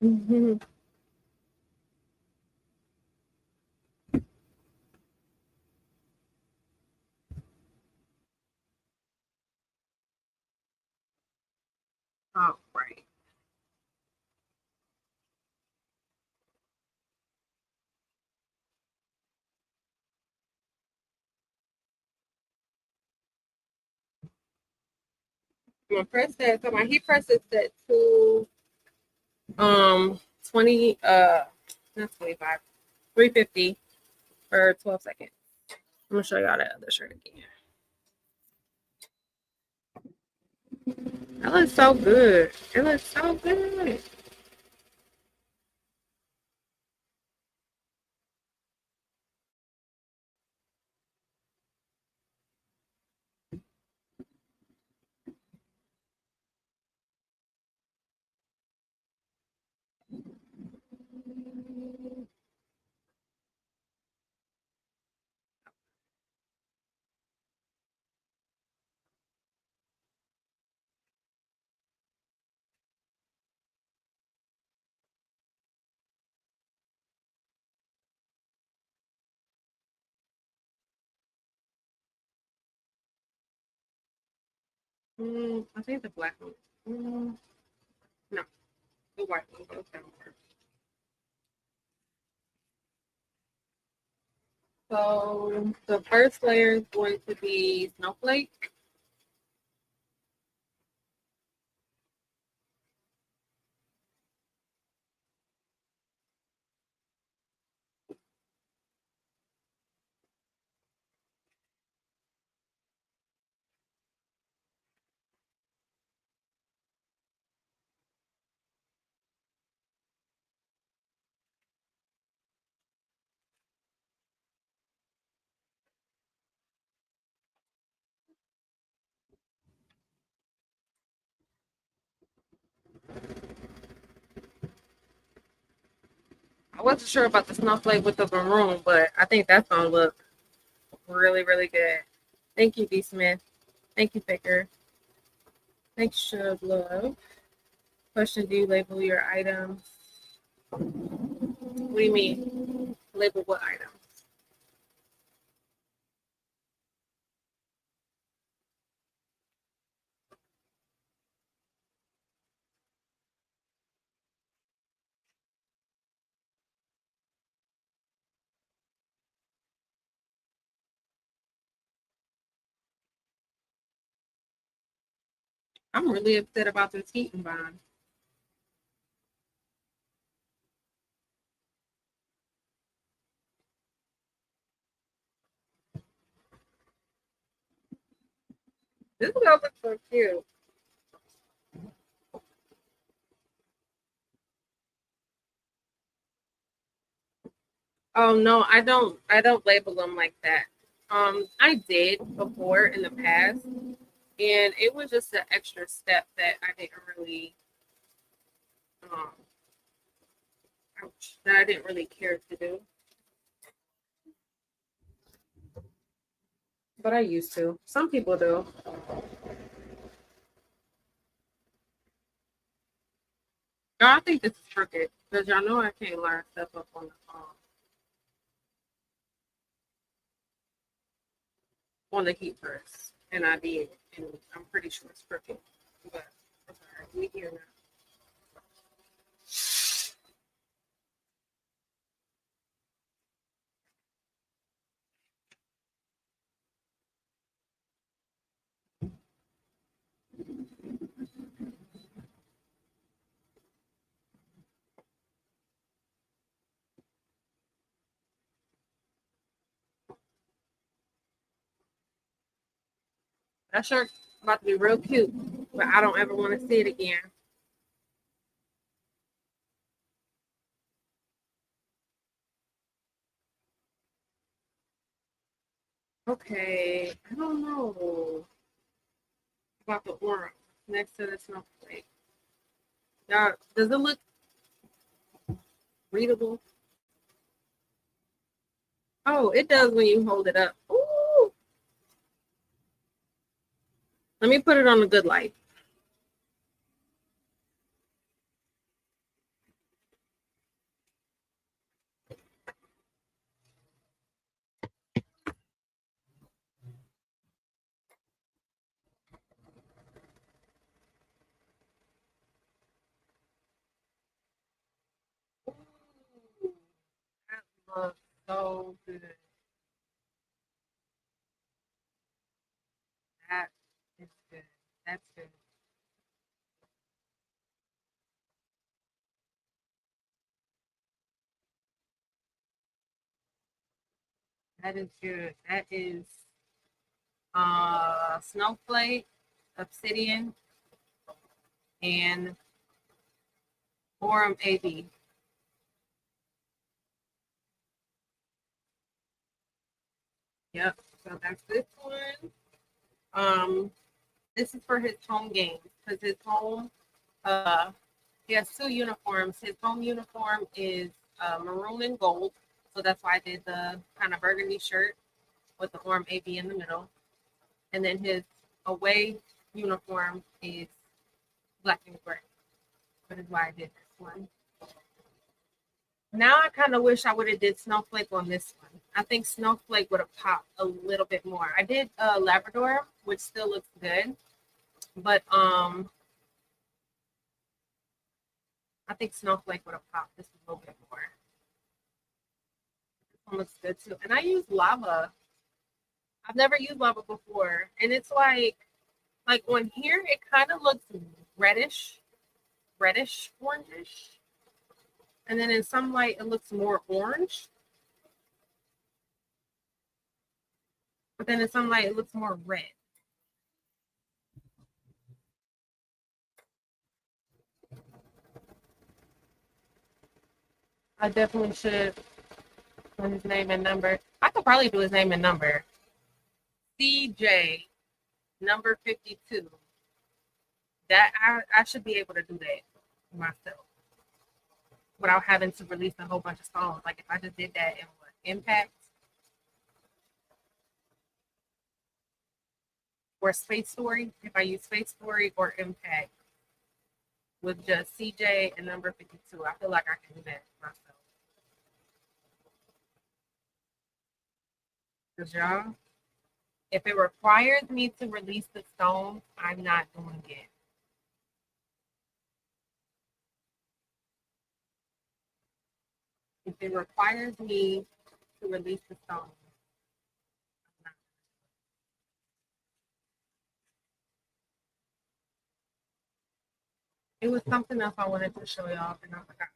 Mm-hmm. All right. I'm gonna press that. So my heat press is set to 20 not 25, 350 for 12 seconds. I'm gonna show y'all that other shirt again. That looks so good. It looks so good. I think the black one. No, the white one goes down first. So the first layer is going to be snowflake. I wasn't sure about the snowflake with the maroon, but I think that's gonna look really, really good. Thank you, D. Smith. Thank you, Picker. Thanks, Shug Love. Question: do you label your items? What do you mean? Label what items? I'm really upset about this heating bond. This girl looks so cute. Oh no, I don't label them like that. I did before in the past, and it was just an extra step that I didn't really um that I didn't really care to do. But I used to. Some people do. No, I think this is crooked because y'all know I can't learn stuff up on the heat press, and I did, and I'm pretty sure it's crooked. But I'm sorry, we here now. That shirt's about to be real cute, but I don't ever want to see it again. Okay, I don't know about the aura next to the snowflake. Now, does it look readable? Oh, it does when you hold it up. Ooh. Let me put it on a good light. looks so good. That is good. That's good. That is good. That is snowflake, obsidian, and Orem AB. Yep. So that's this one. This is for his home games because his home, uh, he has two uniforms. His home uniform is maroon and gold, so that's why I did the kind of burgundy shirt with the Orem AB in the middle. And then his away uniform is black and gray. That is why I did this one. Now I kind of wish I would have did Snowflake on this one. I think Snowflake would have popped a little bit more. I did Labrador, which still looks good, but I think Snowflake would have popped this a little bit more. This one looks good too. And I use lava. I've never used lava before, and it's like on here it kind of looks reddish, orangish, and then in some light it looks more orange. But then in some light it looks more red. I definitely should put his name and number. I could probably do his name and number. CJ number 52. That I should be able to do that myself without having to release a whole bunch of songs. Like if I just did that in what, Impact or Space Story, if I use Space Story or Impact with just CJ and number 52, I feel like I can do that myself. Because y'all, if it requires me to release the stone, I'm not doing it. If it requires me to release the stone, it was something else I wanted to show y'all, and I forgot.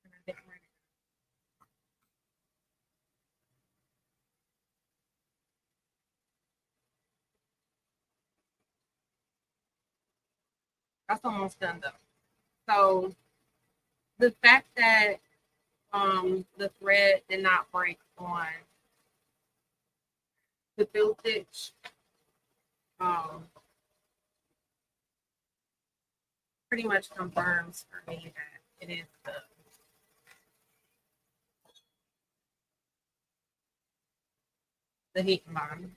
And I didn't write it. That's almost done though. So the fact that the thread did not break on the fill stitch um, pretty much confirms for me that it is the heat bond.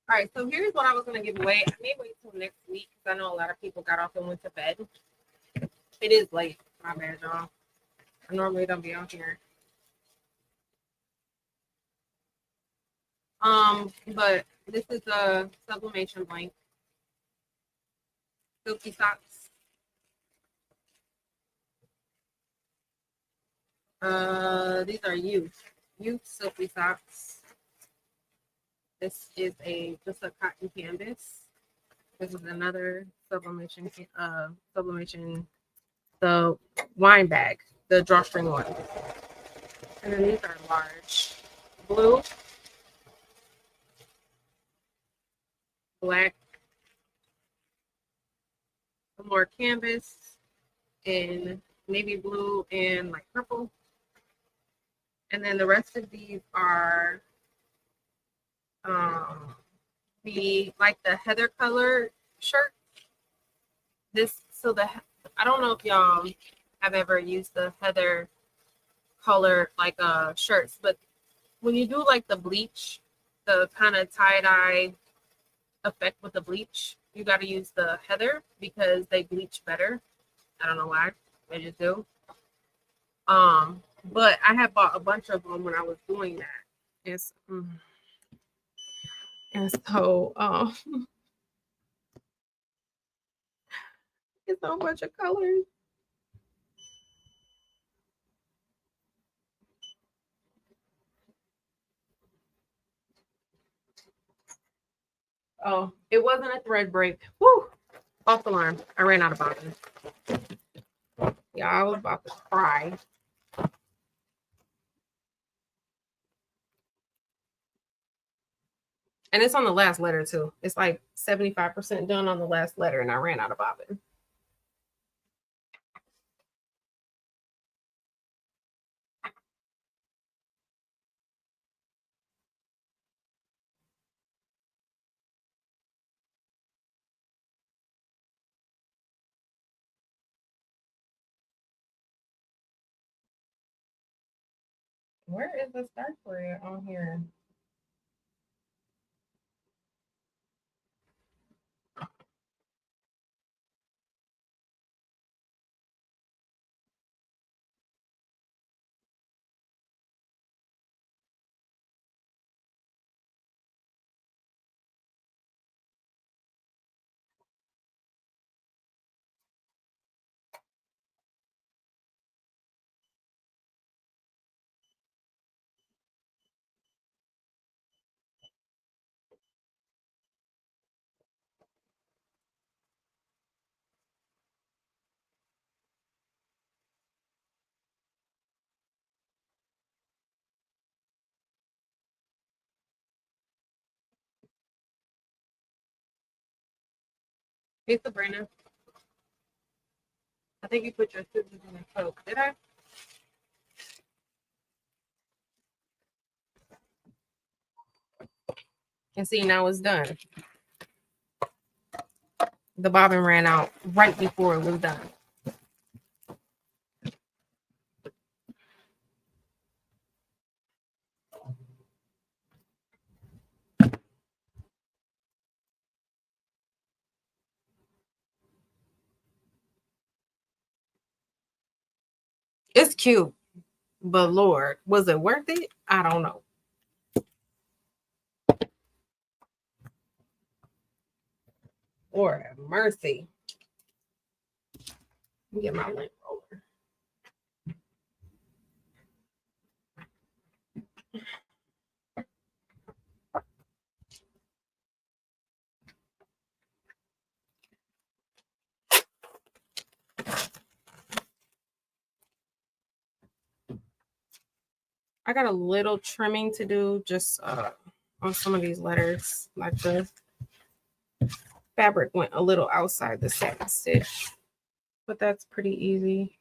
All right, so here's what I was going to give away. I may wait till next week because I know a lot of people got off and went to bed. It is late. My bad, y'all. I normally don't be out here. But this is a sublimation blank. Silky socks. These are youth silky socks. This is just a cotton canvas. This is another sublimation, the wine bag, the drawstring one. And then these are large. Blue, black, some more canvas, and navy blue and like purple. And then the rest of these are the heather color shirt. I don't know if y'all have ever used the heather color like shirts, but when you do like the bleach, the kind of tie-dye effect with the bleach, you got to use the heather because they bleach better. I don't know why, they just do. But I had bought a bunch of them when I was doing that. And so it's a bunch of colors. Oh, it wasn't a thread break. Woo! False alarm. I ran out of bobbin. Yeah, I was about to cry. And it's on the last letter too. It's like 75% done on the last letter, and I ran out of bobbin. Where is the start thread on here? Hey, Sabrina. I think you put your scissors in the Coke. Did I? And see, now it's done. The bobbin ran out right before it was done. It's cute, but Lord, was it worth it? I don't know. Lord have mercy. Let me get my lint roller. I got a little trimming to do just on some of these letters. Like the fabric went a little outside the satin stitch, but that's pretty easy.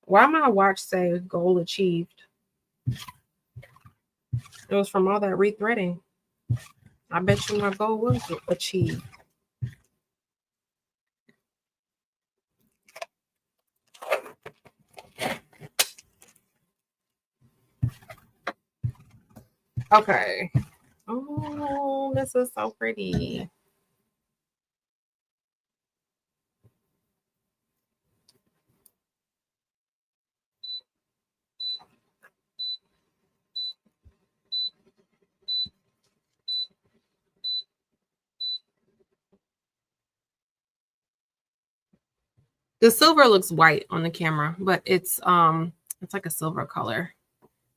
Why my watch say goal achieved? It was from all that rethreading. I bet you my goal was achieved. Okay. Oh, this is so pretty. The silver looks white on the camera, but it's like a silver color.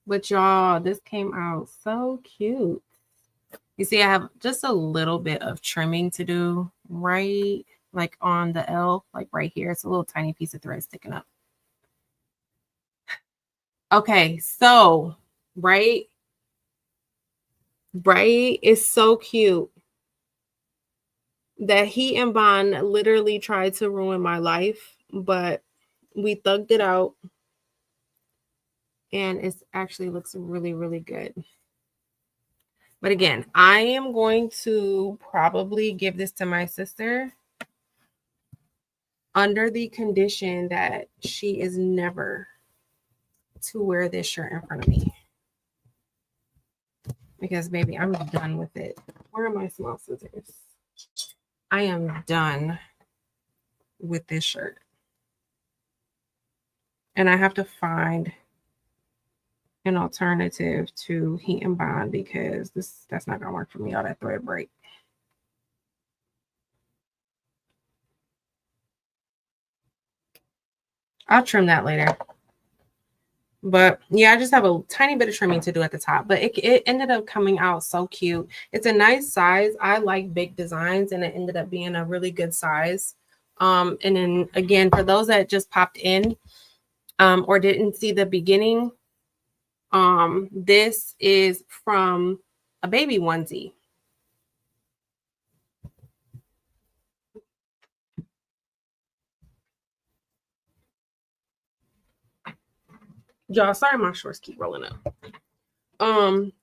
But y'all, this came out so cute. You see, I have just a little bit of trimming to do right like on the L, like right here. It's a little tiny piece of thread sticking up. Okay, so right is so cute. That heat and bond literally tried to ruin my life, but we thugged it out. And it actually looks really, really good. But again, I am going to probably give this to my sister under the condition that she is never to wear this shirt in front of me. Because, baby, I'm done with it. Where are my small scissors? I am done with this shirt. And I have to find an alternative to heat and bond because that's not gonna work for me, all that thread break. I'll trim that later. But yeah, I just have a tiny bit of trimming to do at the top, but it ended up coming out so cute. It's a nice size. I like big designs, and it ended up being a really good size. And then again, for those that just popped in or didn't see the beginning, this is from a baby onesie. Y'all, sorry my shorts keep rolling up.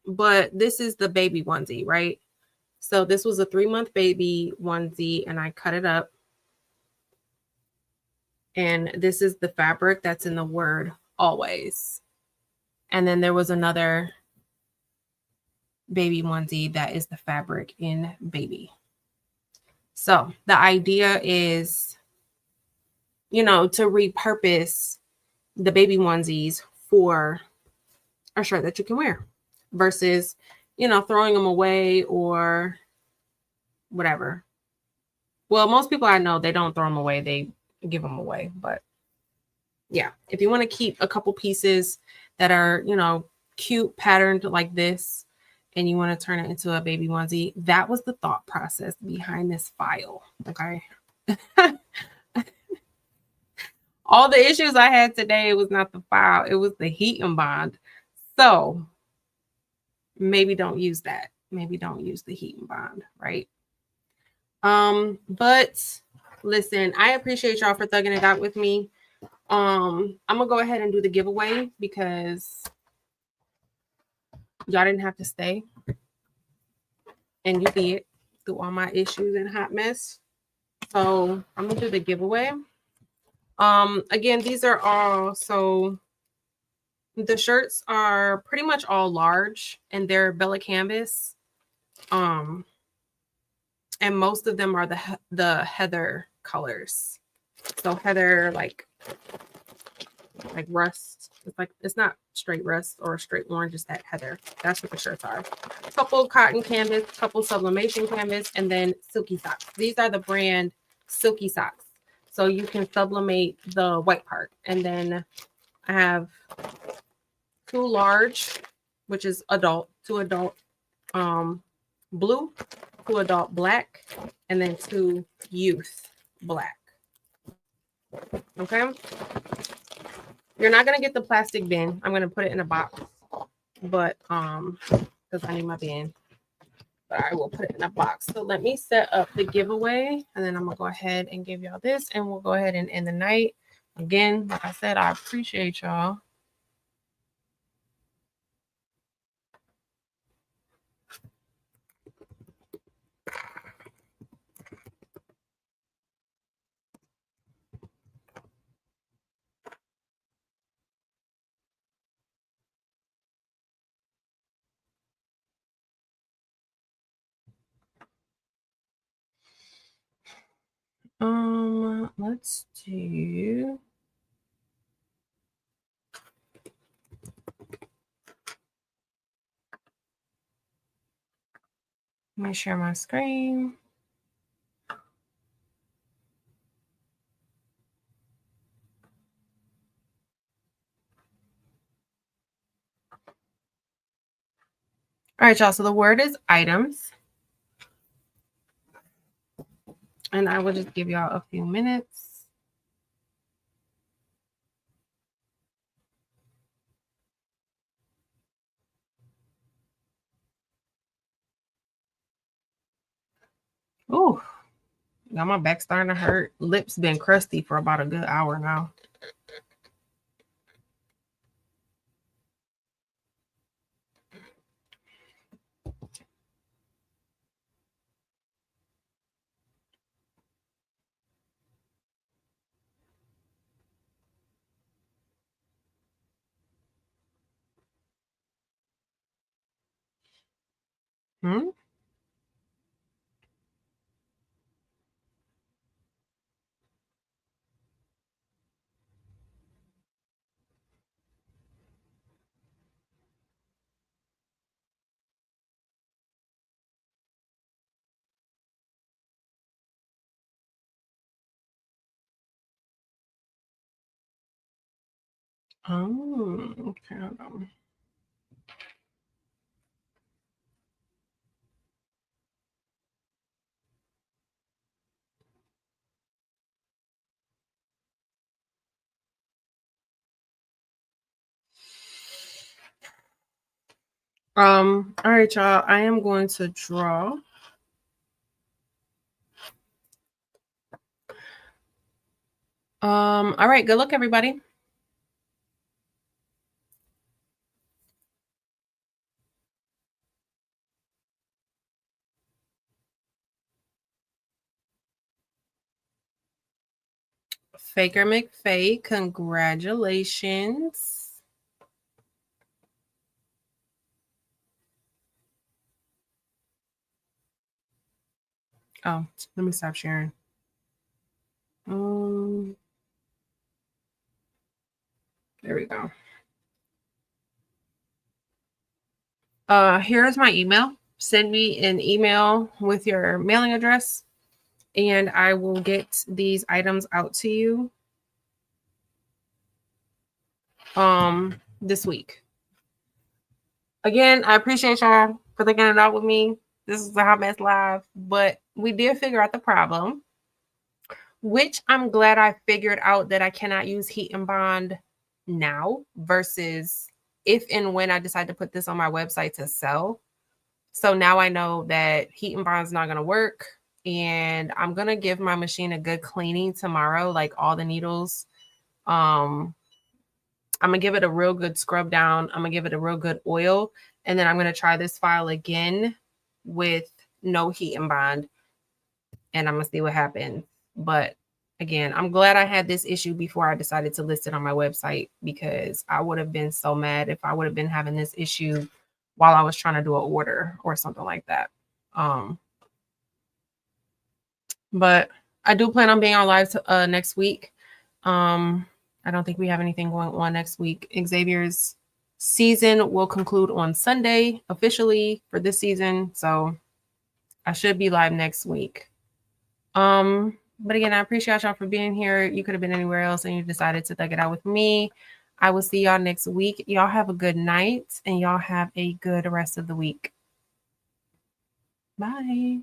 But this is the baby onesie, right? So this was a 3-month baby onesie, and I cut it up. And this is the fabric that's in the word always. And then there was another baby onesie that is the fabric in baby. So the idea is, you know, to repurpose the baby onesies for a shirt that you can wear versus, you know, throwing them away or whatever. Well, most people I know, they don't throw them away, they give them away. But yeah, if you want to keep a couple pieces that are, you know, cute patterned like this, and you want to turn it into a baby onesie, that was the thought process behind this file. Okay. All the issues I had today was not the file, it was the heat and bond. So maybe don't use that. Maybe don't use the heat and bond, right? But listen, I appreciate y'all for thugging it out with me. I'm gonna go ahead and do the giveaway because y'all didn't have to stay, and you did through all my issues and hot mess. So I'm gonna do the giveaway. Again, these are all, so the shirts are pretty much all large, and they're Bella canvas. And most of them are the heather colors. So heather, like rust. It's like, it's not straight rust or straight orange, it's that heather. That's what the shirts are. Couple cotton canvas, couple sublimation canvas, and then silky socks. These are the brand Silky Socks. So you can sublimate the white part. And then I have 2 large, which is adult, 2 adult blue, 2 adult black, and then 2 youth black. Okay. You're not gonna get the plastic bin. I'm gonna put it in a box, but because I need my bin. But I will put it in a box. So let me set up the giveaway, and then I'm gonna go ahead and give y'all this, and we'll go ahead and end the night. Again, like I said, I appreciate y'all. Let's do. Let me share my screen. All right, y'all. So the word is items. And I will just give y'all a few minutes. Ooh, now my back starting to hurt. Lips been crusty for about a good hour now. Hmm? Okay, hold on. All right, y'all. I am going to draw. All right, good luck, everybody. Faker McFay, congratulations. Oh, let me stop sharing. There we go. Here's my email. Send me an email with your mailing address, and I will get these items out to you this week. Again, I appreciate y'all for thinking it out with me. This is the Hot Mess Live, but we did figure out the problem, which I'm glad I figured out that I cannot use heat and bond now versus if and when I decide to put this on my website to sell. So now I know that heat and bond is not going to work. And I'm going to give my machine a good cleaning tomorrow, like all the needles. I'm going to give it a real good scrub down. I'm going to give it a real good oil. And then I'm going to try this file again with no heat and bond. And I'm going to see what happens. But again, I'm glad I had this issue before I decided to list it on my website, because I would have been so mad if I would have been having this issue while I was trying to do an order or something like that. But I do plan on being on live next week. I don't think we have anything going on next week. Xavier's season will conclude on Sunday officially for this season. So I should be live next week. But again, I appreciate y'all for being here. You could have been anywhere else and you decided to thug it out with me. I will see y'all next week. Y'all have a good night and y'all have a good rest of the week. Bye.